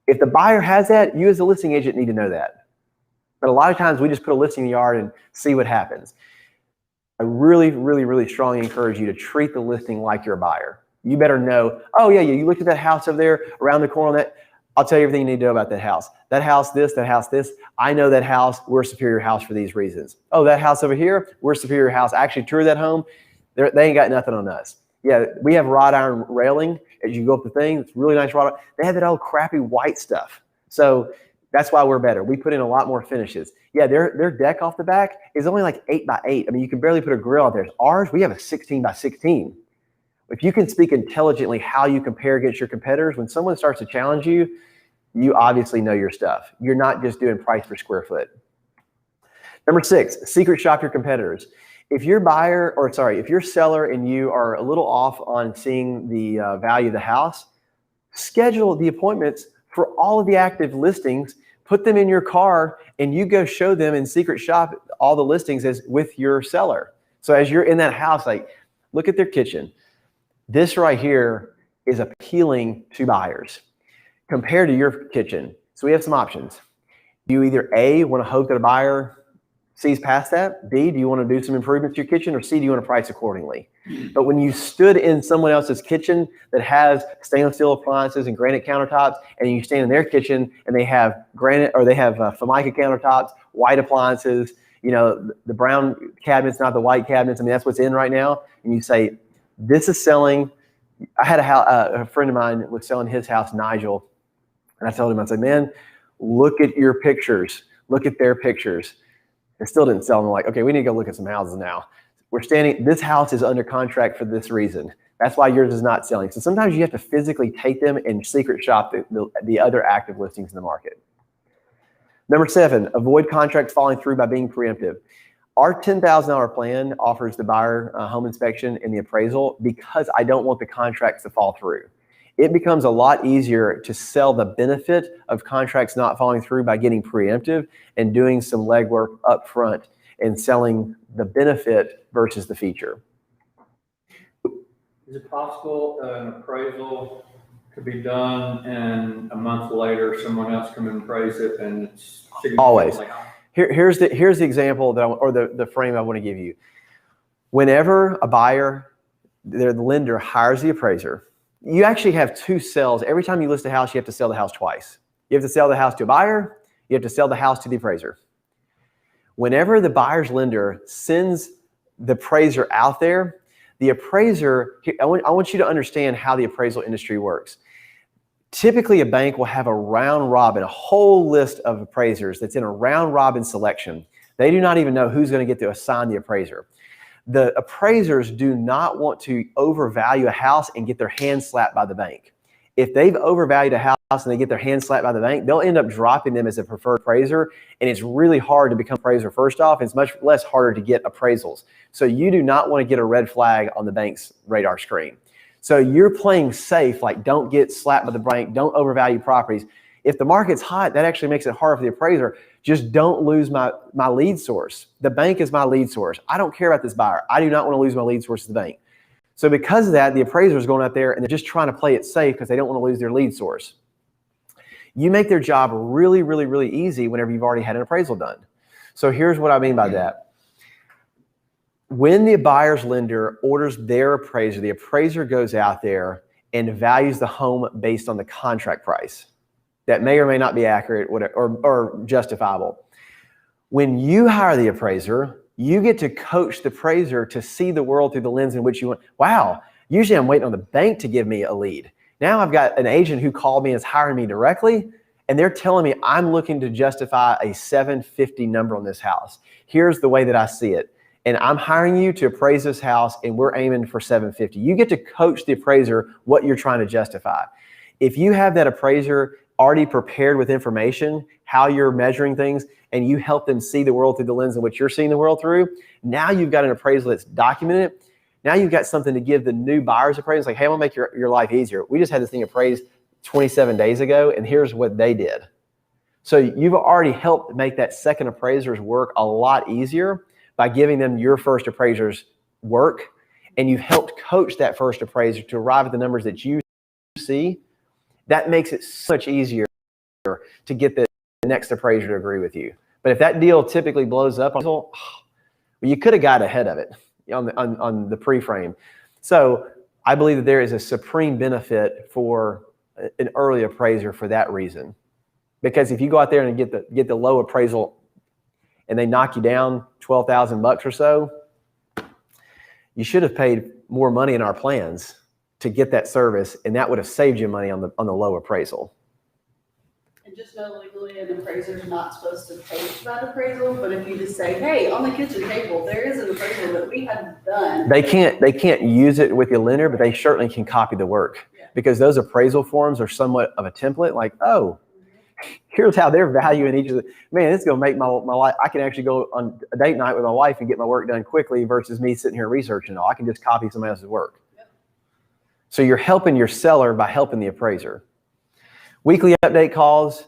If the buyer has that, you as a listing agent need to know that. But a lot of times we just put a listing in the yard and see what happens. I really, really, really strongly encourage you to treat the listing like you're a buyer. You better know, oh yeah, you looked at that house over there around the corner. That I'll tell you everything you need to know about that house. That house, this, that house, this. I know that house. We're a superior house for these reasons. Oh, that house over here, we're a superior house. I actually toured that home. They ain't got nothing on us. Yeah, we have wrought iron railing as you go up the thing. It's really nice wrought iron. They have that old crappy white stuff. So that's why we're better. We put in a lot more finishes. Yeah, their deck off the back is only like 8x8. I mean, you can barely put a grill out there. Ours, we have a 16x16. If you can speak intelligently how you compare against your competitors, when someone starts to challenge you, you obviously know your stuff. You're not just doing price per square foot. Number 6, secret shop your competitors. If you're seller and you are a little off on seeing the value of the house, schedule the appointments for all of the active listings, put them in your car, and you go show them in secret shop all the listings as with your seller. So as you're in that house, like, look at their kitchen. This right here is appealing to buyers compared to your kitchen. So we have some options. Do you either A, want to hope that a buyer sees past that? B, do you want to do some improvements to your kitchen? Or C, do you want to price accordingly? But when you stood in someone else's kitchen that has stainless steel appliances and granite countertops, and you stand in their kitchen and they have granite, or they have Formica countertops, white appliances, the brown cabinets, not the white cabinets. I mean, that's what's in right now. And you say, this is selling. I had a friend of mine was selling his house, Nigel. And I told him, I said, man, look at your pictures. Look at their pictures. It still didn't sell. I'm like, okay, we need to go look at some houses now. This house is under contract for this reason. That's why yours is not selling. So sometimes you have to physically take them and secret shop the other active listings in the market. Number 7, avoid contracts falling through by being preemptive. Our $10,000 plan offers the buyer home inspection and the appraisal because I don't want the contracts to fall through. It becomes a lot easier to sell the benefit of contracts not falling through by getting preemptive and doing some legwork up front and selling the benefit versus the feature. Is it possible an appraisal could be done and a month later someone else come and appraise it and it's always? Here's the example that the frame I want to give you. Whenever a buyer, the lender hires the appraiser, you actually have 2 sales. Every time you list a house, you have to sell the house twice. You have to sell the house to a buyer. You have to sell the house to the appraiser. Whenever the buyer's lender sends the appraiser out there, the appraiser, I want you to understand how the appraisal industry works. Typically, a bank will have a round robin, a whole list of appraisers that's in a round robin selection. They do not even know who's going to get to assign the appraiser. The appraisers do not want to overvalue a house and get their hand slapped by the bank. If they've overvalued a house and they get their hand slapped by the bank, they'll end up dropping them as a preferred appraiser, and it's really hard to become appraiser first off, and it's much less harder to get appraisals. So you do not want to get a red flag on the bank's radar screen. So you're playing safe, like don't get slapped by the bank, don't overvalue properties. If the market's hot, that actually makes it harder for the appraiser. Just don't lose my lead source. The bank is my lead source. I don't care about this buyer. I do not want to lose my lead source to the bank. So because of that, the appraiser is going out there and they're just trying to play it safe because they don't want to lose their lead source. You make their job really, really, really easy whenever you've already had an appraisal done. So here's what I mean by that. When the buyer's lender orders their appraiser, the appraiser goes out there and values the home based on the contract price. That may or may not be accurate or justifiable. When you hire the appraiser, you get to coach the appraiser to see the world through the lens in which you want. Wow, usually I'm waiting on the bank to give me a lead. Now I've got an agent who called me and is hiring me directly, and they're telling me I'm looking to justify a 750 number on this house. Here's the way that I see it. And I'm hiring you to appraise this house, and we're aiming for 750. You get to coach the appraiser what you're trying to justify. If you have that appraiser already prepared with information, how you're measuring things, and you help them see the world through the lens in which you're seeing the world through, now you've got an appraisal that's documented. Now you've got something to give the new buyer's appraisal. Like, hey, I'm gonna make your life easier. We just had this thing appraised 27 days ago, and here's what they did. So you've already helped make that second appraiser's work a lot easier by giving them your first appraiser's work, and you've helped coach that first appraiser to arrive at the numbers that you see. That makes it so much easier to get the next appraiser to agree with you. But if that deal typically blows up, well, you could have got ahead of it on the pre-frame. So I believe that there is a supreme benefit for an early appraiser for that reason. Because if you go out there and get the low appraisal and they knock you down $12,000 or so, you should have paid more money in our plans to get that service, and that would have saved you money on the low appraisal. And just know legally an appraiser's not supposed to pay for that appraisal, but if you just say, hey, on the kitchen table, there is an appraisal that we had done. They can't use it with the lender, but they certainly can copy the work. Yeah. Because those appraisal forms are somewhat of a template, like, oh, here's how they're valuing each of the, man, it's going to make my life, I can actually go on a date night with my wife and get my work done quickly versus me sitting here researching it all. I can just copy somebody else's work. Yep. So you're helping your seller by helping the appraiser. Weekly update calls.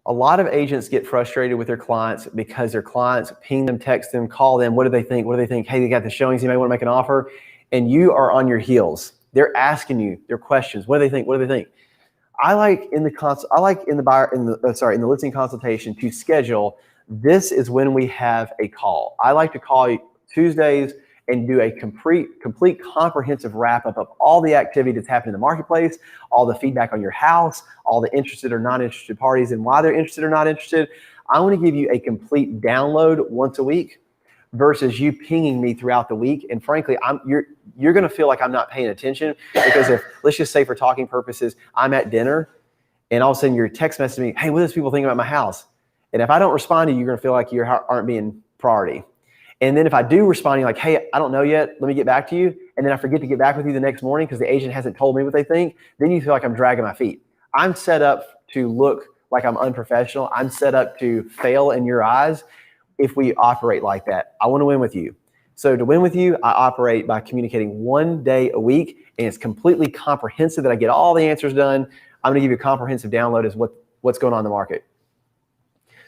A lot of agents get frustrated with their clients because their clients ping them, text them, call them. What do they think? What do they think? Hey, they got the showings. You may want to make an offer. And you are on your heels. They're asking you their questions. What do they think? What do they think? I like in the listing consultation to schedule. This is when we have a call. I like to call you Tuesdays and do a complete comprehensive wrap up of all the activity that's happened in the marketplace, all the feedback on your house, all the interested or not interested parties and why they're interested or not interested. I want to give you a complete download once a week versus you pinging me throughout the week. And frankly, you're going to feel like I'm not paying attention, because if, let's just say for talking purposes, I'm at dinner and all of a sudden you're text messaging me, hey, what does people think about my house? And if I don't respond to you, you're going to feel like you aren't being priority. And then if I do respond, you're like, hey, I don't know yet, let me get back to you. And then I forget to get back with you the next morning because the agent hasn't told me what they think. Then you feel like I'm dragging my feet. I'm set up to look like I'm unprofessional. I'm set up to fail in your eyes if we operate like that. I want to win with you. So to win with you, I operate by communicating 1 day a week, and it's completely comprehensive that I get all the answers done. I'm going to give you a comprehensive download as what's going on in the market.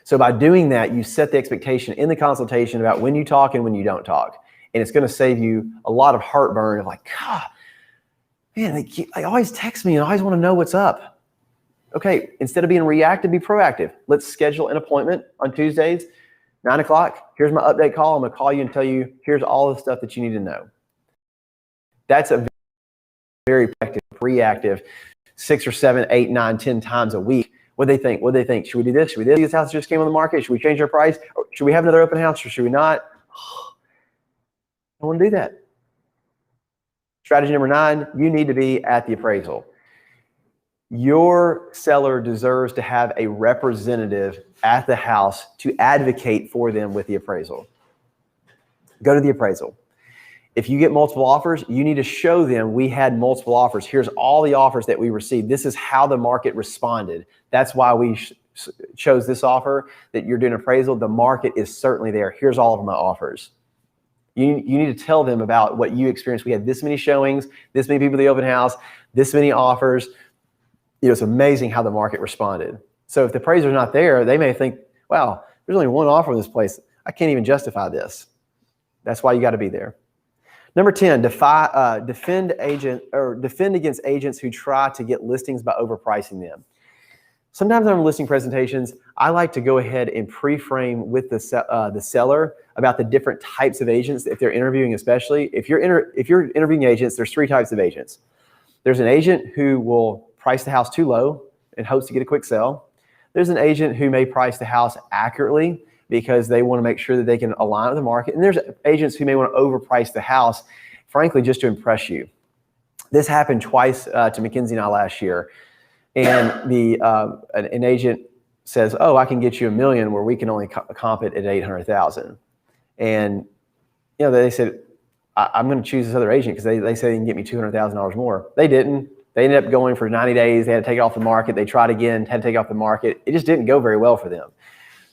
So by doing that, you set the expectation in the consultation about when you talk and when you don't talk. And it's going to save you a lot of heartburn of like, God, man, they always text me and I always want to know what's up. Okay, instead of being reactive, be proactive. Let's schedule an appointment on Tuesdays, 9 o'clock. Here's my update call. I'm going to call you and tell you, here's all the stuff that you need to know. That's a very reactive 6 or 7, 8, 9, 10 times a week. What do they think? What do they think? Should we do this? Should we do this? This house just came on the market. Should we change our price? Or should we have another open house or should we not? I want to do that. Strategy number 9, you need to be at the appraisal. Your seller deserves to have a representative at the house to advocate for them with the appraisal. Go to the appraisal. If you get multiple offers, you need to show them we had multiple offers. Here's all the offers that we received. This is how the market responded. That's why we chose this offer, that you're doing appraisal. The market is certainly there. Here's all of my offers. You need to tell them about what you experienced. We had this many showings, this many people at the open house, this many offers. It's amazing how the market responded. So if the appraiser's not there, they may think, wow, there's only one offer in this place. I can't even justify this. That's why you got to be there. Number 10, defend against agents who try to get listings by overpricing them. Sometimes on listing presentations, I like to go ahead and pre-frame with the seller about the different types of agents if they're interviewing, especially. If you're interviewing agents, there's 3 types of agents. There's an agent who will price the house too low and hopes to get a quick sell. There's an agent who may price the house accurately because they want to make sure that they can align with the market. And there's agents who may want to overprice the house, frankly, just to impress you. This happened twice to Mackenzie and I last year. And an agent says, oh, I can get you $1 million where we can only comp it at $800,000. And they said, I'm going to choose this other agent because they say they can get me $200,000 more. They didn't. They ended up going for 90 days. They had to take it off the market. They tried again, had to take it off the market. It just didn't go very well for them.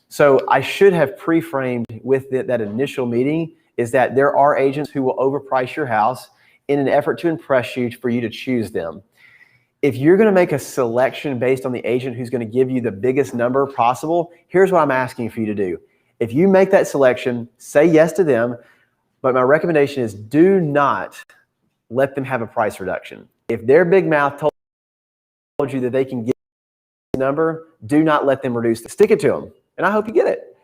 So I should have pre-framed with that initial meeting is that there are agents who will overprice your house in an effort to impress you for you to choose them. If you're going to make a selection based on the agent who's going to give you the biggest number possible, here's what I'm asking for you to do. If you make that selection, say yes to them, but my recommendation is do not let them have a price reduction. If their big mouth told you that they can get a number, do not let them reduce it. Stick it to them, and I hope you get it.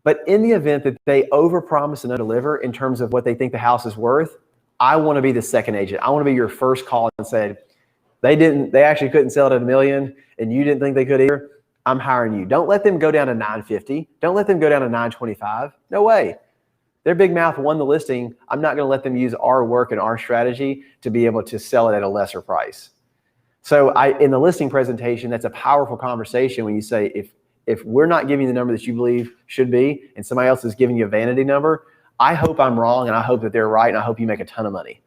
But in the event that they overpromise and underdeliver in terms of what they think the house is worth, I want to be the second agent. I want to be your first call and say, they actually couldn't sell it at $1 million and you didn't think they could either. I'm hiring you. Don't let them go down to $950. Don't let them go down to $925. No way. Their big mouth won the listing. I'm not going to let them use our work and our strategy to be able to sell it at a lesser price. So in the listing presentation, that's a powerful conversation when you say, if we're not giving you the number that you believe should be and somebody else is giving you a vanity number, I hope I'm wrong and I hope that they're right and I hope you make a ton of money.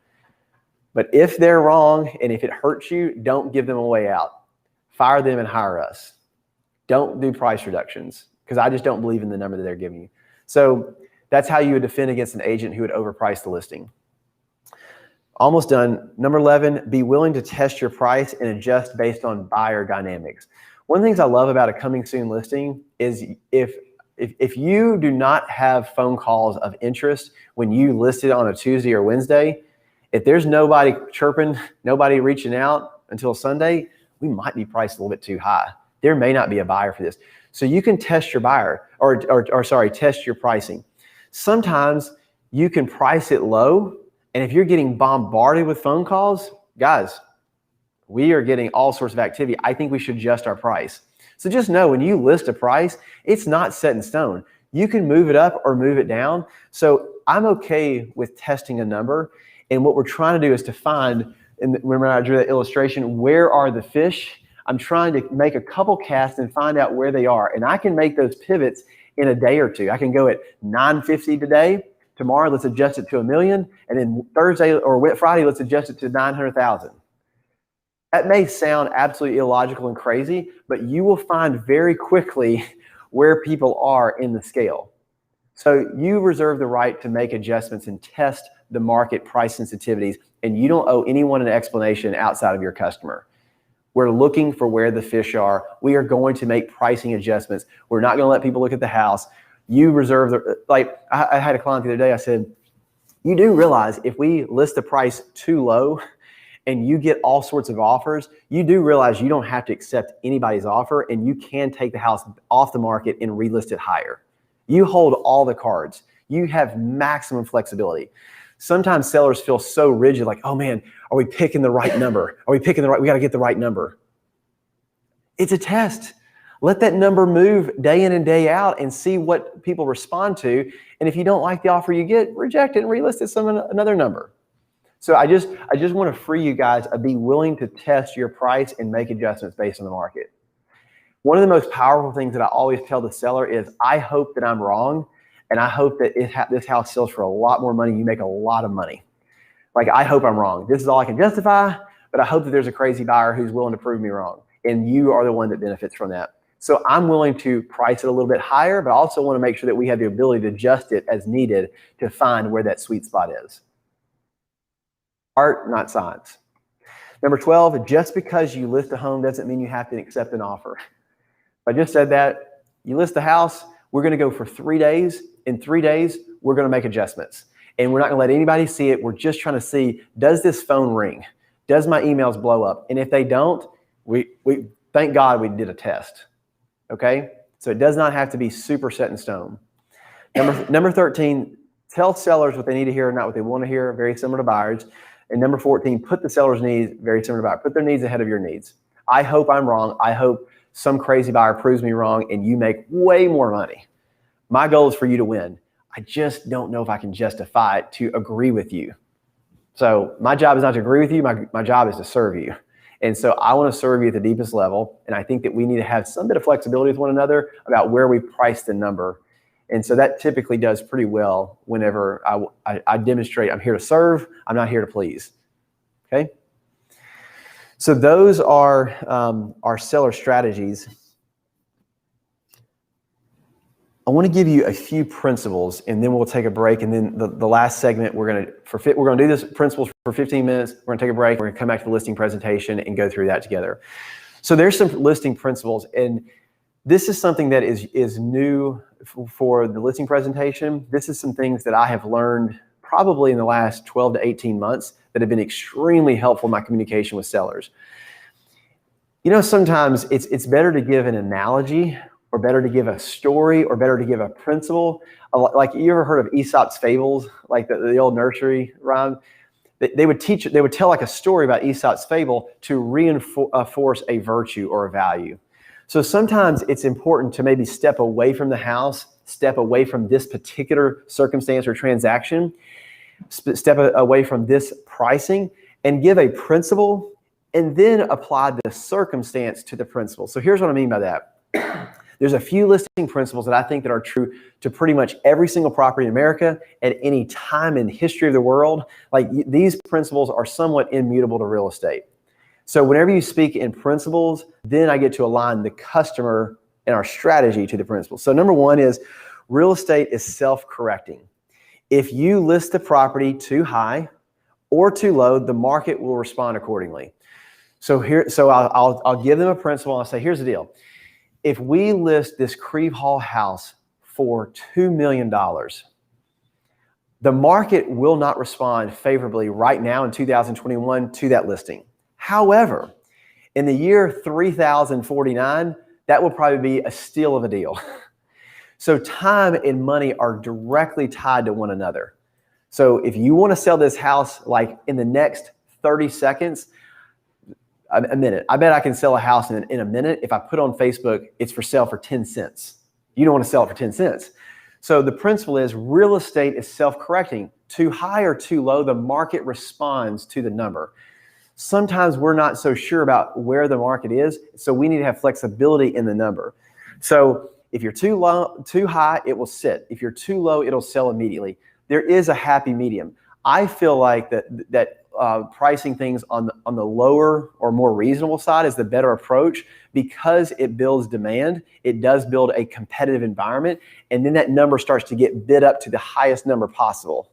But if they're wrong and if it hurts you, don't give them a way out. Fire them and hire us. Don't do price reductions because I just don't believe in the number that they're giving you. So that's how you would defend against an agent who would overprice the listing. Almost done. Number 11, be willing to test your price and adjust based on buyer dynamics. One of the things I love about a coming soon listing is if you do not have phone calls of interest when you list it on a Tuesday or Wednesday, if there's nobody chirping, nobody reaching out until Sunday, we might be priced a little bit too high. There may not be a buyer for this. So you can test your buyer test your pricing. Sometimes you can price it low, and if you're getting bombarded with phone calls, guys, we are getting all sorts of activity. I think we should adjust our price. So just know when you list a price, it's not set in stone. You can move it up or move it down. So I'm okay with testing a number. And what we're trying to do is to find, and remember I drew that illustration, where are the fish? I'm trying to make a couple casts and find out where they are. And I can make those pivots in a day or two. I can go at 950 today. Tomorrow, let's adjust it to $1 million. And then Thursday or Friday, let's adjust it to 900,000. That may sound absolutely illogical and crazy, but you will find very quickly where people are in the scale. So you reserve the right to make adjustments and test the market price sensitivities, and you don't owe anyone an explanation outside of your customer. We're looking for where the fish are. We are going to make pricing adjustments. We're not going to let people look at the house. You reserve the, like I had a client the other day, I said, you do realize if we list the price too low and you get all sorts of offers, you do realize you don't have to accept anybody's offer, and you can take the house off the market and relist it higher. You hold all the cards. You have maximum flexibility. Sometimes sellers feel so rigid, like, oh man, are we picking the right number? We got to get the right number. It's a test. Let that number move day in and day out and see what people respond to. And if you don't like the offer you get, reject it and relist it another number. So I just want to free you guys to be willing to test your price and make adjustments based on the market. One of the most powerful things that I always tell the seller is, I hope that I'm wrong, and I hope that this house sells for a lot more money. You make a lot of money. Like, I hope I'm wrong. This is all I can justify, but I hope that there's a crazy buyer who's willing to prove me wrong, and you are the one that benefits from that. So I'm willing to price it a little bit higher, but I also want to make sure that we have the ability to adjust it as needed to find where that sweet spot is. Art, not science. Number 12, just because you list a home doesn't mean you have to accept an offer. I just said that. You list the house, we're going to go for 3 days. In 3 days, we're going to make adjustments. And we're not going to let anybody see it. We're just trying to see, does this phone ring? Does my emails blow up? And if they don't, we thank God we did a test. Okay? So it does not have to be super set in stone. Number 13, tell sellers what they need to hear, not what they want to hear, very similar to buyers. And number 14, put the seller's needs, very similar to buyers. Put their needs ahead of your needs. I hope I'm wrong. I hope some crazy buyer proves me wrong and you make way more money. My goal is for you to win. I just don't know if I can justify it to agree with you. So my job is not to agree with you. My job is to serve you. And so I want to serve you at the deepest level. And I think that we need to have some bit of flexibility with one another about where we price the number. And so that typically does pretty well whenever I demonstrate I'm here to serve, I'm not here to please. Okay? So those are our seller strategies. I want to give you a few principles, and then we'll take a break. And then the last segment, we're going to do this principles for 15 minutes. We're going to take a break. We're going to come back to the listing presentation and go through that together. So there's some listing principles, and this is something that is new for the listing presentation. This is some things that I have learned probably in the last 12 to 18 months that have been extremely helpful in my communication with sellers. You know, sometimes it's better to give an analogy, or better to give a story, or better to give a principle. Like, you ever heard of Aesop's fables, like the old nursery rhyme? They would tell like a story about Aesop's fable to reinforce a virtue or a value. So sometimes it's important to maybe step away from the house, step away from this particular circumstance or transaction, step away from this pricing, and give a principle, and then apply the circumstance to the principle. So here's what I mean by that. There's a few listing principles that I think that are true to pretty much every single property in America at any time in history of the world. Like, these principles are somewhat immutable to real estate. So whenever you speak in principles, then I get to align the customer and our strategy to the principles. So number one is, real estate is self-correcting. If you list the property too high or too low, the market will respond accordingly. So I'll give them a principle. I'll say, here's the deal. If we list this Creve Hall house for $2 million, the market will not respond favorably right now in 2021 to that listing. However, in the year 3049, that will probably be a steal of a deal. So time and money are directly tied to one another. So if you want to sell this house like in the next 30 seconds, a minute, I bet I can sell a house in a minute. If I put on Facebook, it's for sale for 10 cents. You don't want to sell it for 10 cents. So the principle is real estate is self-correcting. Too high or too low, the market responds to the number. Sometimes we're not so sure about where the market is, so we need to have flexibility in the number. So if you're too low, too high, it will sit. If you're too low, it'll sell immediately. There is a happy medium. I feel like that pricing things on the lower or more reasonable side is the better approach because it builds demand. It does build a competitive environment, and then that number starts to get bid up to the highest number possible.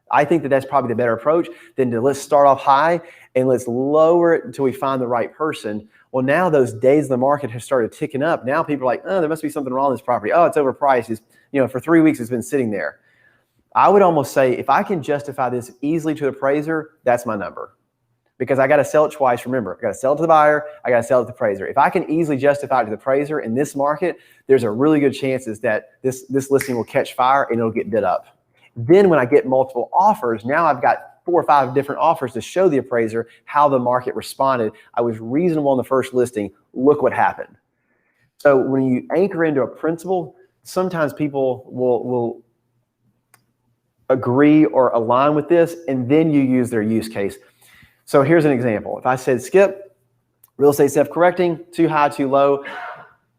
I think that that's probably the better approach than to let's start off high and let's lower it until we find the right person. Well, now those days of the market have started ticking up. Now people are like, oh, there must be something wrong with this property. Oh, it's overpriced. It's, for 3 weeks it's been sitting there. I would almost say if I can justify this easily to the appraiser, that's my number. Because I got to sell it twice. Remember, I got to sell it to the buyer. I got to sell it to the appraiser. If I can easily justify it to the appraiser in this market, there's a really good chances that this listing will catch fire and it'll get bid up. Then when I get multiple offers, now I've got 4 or 5 different offers to show the appraiser how the market responded. I was reasonable on the first listing. Look what happened. So when you anchor into a principle, sometimes people will agree or align with this, and then you use their use case. So here's an example. If I said, Skip, real estate self-correcting, too high, too low.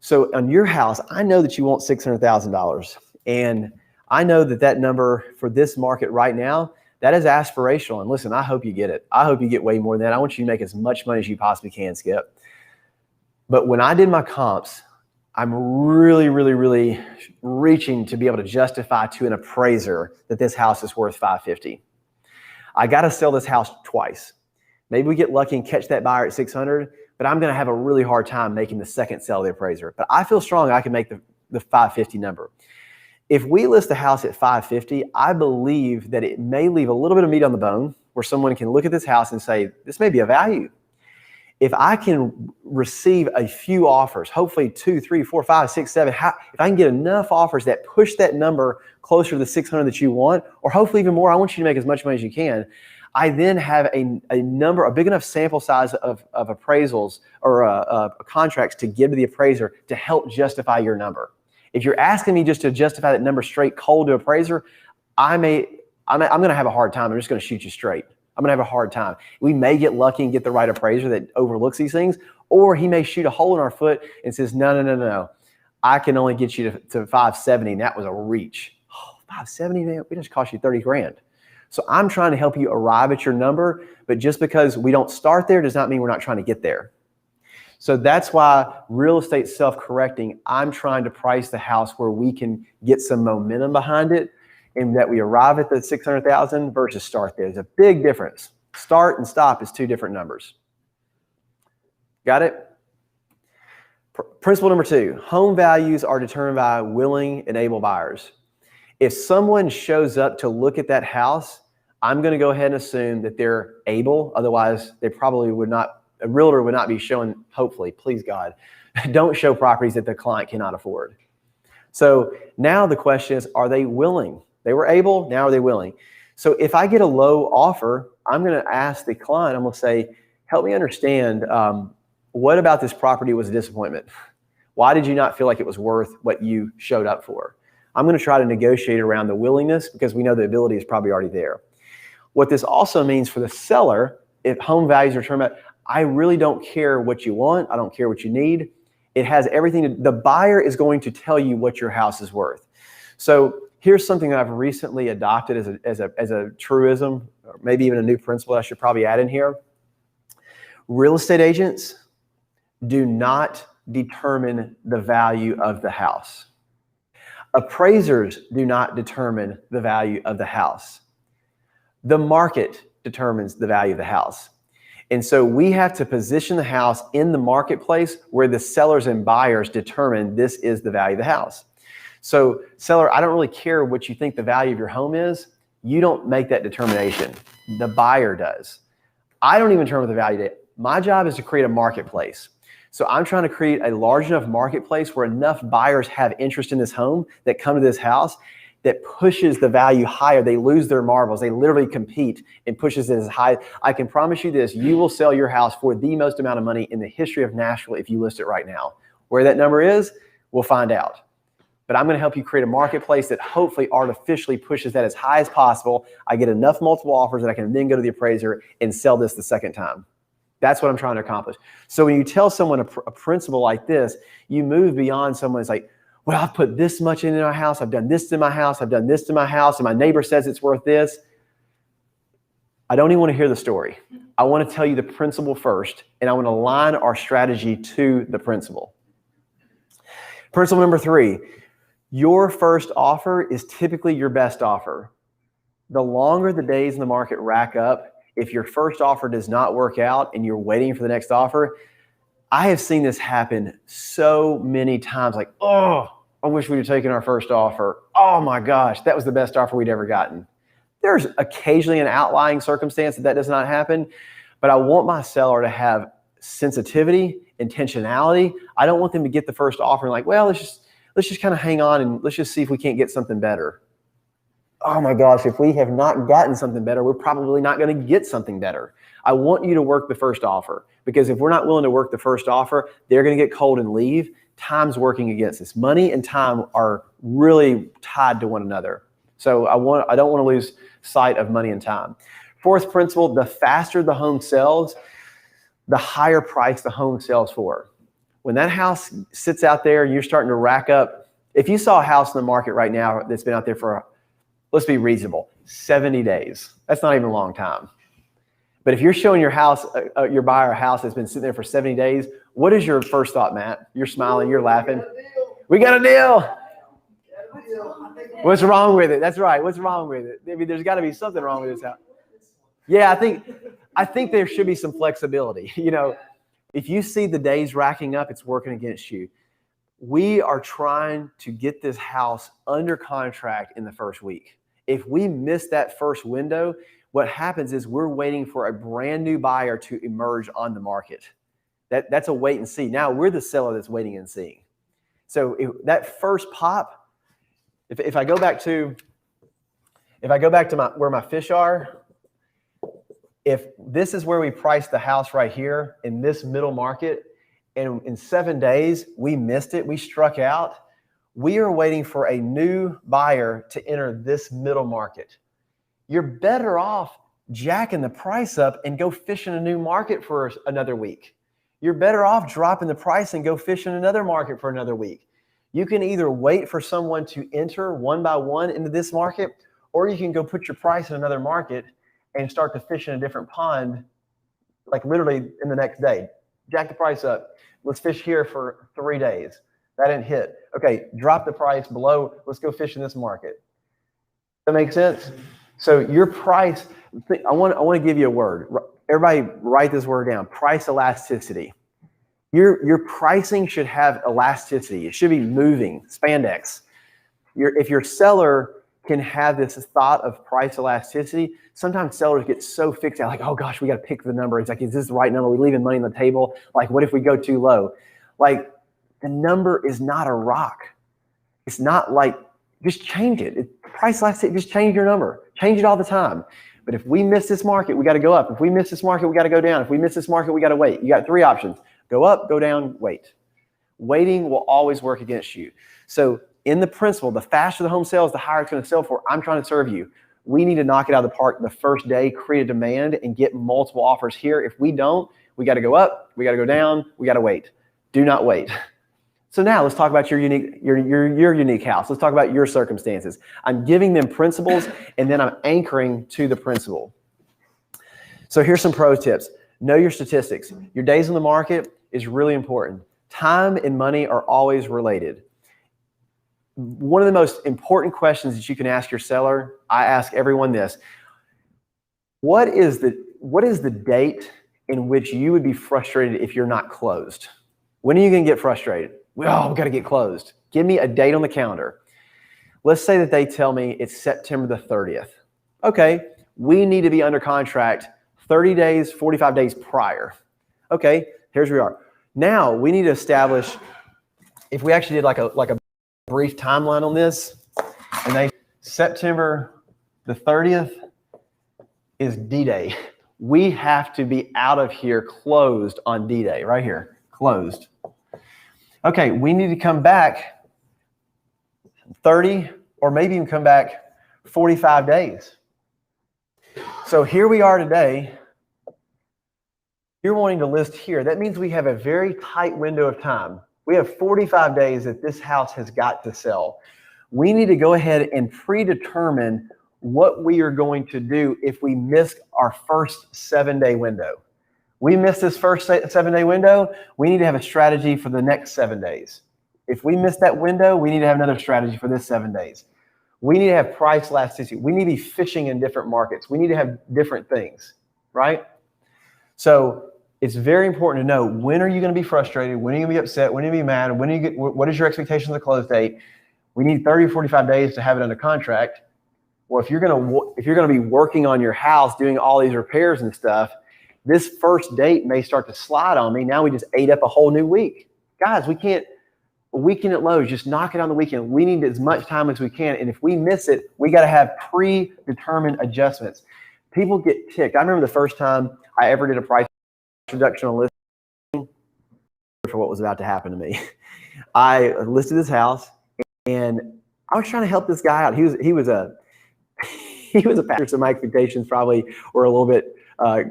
So on your house, I know that you want $600,000. And I know that number for this market right now, that is aspirational. And listen, I hope you get it. I hope you get way more than that. I want you to make as much money as you possibly can, Skip. But when I did my comps, I'm really, really, really reaching to be able to justify to an appraiser that this house is worth $550. I got to sell this house twice. Maybe we get lucky and catch that buyer at $600, but I'm going to have a really hard time making the second sell to the appraiser. But I feel strong I can make the $550 number. If we list the house at $550, I believe that it may leave a little bit of meat on the bone where someone can look at this house and say, this may be a value. If I can receive a few offers, hopefully 2, 3, 4, 5, 6, 7, if I can get enough offers that push that number closer to the 600 that you want, or hopefully even more, I want you to make as much money as you can. I then have a big enough sample size of appraisals or contracts to give to the appraiser to help justify your number. If you're asking me just to justify that number straight cold to appraiser, I'm going to have a hard time. I'm just going to shoot you straight. I'm going to have a hard time. We may get lucky and get the right appraiser that overlooks these things, or he may shoot a hole in our foot and says, no. I can only get you to 570, and that was a reach. Oh, 570, man, we just cost you 30 grand. So I'm trying to help you arrive at your number, but just because we don't start there does not mean we're not trying to get there. So that's why real estate self-correcting, I'm trying to price the house where we can get some momentum behind it and that we arrive at the 600,000 versus start there. There's a big difference. Start and stop is 2 different numbers. Got it? Principle number 2, home values are determined by willing and able buyers. If someone shows up to look at that house, I'm going to go ahead and assume that they're able. Otherwise, they probably would not. A realtor would not be showing, hopefully, please God, don't show properties that the client cannot afford. So now the question is, are they willing? They were able, now are they willing? So if I get a low offer, I'm going to ask the client, I'm going to say, help me understand, what about this property was a disappointment? Why did you not feel like it was worth what you showed up for? I'm going to try to negotiate around the willingness because we know the ability is probably already there. What this also means for the seller, if home values are determined, I really don't care what you want. I don't care what you need. It has everything. The buyer is going to tell you what your house is worth. So here's something that I've recently adopted as a truism, or maybe even a new principle I should probably add in here. Real estate agents do not determine the value of the house. Appraisers do not determine the value of the house. The market determines the value of the house. And so we have to position the house in the marketplace where the sellers and buyers determine this is the value of the house. So seller, I don't really care what you think the value of your home is. You don't make that determination. The buyer does. I don't even determine the value. My job is to create a marketplace. So I'm trying to create a large enough marketplace where enough buyers have interest in this home that come to this house that pushes the value higher. They lose their marbles. They literally compete and pushes it as high. I can promise you this, you will sell your house for the most amount of money in the history of Nashville if you list it right now. Where that number is, we'll find out. But I'm going to help you create a marketplace that hopefully artificially pushes that as high as possible. I get enough multiple offers that I can then go to the appraiser and sell this the second time. That's what I'm trying to accomplish. So when you tell someone a principle like this, you move beyond someone's like, well, I've put this much in my house. I've done this to my house. I've done this to my house. And my neighbor says it's worth this. I don't even want to hear the story. I want to tell you the principle first, and I want to align our strategy to the principle. Principle number 3, your first offer is typically your best offer. The longer the days in the market rack up, if your first offer does not work out and you're waiting for the next offer, I have seen this happen so many times. Like, oh, I wish we'd have taken our first offer. Oh my gosh, that was the best offer we'd ever gotten. There's occasionally an outlying circumstance that does not happen, but I want my seller to have sensitivity, intentionality. I don't want them to get the first offer and like, well, let's just kind of hang on and let's just see if we can't get something better. Oh my gosh, if we have not gotten something better, we're probably not going to get something better. I want you to work the first offer, because if we're not willing to work the first offer, they're going to get cold and leave. Time's working against us. Money and time are really tied to one another. So I don't want to lose sight of money and time. Fourth principle, the faster the home sells, the higher price the home sells for. When that house sits out there and you're starting to rack up, if you saw a house in the market right now that's been out there for, let's be reasonable, 70 days. That's not even a long time. But if you're showing your house, your buyer a house that's been sitting there for 70 days, what is your first thought, Matt? You're smiling, you're laughing. We got a deal. What's wrong with it? That's right. What's wrong with it? I mean, there's got to be something wrong with this house. Yeah, I think there should be some flexibility. You know, if you see the days racking up, it's working against you. We are trying to get this house under contract in the first week. If we miss that first window, what happens is we're waiting for a brand new buyer to emerge on the market. That's a wait and see. Now we're the seller that's waiting and seeing. So that first pop, if I go back to where my fish are, if this is where we priced the house right here in this middle market, and in 7 days we missed it, we struck out, we are waiting for a new buyer to enter this middle market. You're better off jacking the price up and go fish in a new market for another week. You're better off dropping the price and go fish in another market for another week. You can either wait for someone to enter one by one into this market, or you can go put your price in another market and start to fish in a different pond, like literally in the next day. Jack the price up. Let's fish here for 3 days. That didn't hit. Okay, drop the price below. Let's go fish in this market. That makes sense? So your price, I want to give you a word. Everybody write this word down. Price elasticity. Your pricing should have elasticity. It should be moving, spandex. If your seller can have this thought of price elasticity, sometimes sellers get so fixed out, like, oh gosh, we got to pick the number. It's like, is this the right number? We're leaving money on the table. Like, what if we go too low? Like, the number is not a rock. It's not like, just change it. Price elasticity, just change your number. Change it all the time. But if we miss this market, we got to go up. If we miss this market, we got to go down. If we miss this market, we got to wait. You got 3 options. Go up, go down, wait. Waiting will always work against you. So in the principle, the faster the home sells, the higher it's going to sell for. I'm trying to serve you. We need to knock it out of the park the first day, create a demand, and get multiple offers here. If we don't, we got to go up, we got to go down, we got to wait. Do not wait. So now let's talk about your unique house. Let's talk about your circumstances. I'm giving them principles, and then I'm anchoring to the principle. So here's some pro tips. Know your statistics. Your days on the market is really important. Time and money are always related. One of the most important questions that you can ask your seller, I ask everyone this: what is the date in which you would be frustrated if you're not closed. When are you going to get frustrated? Well, we've got to get closed. Give me a date on the calendar. Let's say that they tell me it's September the 30th. Okay, we need to be under contract 30 days, 45 days prior. Okay, here's where we are. Now we need to establish, if we actually did like a brief timeline on this, and September the 30th is D-Day. We have to be out of here closed on D-Day, right here, closed. Okay, we need to come back 30 or maybe even come back 45 days. So here we are today. You're wanting to list here. That means we have a very tight window of time. We have 45 days that this house has got to sell. We need to go ahead and predetermine what we are going to do if we miss our first 7-day window. We missed this first 7-day window, we need to have a strategy for the next 7 days. If we miss that window, we need to have another strategy for this 7 days. We need to have price elasticity. We need to be fishing in different markets. We need to have different things, right? So it's very important to know, when are you going to be frustrated? When are you going to be upset? When are you going to be mad? When are you what is your expectation of the close date? We need 30 or 45 days to have it under contract. Well, if you're going to be working on your house, doing all these repairs and stuff, this first date may start to slide on me. Now we just ate up a whole new week. Guys, we can't, a weekend at Lowe's, just knock it on the weekend. We need as much time as we can. And if we miss it, we got to have predetermined adjustments. People get ticked. I remember the first time I ever did a price reduction on listing for what was about to happen to me. I listed this house and I was trying to help this guy out. He was a pastor, so my expectations probably were a little bit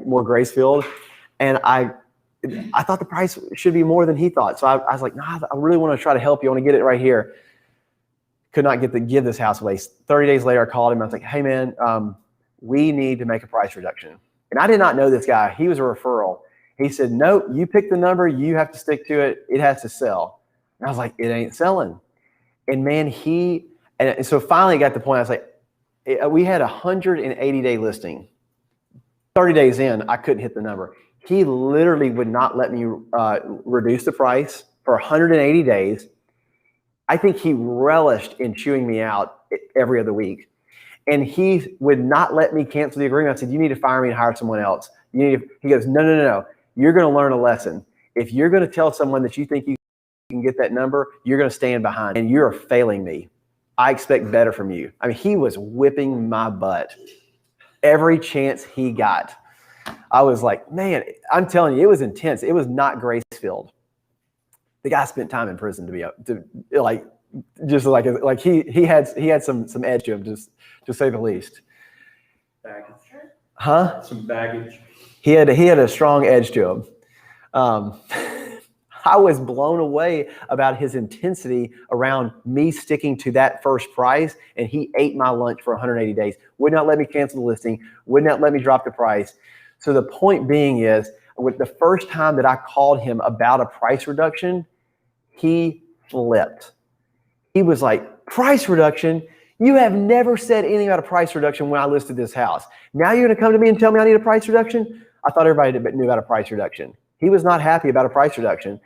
more grace-filled. And I thought the price should be more than he thought. So I was like, nah, I really want to try to help you. I want to get it right here. Could not give this house away. 30 days later, I called him. I was like, hey, man, we need to make a price reduction. And I did not know this guy. He was a referral. He said, nope, you pick the number. You have to stick to it. It has to sell. And I was like, it ain't selling. And man, and so finally got to the point, I was like, we had a 180-day listing. 30 days in, I couldn't hit the number. He literally would not let me reduce the price for 180 days. I think he relished in chewing me out every other week. And he would not let me cancel the agreement. I said, you need to fire me and hire someone else. He goes, no. You're going to learn a lesson. If you're going to tell someone that you think you can get that number, you're going to stand behind, and you're failing me. I expect better from you. I mean, he was whipping my butt every chance he got. I was like, man, I'm telling you, it was intense. It was not grace-filled. The guy spent time in prison he had some edge to him, just to say the least. Baggage. Huh? Some baggage. He had a strong edge to him. I was blown away about his intensity around me sticking to that first price, and he ate my lunch for 180 days. Would not let me cancel the listing, would not let me drop the price. So the point being is, with the first time that I called him about a price reduction, he flipped. He was like, price reduction? You have never said anything about a price reduction when I listed this house. Now you're going to come to me and tell me I need a price reduction? I thought everybody knew about a price reduction. He was not happy about a price reduction.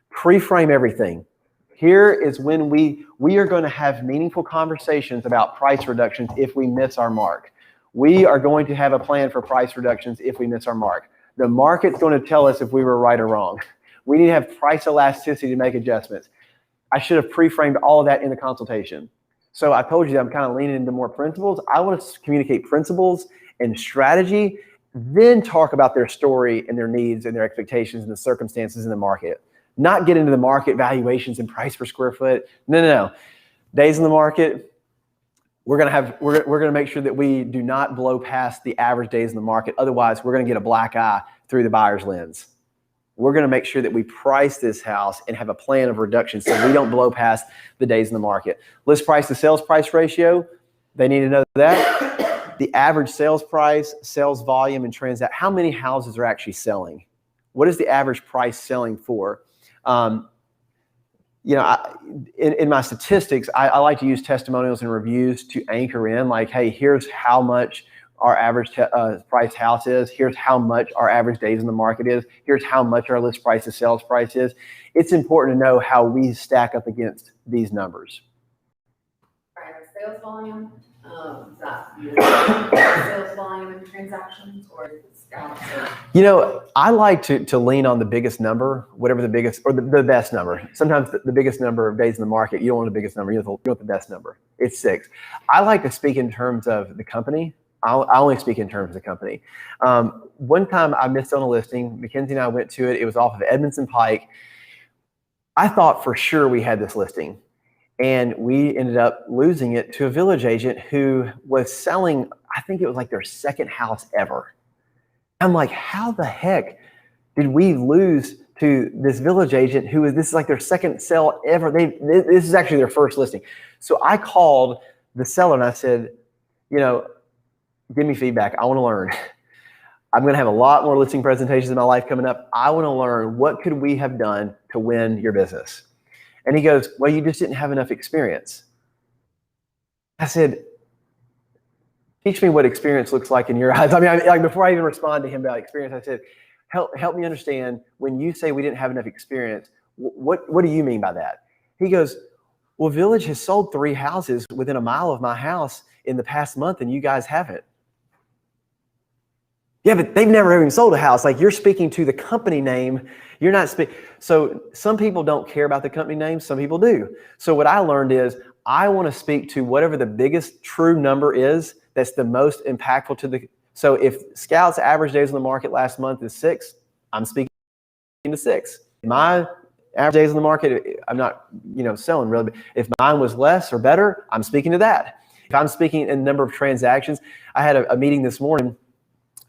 Pre-frame everything. Here is when we are going to have meaningful conversations about price reductions if we miss our mark. We are going to have a plan for price reductions if we miss our mark. The market's going to tell us if we were right or wrong. We need to have price elasticity to make adjustments. I should have pre-framed all of that in the consultation. So I told you that I'm kind of leaning into more principles. I want to communicate principles and strategy, then talk about their story and their needs and their expectations and the circumstances in the market. Not get into the market valuations and price per square foot. No. Days in the market, we're gonna make sure that we do not blow past the average days in the market. Otherwise, we're gonna get a black eye through the buyer's lens. We're gonna make sure that we price this house and have a plan of reduction so we don't blow past the days in the market. List price to sales price ratio, they need to know that. The average sales price, sales volume, and transact. How many houses are actually selling? What is the average price selling for? In my statistics, I like to use testimonials and reviews to anchor in, like, hey, here's how much our average price house is. Here's how much our average days in the market is. Here's how much our list price to sales price is. It's important to know how we stack up against these numbers. Right, sales volume, is that sales volume and transactions or Scout? You know, I like to lean on the biggest number, whatever the biggest, or the best number. Sometimes the biggest number of days in the market, you don't want the biggest number, you want the best number. It's 6. I like to speak in terms of the company. I only speak in terms of the company. One time I missed on a listing. Mackenzie and I went to it. It was off of Edmondson Pike. I thought for sure we had this listing. And we ended up losing it to a village agent who was selling, I think it was like their second house ever. I'm like, how the heck did we lose to this village agent this is like their second sale ever? This is actually their first listing. So I called the seller and I said, you know, give me feedback. I want to learn. I'm going to have a lot more listing presentations in my life coming up. I want to learn what could we have done to win your business. And he goes, well, you just didn't have enough experience. I said, teach me what experience looks like in your eyes. I mean, like before I even respond to him about experience, I said, help me understand when you say we didn't have enough experience, what do you mean by that? He goes, well, Village has sold 3 houses within a mile of my house in the past month and you guys haven't. Yeah, but they've never even sold a house. Like you're speaking to the company name. You're not speaking. So some people don't care about the company name. Some people do. So what I learned is I want to speak to whatever the biggest true number is that's the most impactful to the. So if Scout's average days on the market last month is 6, I'm speaking to 6. My average days on the market, I'm not, selling really. If mine was less or better, I'm speaking to that. If I'm speaking in number of transactions, I had a meeting this morning.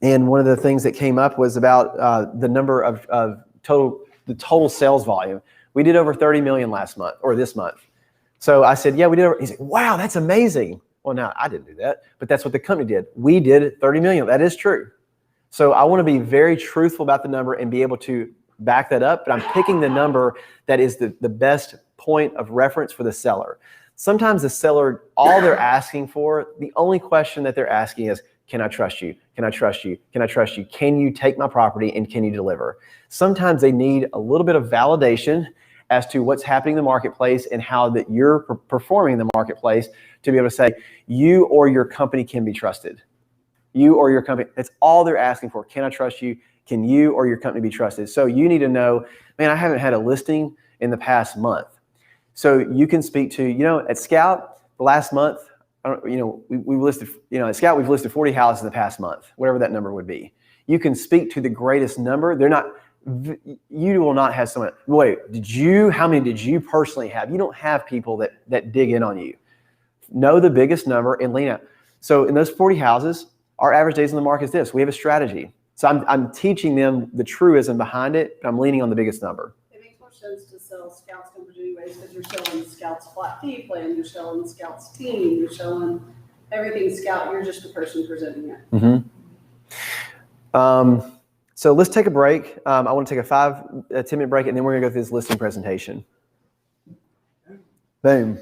And one of the things that came up was about the number of the total sales volume. We did over 30 million last month or this month. So I said, yeah, we did. He's like, wow, that's amazing. Well, now I didn't do that, but that's what the company did. We did 30 million. That is true. So I want to be very truthful about the number and be able to back that up. But I'm picking the number that is the best point of reference for the seller. Sometimes the seller, all they're asking for, the only question that they're asking is, can I trust you? Can I trust you? Can I trust you? Can you take my property and can you deliver? Sometimes they need a little bit of validation as to what's happening in the marketplace and how that you're performing in the marketplace to be able to say you or your company can be trusted. You or your company, that's all they're asking for. Can I trust you? Can you or your company be trusted? So you need to know, man, I haven't had a listing in the past month. So you can speak to, at Scout, the last month, we listed, at Scout, we've listed 40 houses in the past month, whatever that number would be. You can speak to the greatest number. You will not have someone, wait, how many did you personally have? You don't have people that dig in on you. Know the biggest number and lean out. So in those 40 houses, our average days on the market is this. We have a strategy. So I'm teaching them the truism behind it, but I'm leaning on the biggest number. It makes more sense to sell Scouts numbers anyways because you're selling Scouts flat fee plan, you're selling Scouts team, you're selling everything Scout. You're just the person presenting it. Mm-hmm. So let's take a break. I want to take a 10-minute break, and then we're going to go through this listing presentation. Boom.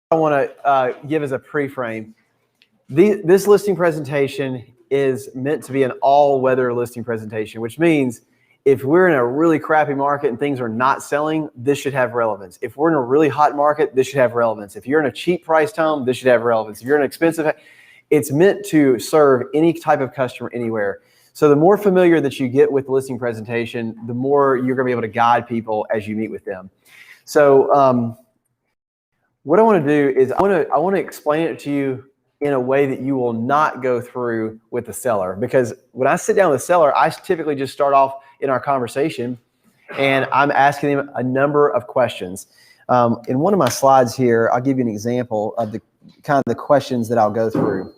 I want to give as a pre-frame. This listing presentation is meant to be an all-weather listing presentation, which means if we're in a really crappy market and things are not selling, this should have relevance. If we're in a really hot market, this should have relevance. If you're in a cheap priced home, this should have relevance. If you're in an expensive, it's meant to serve any type of customer anywhere. So the more familiar that you get with the listing presentation, the more you're going to be able to guide people as you meet with them. So what I want to do is I want to explain it to you in a way that you will not go through with the seller. Because when I sit down with the seller, I typically just start off in our conversation and I'm asking them a number of questions. In one of my slides here, I'll give you an example of the kind of the questions that I'll go through.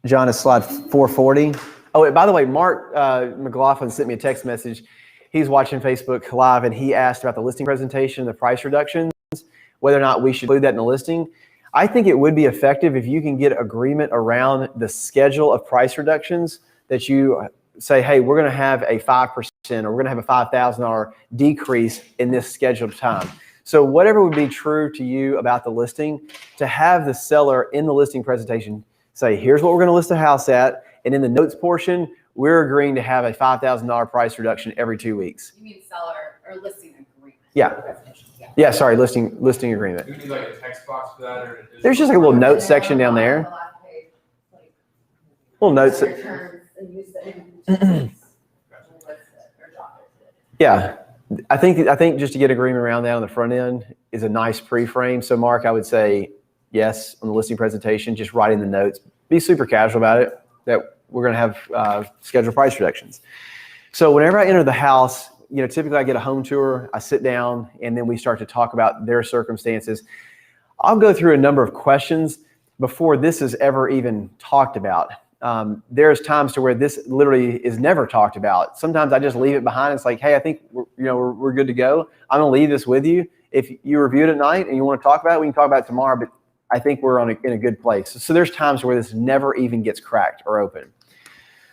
John, is slide 440. Oh, and by the way, Mark McLaughlin sent me a text message. He's watching Facebook Live and he asked about the listing presentation, the price reductions, whether or not we should include that in the listing. I think it would be effective if you can get agreement around the schedule of price reductions, that you say, hey, we're going to have a 5% or we're going to have a $5,000 decrease in this scheduled time. So whatever would be true to you about the listing, to have the seller in the listing presentation say, here's what we're going to list the house at. And in the notes portion, we're agreeing to have a $5,000 price reduction every 2 weeks. You mean seller or listing agreement? Yeah. Yeah, sorry, listing agreement. Do we need like a text box for that, or There's just like a little notes section down there. Little notes. Yeah, I think just to get agreement around that on the front end is a nice pre-frame. So Mark, I would say yes on the listing presentation, just write in the notes. Be super casual about it, that we're going to have scheduled price reductions. So whenever I enter the house, typically I get a home tour, I sit down, and then we start to talk about their circumstances. I'll go through a number of questions before this is ever even talked about. There's times to where this literally is never talked about. Sometimes I just leave it behind. It's like, hey, I think we're good to go. I'm going to leave this with you. If you review it at night and you want to talk about it, we can talk about it tomorrow, but I think we're in a good place. So there's times where this never even gets cracked or open.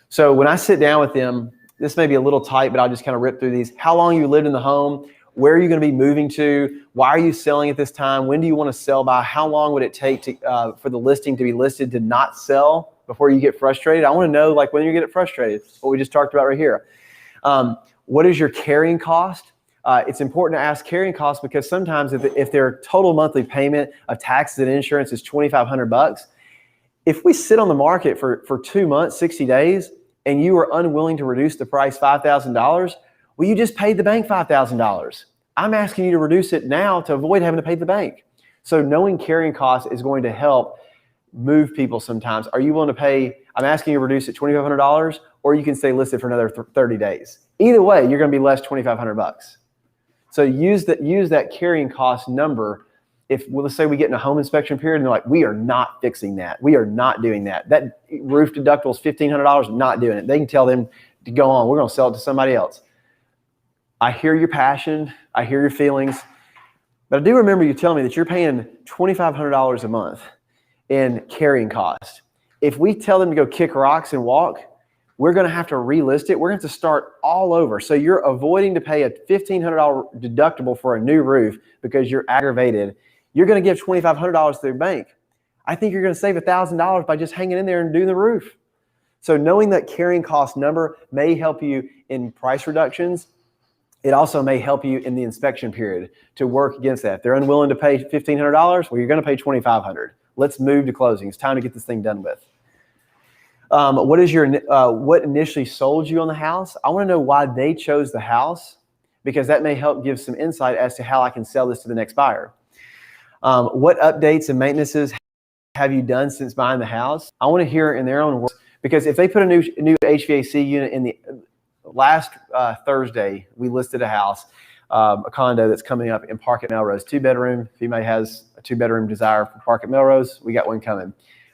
So when I sit down with them, this may be a little tight, but I'll just kind of rip through these. How long you lived in the home? Where are you going to be moving to? Why are you selling at this time? When do you want to sell by? How long would it take to, for the listing to be listed to not sell before you get frustrated? I want to know, like, when you get frustrated, what we just talked about right here. What is your carrying cost? It's important to ask carrying costs because sometimes if their total monthly payment of taxes and insurance is $2,500, if we sit on the market for 2 months, 60 days, and you are unwilling to reduce the price $5,000, well, you just paid the bank $5,000. I'm asking you to reduce it now to avoid having to pay the bank. So knowing carrying costs is going to help move people sometimes. Are you willing to pay? I'm asking you to reduce it $2,500, or you can stay listed for another 30 days. Either way, you're going to be less $2,500. So use that carrying cost number. Let's say we get in a home inspection period and they're like, we are not fixing that. We are not doing that. That roof deductible is $1,500, not doing it. They can tell them to go on. We're going to sell it to somebody else. I hear your passion. I hear your feelings. But I do remember you telling me that you're paying $2,500 a month in carrying cost. If we tell them to go kick rocks and walk, we're going to have to relist it. We're going to have to start all over. So you're avoiding to pay a $1,500 deductible for a new roof because you're aggravated. You're going to give $2,500 to their bank. I think you're going to save $1,000 by just hanging in there and doing the roof. So knowing that carrying cost number may help you in price reductions. It also may help you in the inspection period to work against that. If they're unwilling to pay $1,500, well, you're going to pay $2,500. Let's move to closing. It's time to get this thing done with. What initially sold you on the house? I want to know why they chose the house, because that may help give some insight as to how I can sell this to the next buyer. What updates and maintenances have you done since buying the house? I want to hear in their own words, because if they put a new HVAC unit in the last Thursday, we listed a house, a condo that's coming up in Park at Melrose, 2-bedroom. If anybody has a 2-bedroom desire for Park at Melrose, we got one coming.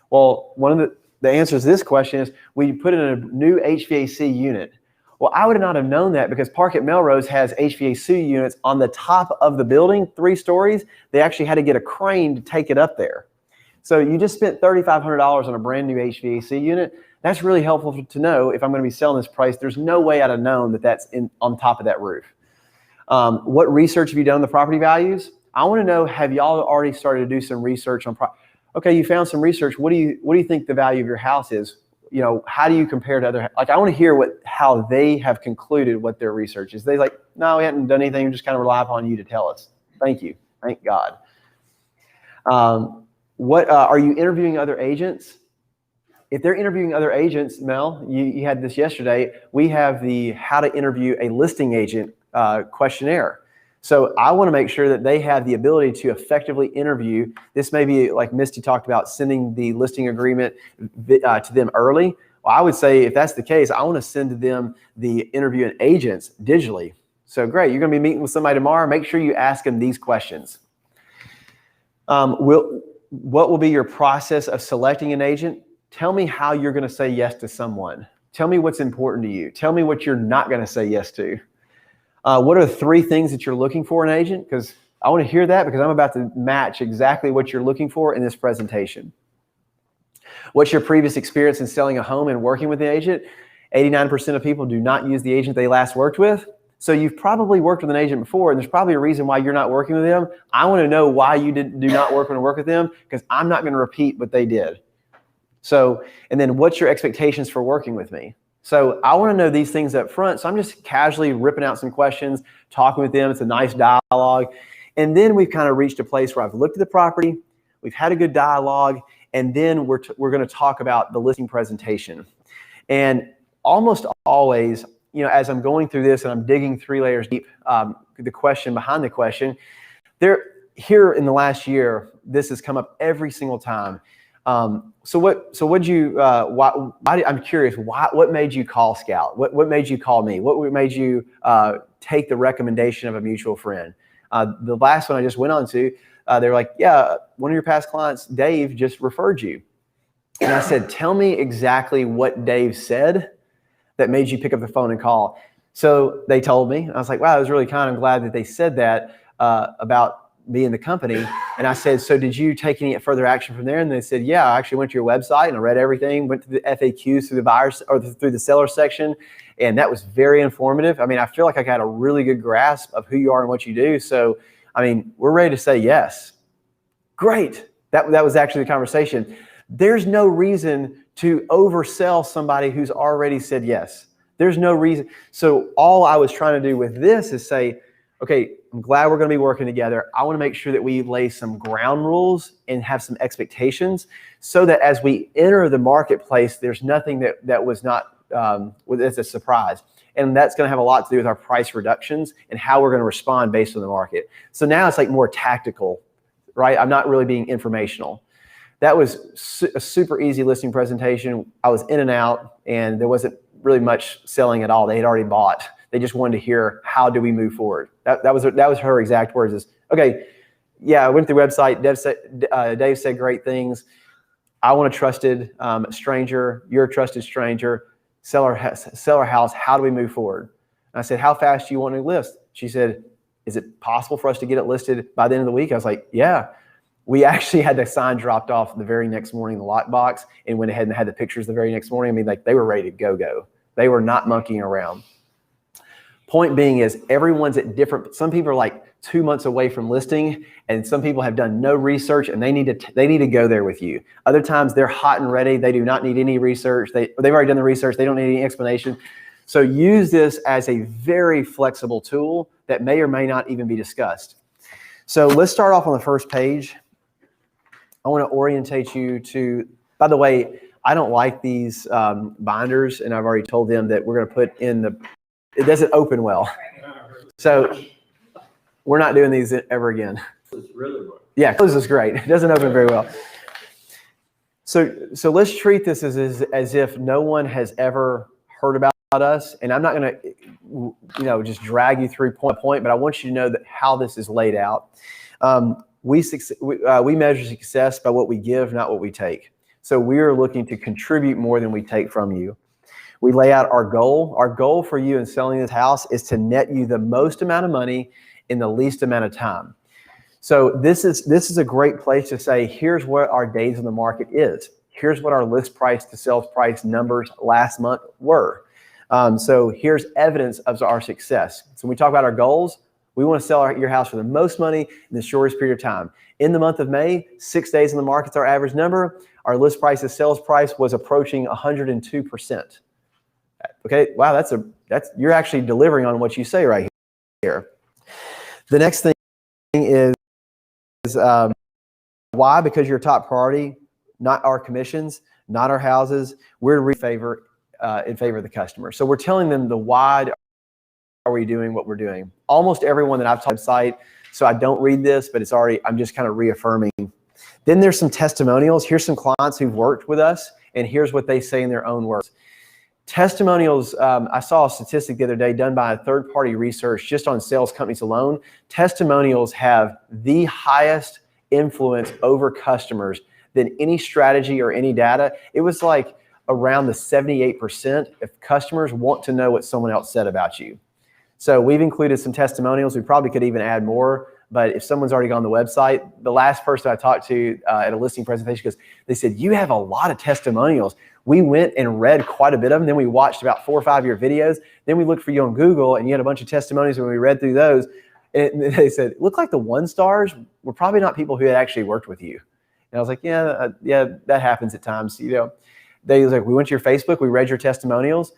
Well, one of the answers to this question is we put in a new HVAC unit. Well, I would not have known that because Park at Melrose has HVAC units on the top of the building, 3 stories. They actually had to get a crane to take it up there. So you just spent $3,500 on a brand new HVAC unit. That's really helpful to know if I'm going to be selling this price. There's no way I'd have known that that's on top of that roof. What research have you done on the property values? I want to know, have y'all already started to do some research on okay, you found some research. What do you think the value of your house is? You know, how do you compare to other, like, I want to hear how they have concluded what their research is. They like, no, we haven't done anything. We just kind of rely upon you to tell us. Thank you. Thank God. Are you interviewing other agents? If they're interviewing other agents, Mel, you had this yesterday. We have the how to interview a listing agent questionnaire. So I want to make sure that they have the ability to effectively interview. This may be like Misty talked about, sending the listing agreement to them early. Well, I would say if that's the case, I want to send to them the interviewing agents digitally. So great, you're going to be meeting with somebody tomorrow. Make sure you ask them these questions. What will be your process of selecting an agent? Tell me how you're going to say yes to someone. Tell me what's important to you. Tell me what you're not going to say yes to. What are the 3 things that you're looking for in an agent? Because I want to hear that, because I'm about to match exactly what you're looking for in this presentation. What's your previous experience in selling a home and working with the agent? 89% of people do not use the agent they last worked with. So you've probably worked with an agent before, and there's probably a reason why you're not working with them. I want to know why you do not work with them, because I'm not going to repeat what they did. So, and then what's your expectations for working with me? So I want to know these things up front. So I'm just casually ripping out some questions, talking with them. It's a nice dialogue. And then we've kind of reached a place where I've looked at the property, we've had a good dialogue, and then we're going to talk about the listing presentation. And almost always, you know, as I'm going through this and I'm digging 3 layers deep, the question behind the question, here in the last year, this has come up every single time. I'm curious, what made you call Scout? What made you call me? What made you take the recommendation of a mutual friend? The last one I just went on to, they were like, yeah, one of your past clients, Dave, just referred you. And I said, tell me exactly what Dave said that made you pick up the phone and call. So they told me. I was like, wow, I was really kind of glad that they said that about me and the company. And I said, so did you take any further action from there? And they said, yeah, I actually went to your website and I read everything, went to the FAQs through the buyers or through the seller section. And that was very informative. I mean, I feel like I got a really good grasp of who you are and what you do. So, I mean, we're ready to say yes. Great. That was actually the conversation. There's no reason to oversell somebody who's already said yes. There's no reason. So all I was trying to do with this is say, okay, I'm glad we're going to be working together. I want to make sure that we lay some ground rules and have some expectations so that as we enter the marketplace, there's nothing that was not, it's a surprise. And that's going to have a lot to do with our price reductions and how we're going to respond based on the market. So now it's like more tactical, right? I'm not really being informational. That was a super easy listing presentation. I was in and out, and there wasn't really much selling at all. They had already bought. They just wanted to hear, how do we move forward? That was her exact words is, okay, yeah, I went to the website. Dave said great things. I want a trusted stranger. You're a trusted stranger. Sell our house. How do we move forward? And I said, how fast do you want to list? She said, is it possible for us to get it listed by the end of the week? I was like, yeah. We actually had the sign dropped off the very next morning, the lockbox, and went ahead and had the pictures the very next morning. I mean, like, they were ready to go. They were not monkeying around. Point being is everyone's at different, some people are like 2 months away from listing, and some people have done no research and they need to go there with you. Other times they're hot and ready. They do not need any research. They've already done the research. They don't need any explanation. So use this as a very flexible tool that may or may not even be discussed. So let's start off on the first page. I want to orientate you to, by the way, I don't like these binders, and I've already told them that we're going to put in it doesn't open well. So we're not doing these ever again. It's really good. Yeah, close is great. It doesn't open very well. So let's treat this as if no one has ever heard about us, and I'm not going to, just drag you through point by point, but I want you to know that how this is laid out. We measure success by what we give, not what we take. So we are looking to contribute more than we take from you. We lay out our goal. Our goal for you in selling this house is to net you the most amount of money in the least amount of time. So this is a great place to say, here's what our days on the market is. Here's what our list price to sales price numbers last month were. So here's evidence of our success. So when we talk about our goals, We want to sell your house for the most money in the shortest period of time. In the month of May, 6 days in the market's our average number. Our list price to sales price was approaching 102%. Okay, wow, you're actually delivering on what you say right here. The next thing is why? Because you're a top priority, not our commissions, not our houses. We're in favor of the customer. So we're telling them the why are we doing what we're doing. Almost everyone that I've taught website, so I don't read this, but I'm just kind of reaffirming. Then there's some testimonials. Here's some clients who've worked with us, and here's what they say in their own words. Testimonials, I saw a statistic the other day done by a third-party research just on sales companies alone. Testimonials have the highest influence over customers than any strategy or any data. It was like around the 78% if customers want to know what someone else said about you. So we've included some testimonials. We probably could even add more, but if someone's already gone on the website, the last person I talked to at a listing presentation, because they said, you have a lot of testimonials. We went and read quite a bit of them. Then we watched about 4 or 5 year videos. Then we looked for you on Google and you had a bunch of testimonials, and we read through those. And they said, look like the 1 stars were probably not people who had actually worked with you. And I was like, yeah, that happens at times. They was like, we went to your Facebook, we read your testimonials.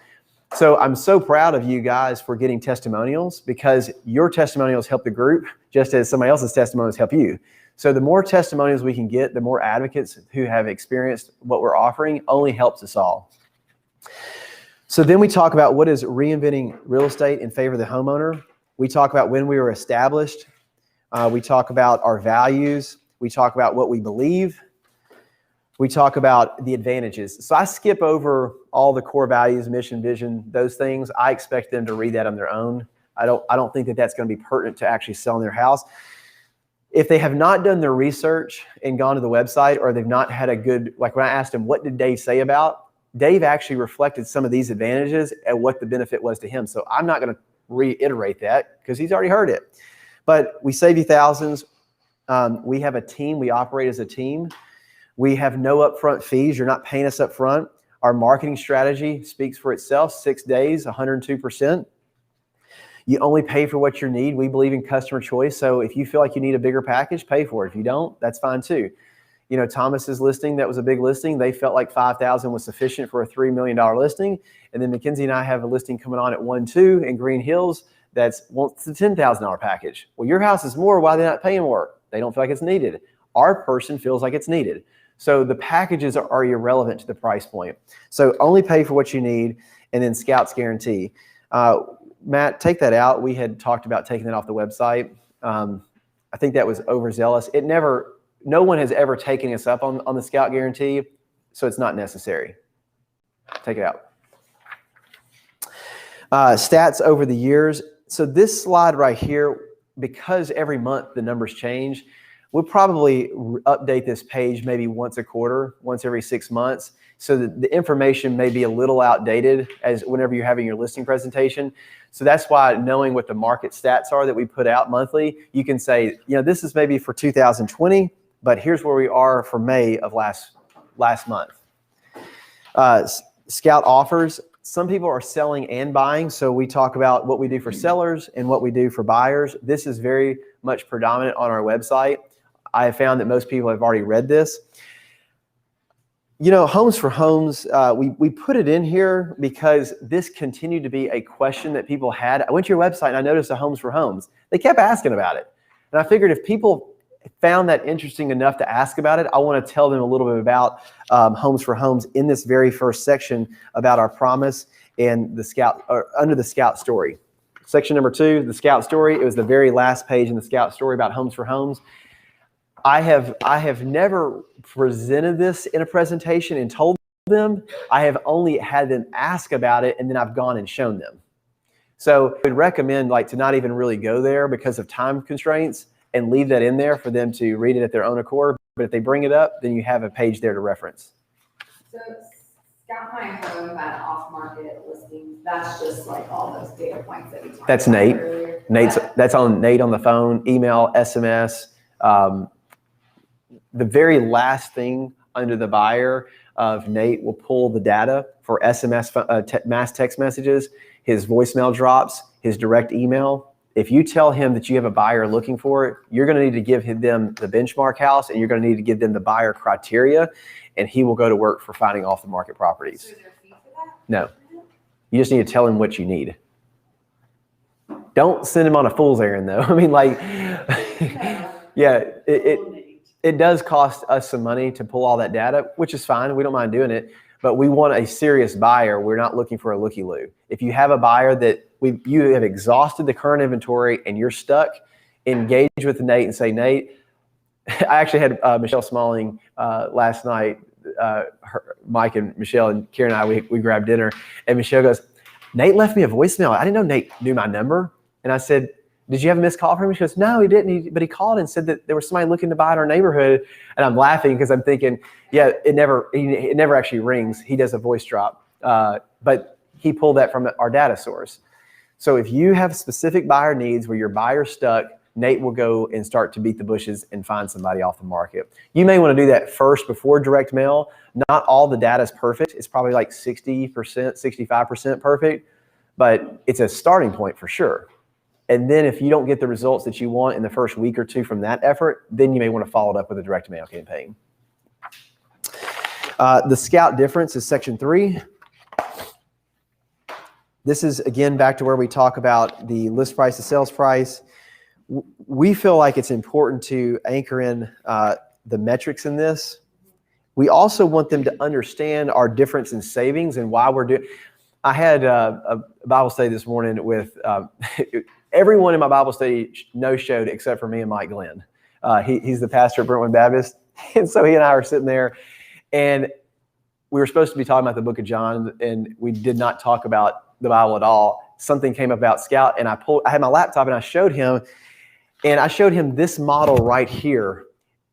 So I'm so proud of you guys for getting testimonials, because your testimonials help the group just as somebody else's testimonials help you. So the more testimonials we can get, the more advocates who have experienced what we're offering only helps us all. So then we talk about what is reinventing real estate in favor of the homeowner. We talk about when we were established. We talk about our values. We talk about what we believe. We talk about the advantages. So I skip over all the core values, mission, vision, those things. I expect them to read that on their own. I don't think that that's going to be pertinent to actually selling their house. If they have not done their research and gone to the website, or they've not had a good, like when I asked them, what did Dave say about? Dave actually reflected some of these advantages and what the benefit was to him. So I'm not going to reiterate that because he's already heard it. But we save you thousands. We have a team. We operate as a team. We have no upfront fees. You're not paying us up front. Our marketing strategy speaks for itself. 6 days, 102%. You only pay for what you need. We believe in customer choice. So if you feel like you need a bigger package, pay for it. If you don't, that's fine too. Thomas's listing, that was a big listing. They felt like $5,000 was sufficient for a $3 million listing. And then Mackenzie and I have a listing coming on at 1-2 in Green Hills wants the $10,000 package. Well, your house is more. Why are they not paying more? They don't feel like it's needed. Our person feels like it's needed. So the packages are irrelevant to the price point. So only pay for what you need, and then Scout's guarantee. Matt, take that out. We had talked about taking that off the website. I think that was overzealous. No one has ever taken us up on the Scout guarantee, so it's not necessary. Take it out. Stats over the years. So this slide right here, because every month the numbers change, we'll probably update this page maybe once a quarter, once every 6 months, so that the information may be a little outdated as whenever you're having your listing presentation. So that's why knowing what the market stats are that we put out monthly, you can say, this is maybe for 2020, but here's where we are for May of last month. Scout offers. Some people are selling and buying, so we talk about what we do for sellers and what we do for buyers. This is very much predominant on our website. I have found that most people have already read this. Homes for Homes, we put it in here because this continued to be a question that people had. I went to your website and I noticed a Homes for Homes. They kept asking about it. And I figured if people found that interesting enough to ask about it, I want to tell them a little bit about Homes for Homes in this very first section about our promise and the Scout, or under the Scout story. Section number 2, the Scout story. It was the very last page in the Scout story about Homes for Homes. I have never presented this in a presentation and told them. I have only had them ask about it, and then I've gone and shown them. So I would recommend to not even really go there because of time constraints, and leave that in there for them to read it at their own accord. But if they bring it up, then you have a page there to reference. So Scout My Home, that off-market listings, that's just all those data points that we talked That's about Nate. earlier. That's on Nate on the phone, email, SMS. The very last thing under the buyer of Nate will pull the data for SMS, mass text messages, his voicemail drops, his direct email. If you tell him that you have a buyer looking for it, you're going to need to give them the benchmark house, and you're going to need to give them the buyer criteria, and he will go to work for finding off the market properties. So is there a fee for that? No. You just need to tell him what you need. Don't send him on a fool's errand, though. I mean, like, yeah, it does cost us some money to pull all that data, which is fine. We don't mind doing it, but we want a serious buyer. We're not looking for a looky-loo. If you have a buyer that you have exhausted the current inventory and you're stuck, engage with Nate and say, Nate, I actually had Michelle Smalling last night, Mike and Michelle and Karen and I, we grabbed dinner, and Michelle goes, Nate left me a voicemail. I didn't know Nate knew my number. And I said, did you have a missed call from him? She goes, no, he didn't. But he called and said that there was somebody looking to buy in our neighborhood. And I'm laughing because I'm thinking, yeah, it never actually rings. He does a voice drop. But he pulled that from our data source. So if you have specific buyer needs where your buyer's stuck, Nate will go and start to beat the bushes and find somebody off the market. You may want to do that first before direct mail. Not all the data is perfect. It's probably like 60%, 65% perfect, but it's a starting point for sure. And then if you don't get the results that you want in the first week or two from that effort, then you may want to follow it up with a direct mail campaign. The Scout difference is section 3. This is, again, back to where we talk about the list price to sales price. We feel like it's important to anchor in the metrics in this. We also want them to understand our difference in savings and why we're doing. I had a Bible study this morning with everyone in my Bible study no-showed except for me and Mike Glenn. He's the pastor at Brentwood Baptist. And so he and I were sitting there, and we were supposed to be talking about the book of John, and we did not talk about the Bible at all. Something came about Scout, and I had my laptop and I showed him, this model right here.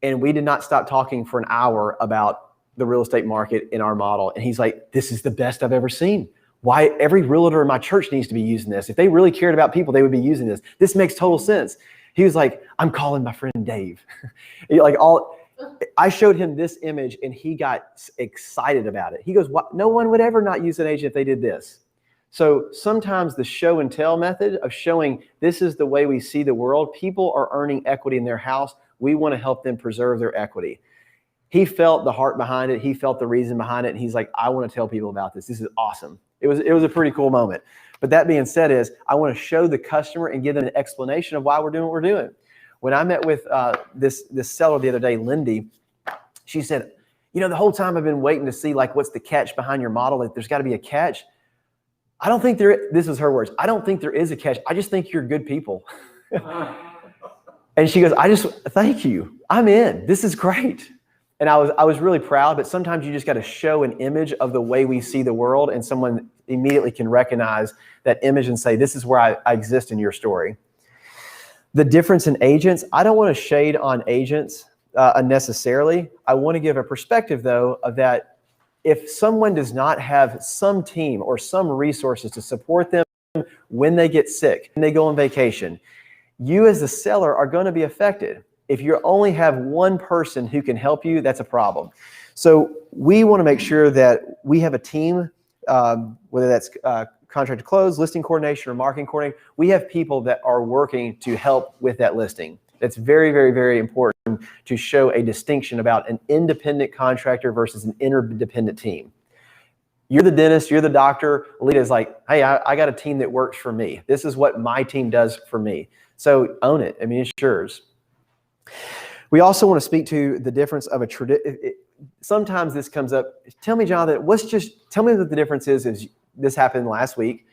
And we did not stop talking for an hour about the real estate market in our model. And he's like, this is the best I've ever seen. Why every realtor in my church needs to be using this. If they really cared about people, they would be using this. This makes total sense. He was like, I'm calling my friend Dave. I showed him this image and he got excited about it. He goes, what? No one would ever not use an agent if they did this. So sometimes the show and tell method of showing this is the way we see the world. People are earning equity in their house. We want to help them preserve their equity. He felt the heart behind it. He felt the reason behind it. And he's like, I want to tell people about this. This is awesome. It was a pretty cool moment. But that being said I want to show the customer and give them an explanation of why we're doing what we're doing. When I met with this seller the other day, Lindy, she said, the whole time I've been waiting to see like what's the catch behind your model. Like, there's got to be a catch. I don't think this is her words. I don't think there is a catch. I just think you're good people. And she goes, thank you. I'm in. This is great. And I was really proud, but sometimes you just got to show an image of the way we see the world, and someone immediately can recognize that image and say, this is where I exist in your story. The difference in agents, I don't want to shade on agents unnecessarily. I want to give a perspective, though, of that if someone does not have some team or some resources to support them when they get sick, when they go on vacation, you as the seller are going to be affected. If you only have one person who can help you, that's a problem. So we want to make sure that we have a team, whether that's contract to close, listing coordination, or marketing coordinator. We have people that are working to help with that listing. It's very, very, very important to show a distinction about an independent contractor versus an interdependent team. You're the dentist, you're the doctor. Alita's like, hey, I got a team that works for me. This is what my team does for me. So own it. I mean, it's yours. We also want to speak to the difference of sometimes this comes up. Tell me, Jonathan, tell me what the difference is this happened last week.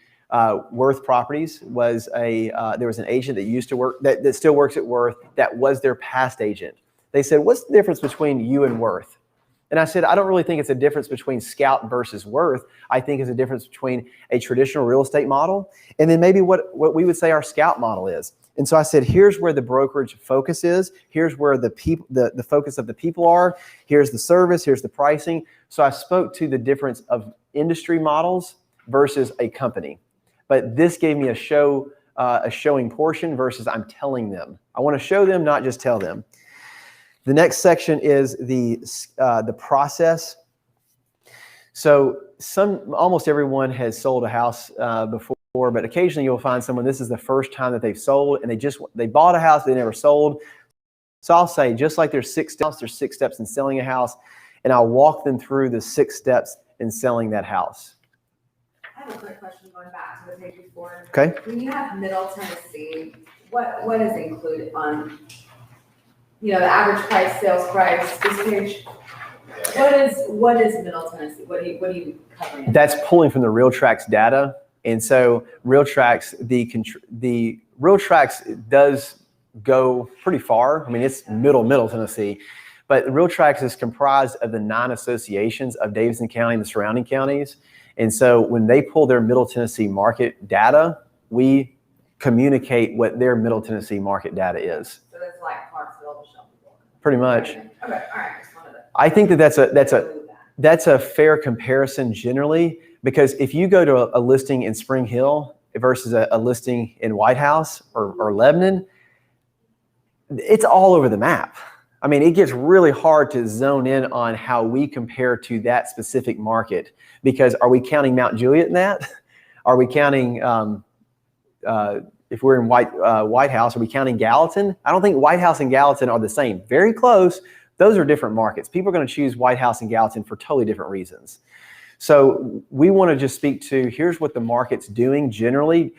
Worth Properties was there was an agent that used to work, that still works at Worth, that was their past agent. They said, what's the difference between you and Worth? And I said, I don't really think it's a difference between Scout versus Worth. I think it's a difference between a traditional real estate model and then maybe what we would say our Scout model is. And so I said, here's where the brokerage focus is. Here's where the focus of the people are. Here's the service. Here's the pricing. So I spoke to the difference of industry models versus a company. But this gave me a showing portion versus I'm telling them. I want to show them, not just tell them. The next section is the process. So almost everyone has sold a house before. but occasionally you'll find someone, this is the first time that they've sold, and they bought a house, they never sold. So I'll say, just like there's 6 steps in selling a house, and I'll walk them through the 6 steps in selling that house. I have a quick question going back to the page before. Okay. When you have Middle Tennessee, what is included on, the average price, sales price, this page? What is Middle Tennessee? What are you covering? That's pulling from the RealTrax data. And so RealTrax, the RealTrax does go pretty far. I mean, it's middle Tennessee, but RealTrax is comprised of the 9 associations of Davidson County and the surrounding counties. And so when they pull their Middle Tennessee market data, we communicate what their Middle Tennessee market data is. So that's like Clarksville to Shelbyville. Pretty much. Okay, all right. Just wanted to I think that's include that. that's a fair comparison generally, because if you go to a listing in Spring Hill versus a listing in White House or Lebanon, it's all over the map. I mean, it gets really hard to zone in on how we compare to that specific market, because are we counting Mount Juliet in that? Are we counting, if we're in White House, are we counting Gallatin? I don't think White House and Gallatin are the same. Very close. Those are different markets. People are going to choose White House and Gallatin for totally different reasons. So we want to just speak to, here's what the market's doing generally.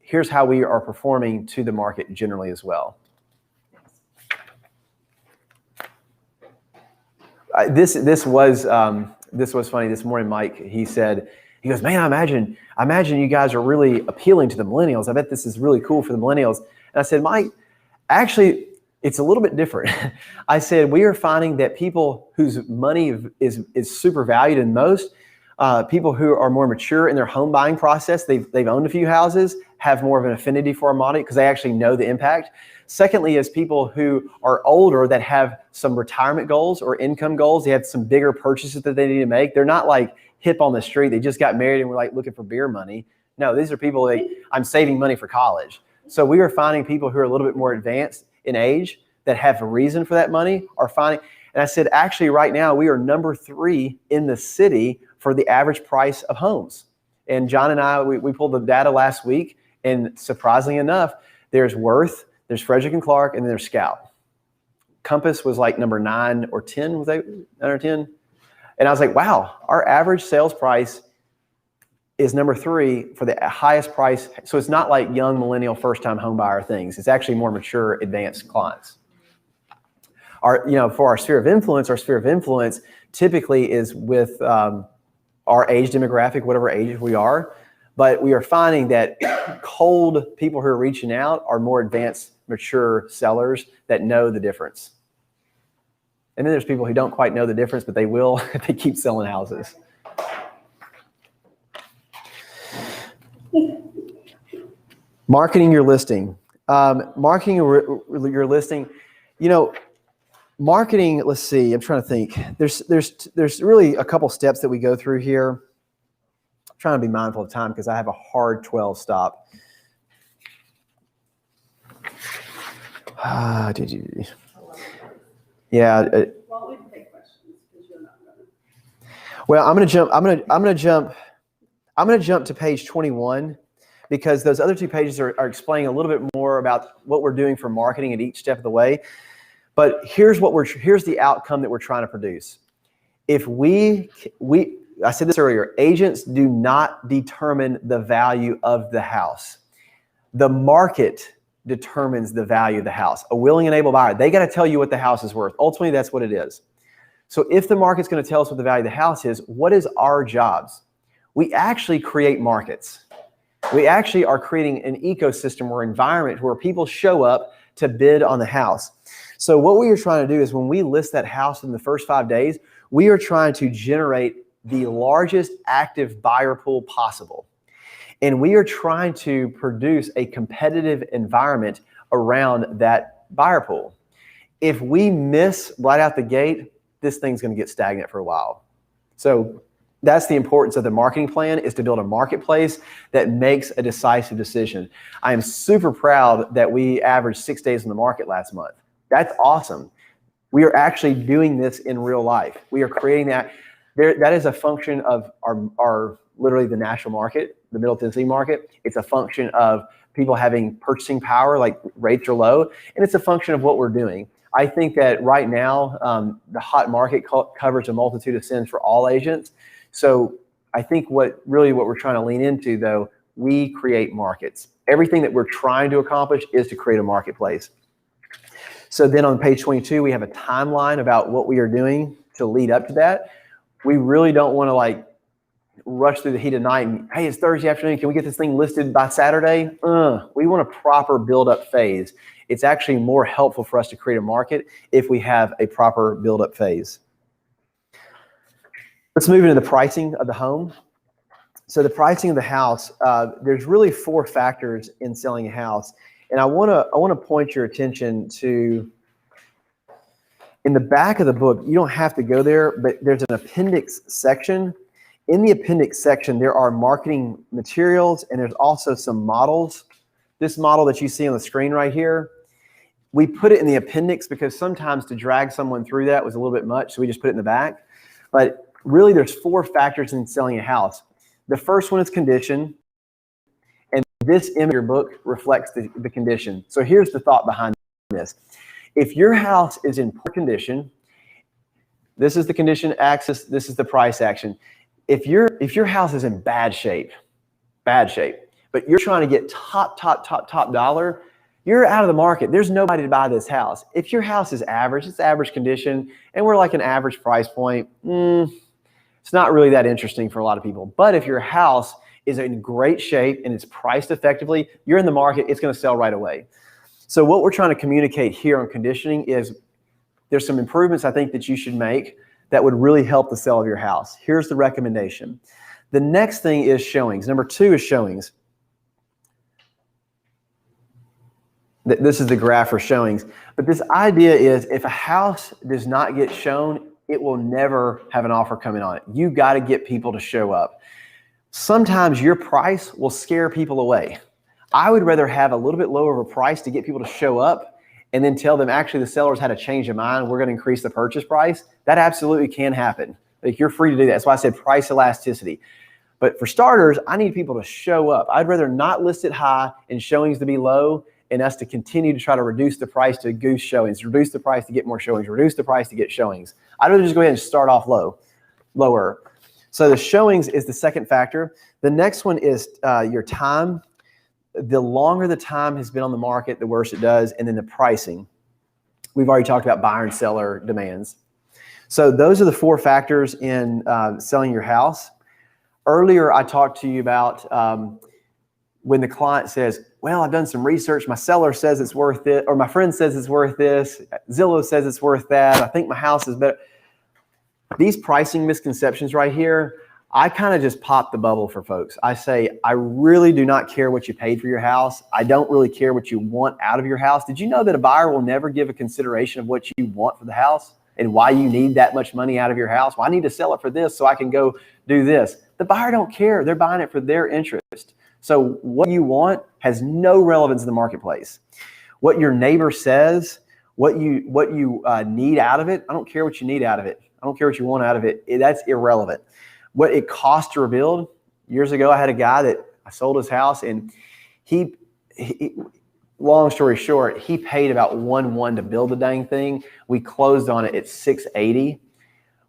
Here's how we are performing to the market generally as well. This was funny this morning. Mike, he goes, man, I imagine you guys are really appealing to the millennials. I bet this is really cool for the millennials. And I said, Mike, actually, it's a little bit different. I said, we are finding that people whose money is super valued in most, people who are more mature in their home buying process, they've owned a few houses, have more of an affinity for our model because they actually know the impact. Secondly, is people who are older that have some retirement goals or income goals. They have some bigger purchases that they need to make. They're not like hip on the street. They just got married and were like looking for beer money. No, these are people like, I'm saving money for college. So we are finding people who are a little bit more advanced in age that have a reason for that money are finding. And I said, actually, right now we are number 3 in the city for the average price of homes. And John and I, we pulled the data last week, and surprisingly enough, there's Worth, there's Frederick and Clark, and then there's Scout. Compass was like number 9 or 10, was that 9 or 10? And I was like, wow, our average sales price is number 3 for the highest price. So it's not like young millennial first-time home buyer things. It's actually more mature, advanced clients. For our sphere of influence typically is with our age demographic, whatever age we are. But we are finding that cold people who are reaching out are more advanced, mature sellers that know the difference. And then there's people who don't quite know the difference, but they will if they keep selling houses. Marketing your listing. Marketing your listing. Marketing, let's see, I'm trying to think. There's really a couple steps that we go through here. I'm trying to be mindful of time because I have a hard 12 stop. Yeah. Well, we can take questions because you're not running. Well, I'm going to jump to page 21 because those other 2 pages are explaining a little bit more about what we're doing for marketing at each step of the way. But here's the outcome that we're trying to produce. If I said this earlier, agents do not determine the value of the house. The market determines the value of the house. A willing and able buyer, they got to tell you what the house is worth. Ultimately, that's what it is. So if the market's going to tell us what the value of the house is, what is our jobs? We actually create markets. We actually are creating an ecosystem or environment where people show up to bid on the house. So what we are trying to do is when we list that house in the first 5 days, we are trying to generate the largest active buyer pool possible. And we are trying to produce a competitive environment around that buyer pool. If we miss right out the gate, this thing's going to get stagnant for a while. So that's the importance of the marketing plan, is to build a marketplace that makes a decisive decision. I am super proud that we averaged 6 days in the market last month. That's awesome. We are actually doing this in real life. We are creating that. That is a function of our literally the national market, the Middle Tennessee market. It's a function of people having purchasing power, like rates are low, and it's a function of what we're doing. I think that right now, the hot market covers a multitude of sins for all agents. So I think what we're trying to lean into, though, we create markets. Everything that we're trying to accomplish is to create a marketplace. So then on page 22, we have a timeline about what we are doing to lead up to that. We really don't want to like rush through the heat of night and, hey, it's Thursday afternoon. Can we get this thing listed by Saturday? We want a proper build-up phase. It's actually more helpful for us to create a market if we have a proper build-up phase. Let's move into the pricing of the home. So the pricing of the house, there's really 4 factors in selling a house. And I want to point your attention to, in the back of the book, you don't have to go there, but there's an appendix section. In the appendix section, there are marketing materials and there's also some models. This model that you see on the screen right here, we put it in the appendix because sometimes to drag someone through that was a little bit much, so we just put it in the back. But really, there's 4 factors in selling a house. The first one is condition, and this image of your book reflects the condition. So here's the thought behind this. If your house is in poor condition, this is the condition axis, this is the price action. If your house is in bad shape, but you're trying to get top dollar, you're out of the market. There's nobody to buy this house. If your house is average, it's average condition, and we're like an average price point, it's not really that interesting for a lot of people. But if your house is in great shape and it's priced effectively, you're in the market, it's going to sell right away. So what we're trying to communicate here on conditioning is there's some improvements I think that you should make that would really help the sale of your house. Here's the recommendation. The next thing is showings. Number 2 is showings. This is the graph for showings. But this idea is if a house does not get shown, it will never have an offer coming on it. You got to get people to show up. Sometimes your price will scare people away. I would rather have a little bit lower of a price to get people to show up and then tell them actually the sellers had a change of mind. We're going to increase the purchase price. That absolutely can happen. Like, you're free to do that. That's why I said price elasticity. But for starters, I need people to show up. I'd rather not list it high and showings to be low and us to continue to try to reduce the price to goose showings, reduce the price to get more showings, reduce the price to get showings. I'd rather just go ahead and start off lower. So the showings is the second factor. The next one is your time. The longer the time has been on the market, the worse it does. And then the pricing. We've already talked about buyer and seller demands. So those are the 4 factors in selling your house. Earlier, I talked to you about when the client says, well, I've done some research. My seller says it's worth it, or my friend says it's worth this. Zillow says it's worth that. I think my house is better. These pricing misconceptions right here, I kind of just pop the bubble for folks. I say, I really do not care what you paid for your house. I don't really care what you want out of your house. Did you know that a buyer will never give a consideration of what you want for the house and why you need that much money out of your house? Well, I need to sell it for this so I can go do this. The buyer don't care. They're buying it for their interest. So what you want has no relevance in the marketplace. What your neighbor says, what you need out of it, I don't care what you need out of it. I don't care what you want out of it. That's irrelevant. What it costs to rebuild. Years ago, I had a guy that I sold his house, and he long story short, he paid about 1.1 to build the dang thing. We closed on it at $680.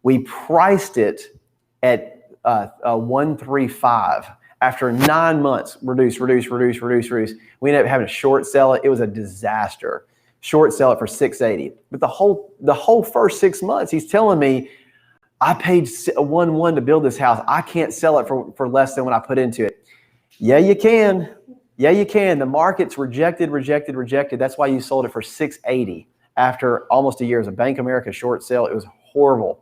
We priced it at 135. After 9 months, reduce. We ended up having to short sell it. It was a disaster. Short sell it for $680. But the whole first 6 months, he's telling me, I paid 1.1 to build this house. I can't sell it for less than what I put into it. Yeah, you can. Yeah, you can. The market's rejected. That's why you sold it for $680 after almost a year. It was a Bank of America short sale. It was horrible.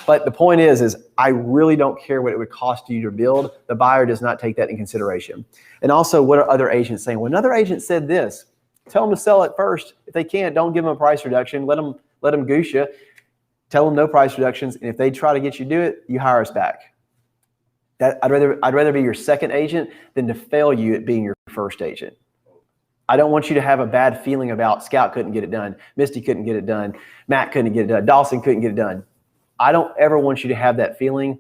But the point is I really don't care what it would cost you to build. The buyer does not take that in consideration. And also, what are other agents saying? Well, another agent said this. Tell them to sell it first. If they can't, don't give them a price reduction. Let them goose you. Tell them no price reductions. And if they try to get you to do it, you hire us back. I'd rather be your second agent than to fail you at being your first agent. I don't want you to have a bad feeling about Scout couldn't get it done. Misty couldn't get it done. Matt couldn't get it done. Dawson couldn't get it done. I don't ever want you to have that feeling.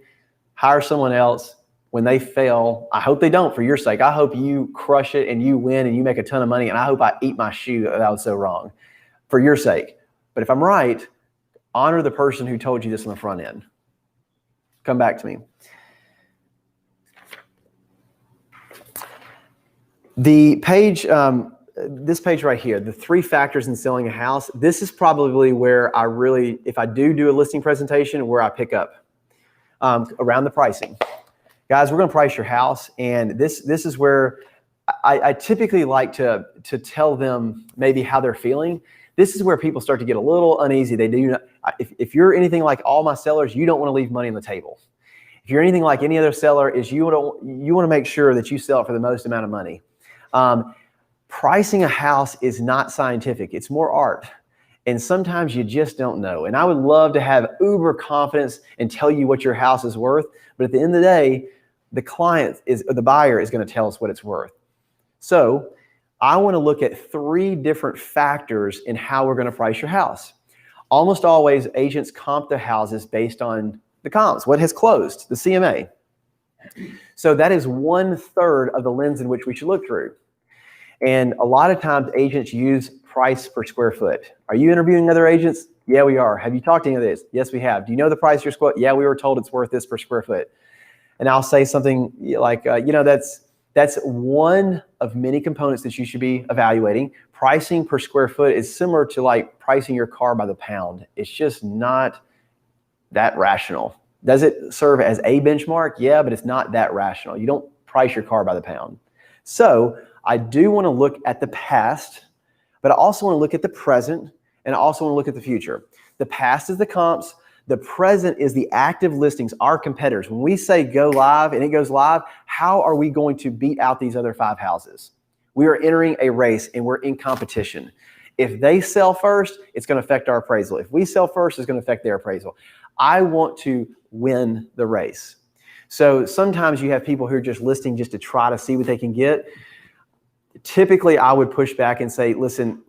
Hire someone else. when they fail, I hope they don't for your sake. I hope you crush it and you win and you make a ton of money. And I hope I eat my shoe that I was so wrong for your sake. But if I'm right, honor the person who told you this on the front end. Come back to me. The page, this page right here, the 3 factors in selling a house, this is probably where I really, if I do a listing presentation, where I pick up around the pricing. Guys, we're going to price your house, and this is where I typically like to tell them maybe how they're feeling. This is where people start to get a little uneasy. They do not, if you're anything like all my sellers, you don't want to leave money on the table. If you're anything like any other seller, you want to make sure that you sell it for the most amount of money. Pricing a house is not scientific. It's more art. And sometimes you just don't know. And I would love to have uber confidence and tell you what your house is worth. But at the end of the day, the buyer is going to tell us what it's worth. So I want to look at 3 different factors in how we're going to price your house. Almost always, agents comp the houses based on the comps, what has closed, the CMA. So that is 1/3 of the lens in which we should look through. And a lot of times agents use price per square foot. Are you interviewing other agents? Yeah, we are. Have you talked to any of this? Yes, we have. Do you know the price of your square? Yeah, we were told it's worth this per square foot. And I'll say something like, that's one of many components that you should be evaluating. Pricing per square foot is similar to like pricing your car by the pound. It's just not that rational. Does it serve as a benchmark? Yeah, but it's not that rational. You don't price your car by the pound. So I do want to look at the past, but I also want to look at the present, and I also want to look at the future. The past is the comps. The present is the active listings, our competitors. When we say go live and it goes live, how are we going to beat out these other 5 houses? We are entering a race and we're in competition. If they sell first, it's going to affect our appraisal. If we sell first, it's going to affect their appraisal. I want to win the race. So sometimes you have people who are just listing just to try to see what they can get. Typically, I would push back and say, listen,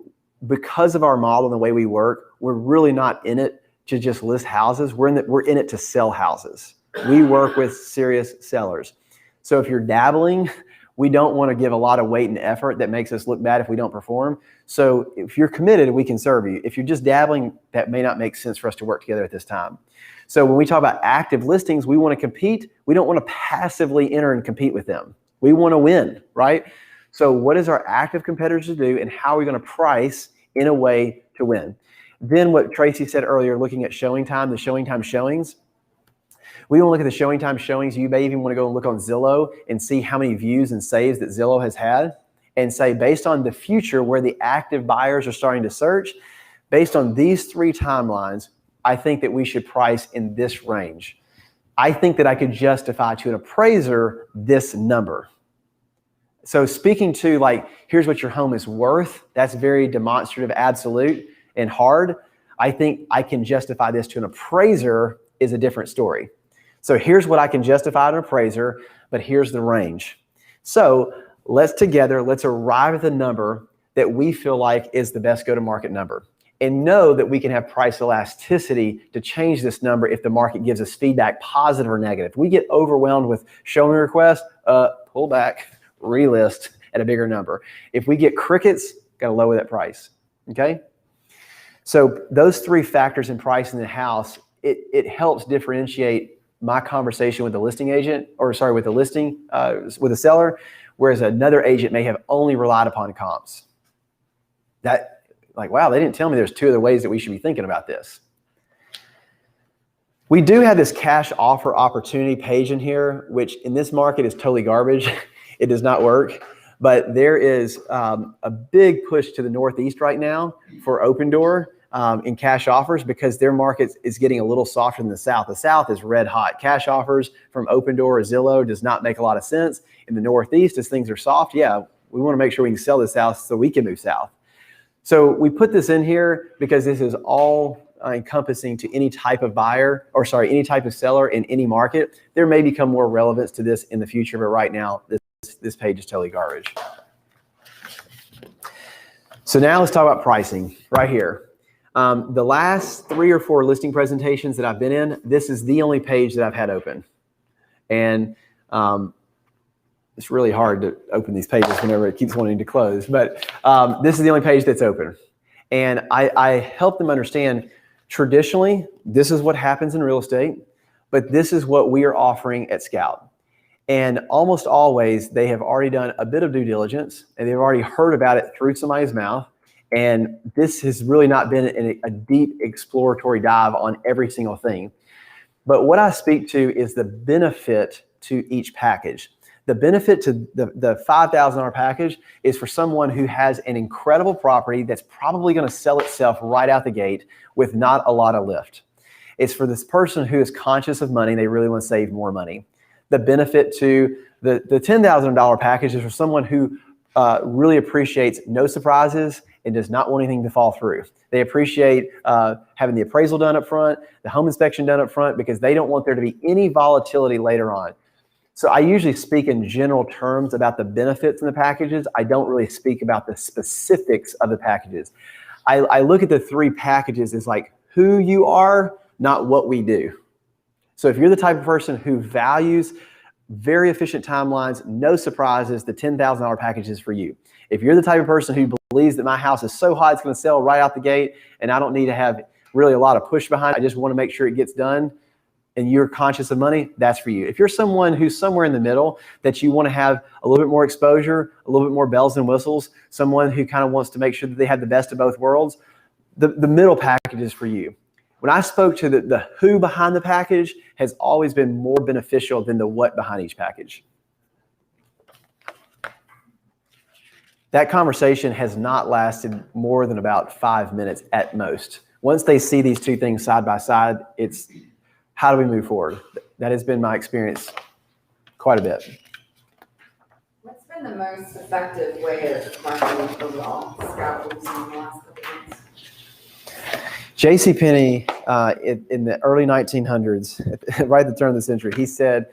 because of our model and the way we work, we're really not in it to just list houses. We're in it to sell houses. We work with serious sellers. So if you're dabbling, we don't want to give a lot of weight and effort that makes us look bad if we don't perform. So if you're committed, we can serve you. If you're just dabbling, that may not make sense for us to work together at this time. So when we talk about active listings, we want to compete. We don't want to passively enter and compete with them. We want to win, right? So what is our active competitors to do, and how are we going to price in a way to win? Then what Tracy said earlier, looking at showing time, the showing time showings. We want to look at the showing time showings. You may even want to go and look on Zillow and see how many views and saves that Zillow has had, and say, based on the future where the active buyers are starting to search, based on these 3 timelines, I think that we should price in this range. I think that I could justify to an appraiser this number. So speaking to like, here's what your home is worth, that's very demonstrative, absolute, and hard. I think I can justify this to an appraiser is a different story. So here's what I can justify to an appraiser, but here's the range. So let's arrive at the number that we feel like is the best go-to-market number, and know that we can have price elasticity to change this number if the market gives us feedback, positive or negative. If we get overwhelmed with showing requests, pull back, relist at a bigger number. If we get crickets, got to lower that price, okay? So those 3 factors in pricing the house, it helps differentiate my conversation with the listing agent, with the seller, whereas another agent may have only relied upon comps. That, like, wow, they didn't tell me there's 2 other ways that we should be thinking about this. We do have this cash offer opportunity page in here, which in this market is totally garbage. It does not work. But there is a big push to the Northeast right now for Open Door in cash offers, because their market is getting a little softer than the South. The South is red hot. Cash offers from Open Door or Zillow does not make a lot of sense. In the Northeast, as things are soft, yeah, we want to make sure we can sell this house so we can move south. So we put this in here because this is all encompassing to any type of buyer, any type of seller in any market. There may become more relevance to this in the future, but right now, this page is totally garbage. So now let's talk about pricing right here. The last 3 or 4 listing presentations that I've been in, this is the only page that I've had open. And It's really hard to open these pages whenever it keeps wanting to close, but this is the only page that's open. And I help them understand, traditionally, this is what happens in real estate, but this is what we are offering at Scout. And almost always, they have already done a bit of due diligence, and they've already heard about it through somebody's mouth. And this has really not been a deep exploratory dive on every single thing. But what I speak to is the benefit to each package. The benefit to the $5,000 package is for someone who has an incredible property that's probably going to sell itself right out the gate with not a lot of lift. It's for this person who is conscious of money. They really want to save more money. The benefit to the $10,000 package is for someone who really appreciates no surprises and does not want anything to fall through. They appreciate having the appraisal done up front, the home inspection done up front, because they don't want there to be any volatility later on. So I usually speak in general terms about the benefits in the packages. I don't really speak about the specifics of the packages. I look at the three packages as like who you are, not what we do. So if you're the type of person who values very efficient timelines, no surprises, the $10,000 package is for you. If you're the type of person who believes that my house is so hot it's going to sell right out the gate and I don't need to have really a lot of push behind it, I just want to make sure it gets done, and you're conscious of money, that's for you. If you're someone who's somewhere in the middle, that you want to have a little bit more exposure, a little bit more bells and whistles, someone who kind of wants to make sure that they have the best of both worlds, the middle package is for you. When I spoke to the who behind the package has always been more beneficial than the what behind each package. That conversation has not lasted more than about 5 minutes at most. Once they see these two things side by side, it's how do we move forward? That has been my experience quite a bit. What's been the most effective way of marketing overall Scout using the last couple of months? JCPenney, in the early 1900s, right at the turn of the century, he said,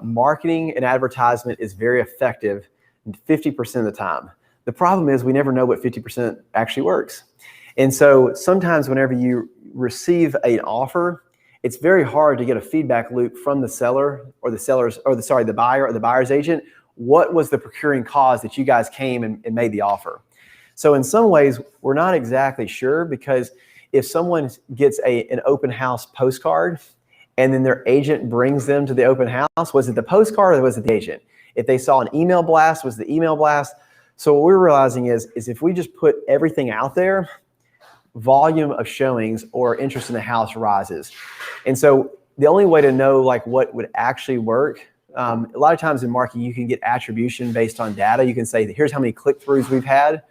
marketing and advertisement is very effective 50% of the time. The problem is we never know what 50% actually works. And so sometimes whenever you receive an offer, it's very hard to get a feedback loop from the seller or the buyer or the buyer's agent. What was the procuring cause that you guys came and made the offer? So in some ways, we're not exactly sure, because if someone gets an open house postcard and then their agent brings them to the open house, was it the postcard or was it the agent? If they saw an email blast, was the email blast? So what we're realizing is if we just put everything out there, volume of showings or interest in the house rises. And so the only way to know like what would actually work, a lot of times in marketing, you can get attribution based on data. You can say, here's how many click-throughs we've had.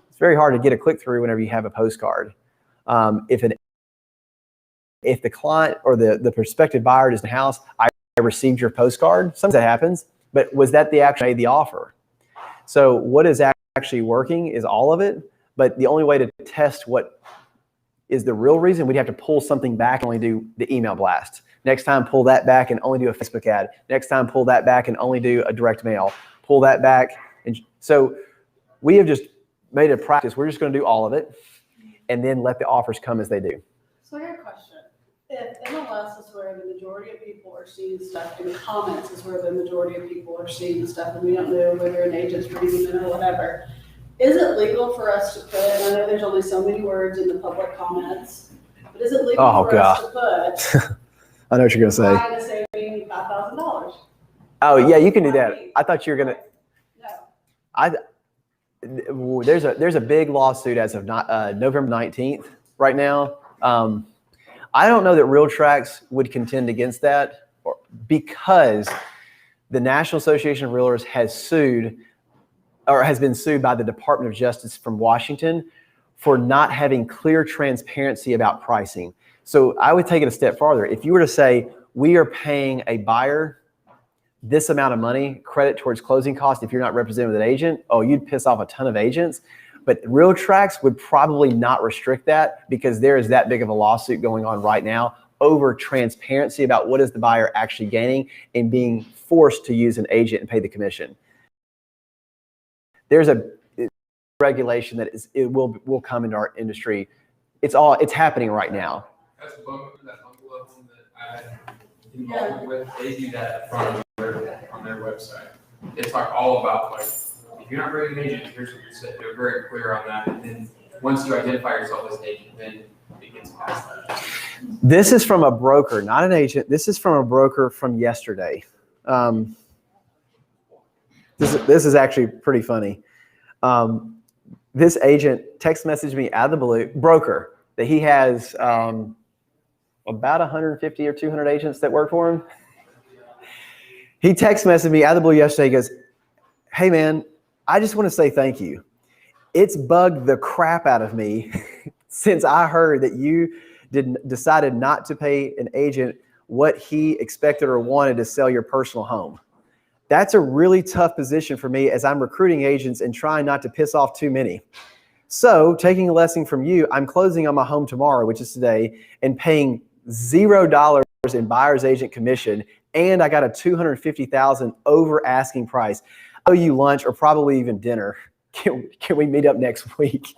It's very hard to get a click-through whenever you have a postcard. If the client or the prospective buyer is in the house, I received your postcard. Sometimes that happens, but was that the actually made the offer? So what is actually working is all of it. But the only way to test what is the real reason, we'd have to pull something back and only do the email blast. Next time, pull that back and only do a Facebook ad. Next time, pull that back and only do a direct mail. Pull that back. And so we have just made a practice. We're just going to do all of it and then let the offers come as they do. So I got a question. If MLS is where the majority of people are seeing stuff, and the comments is where the majority of people are seeing stuff, and we don't know whether an agent's reading it or whatever, is it legal for us to put, and I know there's only so many words in the public comments, but is it legal for us to put, I know what you're going to say. trying to save me $5,000? Oh, yeah, you can do that. I thought you were going to. No. There's a big lawsuit as of November 19th right now. I don't know that RealTracs would contend against that, because the National Association of Realtors has been sued by the Department of Justice from Washington for not having clear transparency about pricing. So I would take it a step farther. If you were to say, we are paying a buyer this amount of money, credit towards closing costs, if you're not represented with an agent, you'd piss off a ton of agents. But RealTracs would probably not restrict that, because there is that big of a lawsuit going on right now over transparency about what is the buyer actually gaining and being forced to use an agent and pay the commission. There's a regulation that will come into our industry. It's happening right now. That's that bungalow home that I had involved with. They do that from their website. They talk all about like, if you're not bringing an agent, here's what you're saying. They're very clear on that. And then once you identify yourself as an agent, then it gets past that. This is from a broker, not an agent. This is from a broker from yesterday. This is actually pretty funny. This agent text messaged me out of the blue, broker, that he has about 150 or 200 agents that work for him. He text messaged me out of the blue yesterday. He goes, "Hey man, I just want to say thank you. It's bugged the crap out of me since I heard that you decided not to pay an agent what he expected or wanted to sell your personal home. That's a really tough position for me as I'm recruiting agents and trying not to piss off too many. So taking a lesson from you, I'm closing on my home tomorrow, which is today, and paying $0 in buyer's agent commission. And I got a $250,000 over asking price. I owe you lunch or probably even dinner. Can we meet up next week?"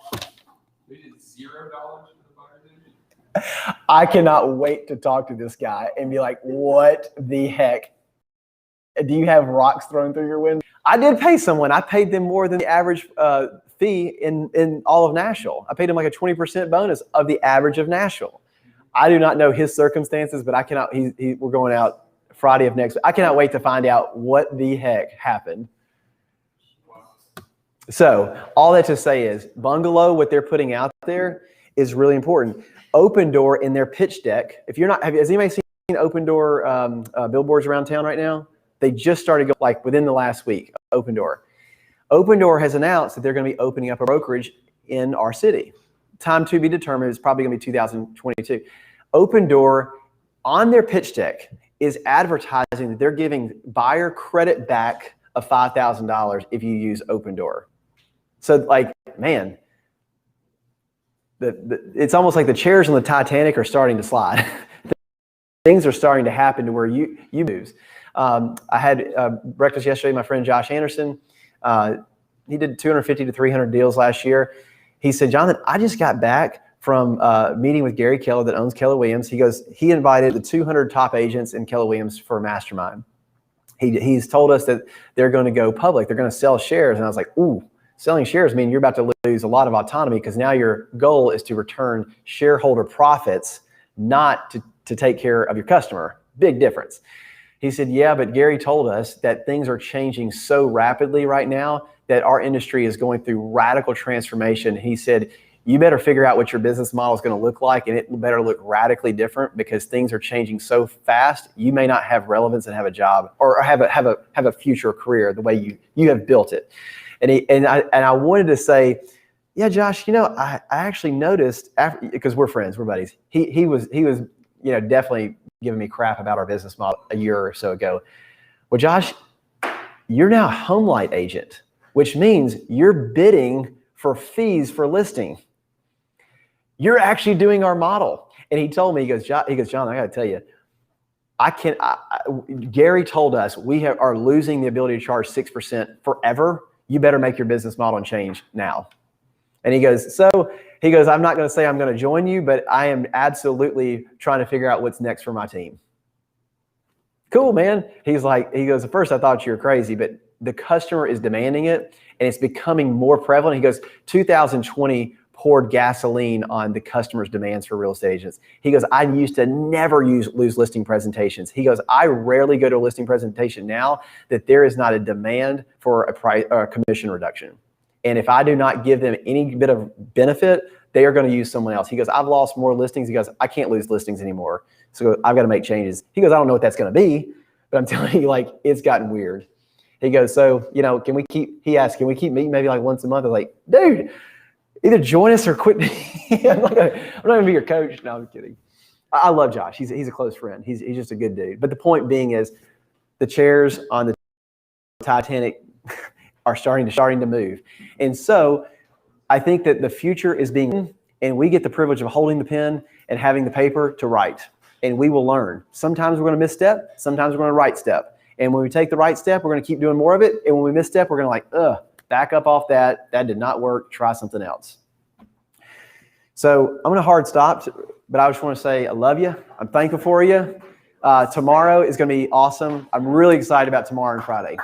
We did $0 for the buyer's agent. I cannot wait to talk to this guy and be like, what the heck? Do you have rocks thrown through your window? I did pay someone. I paid them more than the average fee in all of Nashville. I paid him like a 20% bonus of the average of Nashville. I do not know his circumstances, but I cannot, we're going out Friday of next week. I cannot wait to find out what the heck happened. So all that to say is Bungalow, what they're putting out there is really important. Open Door in their pitch deck. If you're not, has anybody seen Open Door billboards around town right now? They just started like within the last week, Open Door. Open Door has announced that they're going to be opening up a brokerage in our city. Time to be determined. It's probably going to be 2022. Open Door on their pitch deck is advertising that they're giving buyer credit back of $5,000 if you use Open Door. So like, man, it's almost like the chairs on the Titanic are starting to slide. Things are starting to happen to where you move. I had breakfast yesterday. My friend Josh Anderson, he did 250 to 300 deals last year. He said, "Jonathan, I just got back from meeting with Gary Keller that owns Keller Williams." He goes, he invited the 200 top agents in Keller Williams for a mastermind. He's told us that they're going to go public. They're going to sell shares. And I was like, ooh, selling shares mean you're about to lose a lot of autonomy because now your goal is to return shareholder profits, not to take care of your customer. Big difference. He said, yeah, but Gary told us that things are changing so rapidly right now that our industry is going through radical transformation. He said, you better figure out what your business model is going to look like, and it better look radically different because things are changing so fast. You may not have relevance and have a job or have a future career the way you have built it. And I wanted to say, yeah, Josh, I actually noticed after, because we're friends, we're buddies. He was definitely giving me crap about our business model a year or so ago. Well, Josh, you're now a home light agent, which means you're bidding for fees for listing. You're actually doing our model. And he told me, he goes, John, I got to tell you, Gary told us we are losing the ability to charge 6% forever. You better make your business model and change now. And he goes, I'm not going to say I'm going to join you, but I am absolutely trying to figure out what's next for my team. Cool, man. He goes, at first I thought you were crazy, but the customer is demanding it and it's becoming more prevalent. He goes, 2020 poured gasoline on the customer's demands for real estate agents. He goes, I used to never lose listing presentations. He goes, I rarely go to a listing presentation now that there is not a demand for a price or a commission reduction. And if I do not give them any bit of benefit, they are going to use someone else. He goes, I've lost more listings. He goes, I can't lose listings anymore. So I've got to make changes. He goes, I don't know what that's going to be, but I'm telling you, like, it's gotten weird. He goes, so, he asked, can we keep meeting maybe like once a month? I was like, dude, either join us or quit. I'm not going to be your coach. No, I'm kidding. I love Josh. He's a close friend. He's just a good dude. But the point being is the chairs on the Titanic are starting to move. And so I think that the future is and we get the privilege of holding the pen and having the paper to write. And we will learn. Sometimes we're going to misstep. Sometimes we're going to right step. And when we take the right step, we're going to keep doing more of it. And when we misstep, we're going to back up off that. That did not work. Try something else. So I'm going to hard stop, but I just want to say I love you. I'm thankful for you. Tomorrow is going to be awesome. I'm really excited about tomorrow and Friday.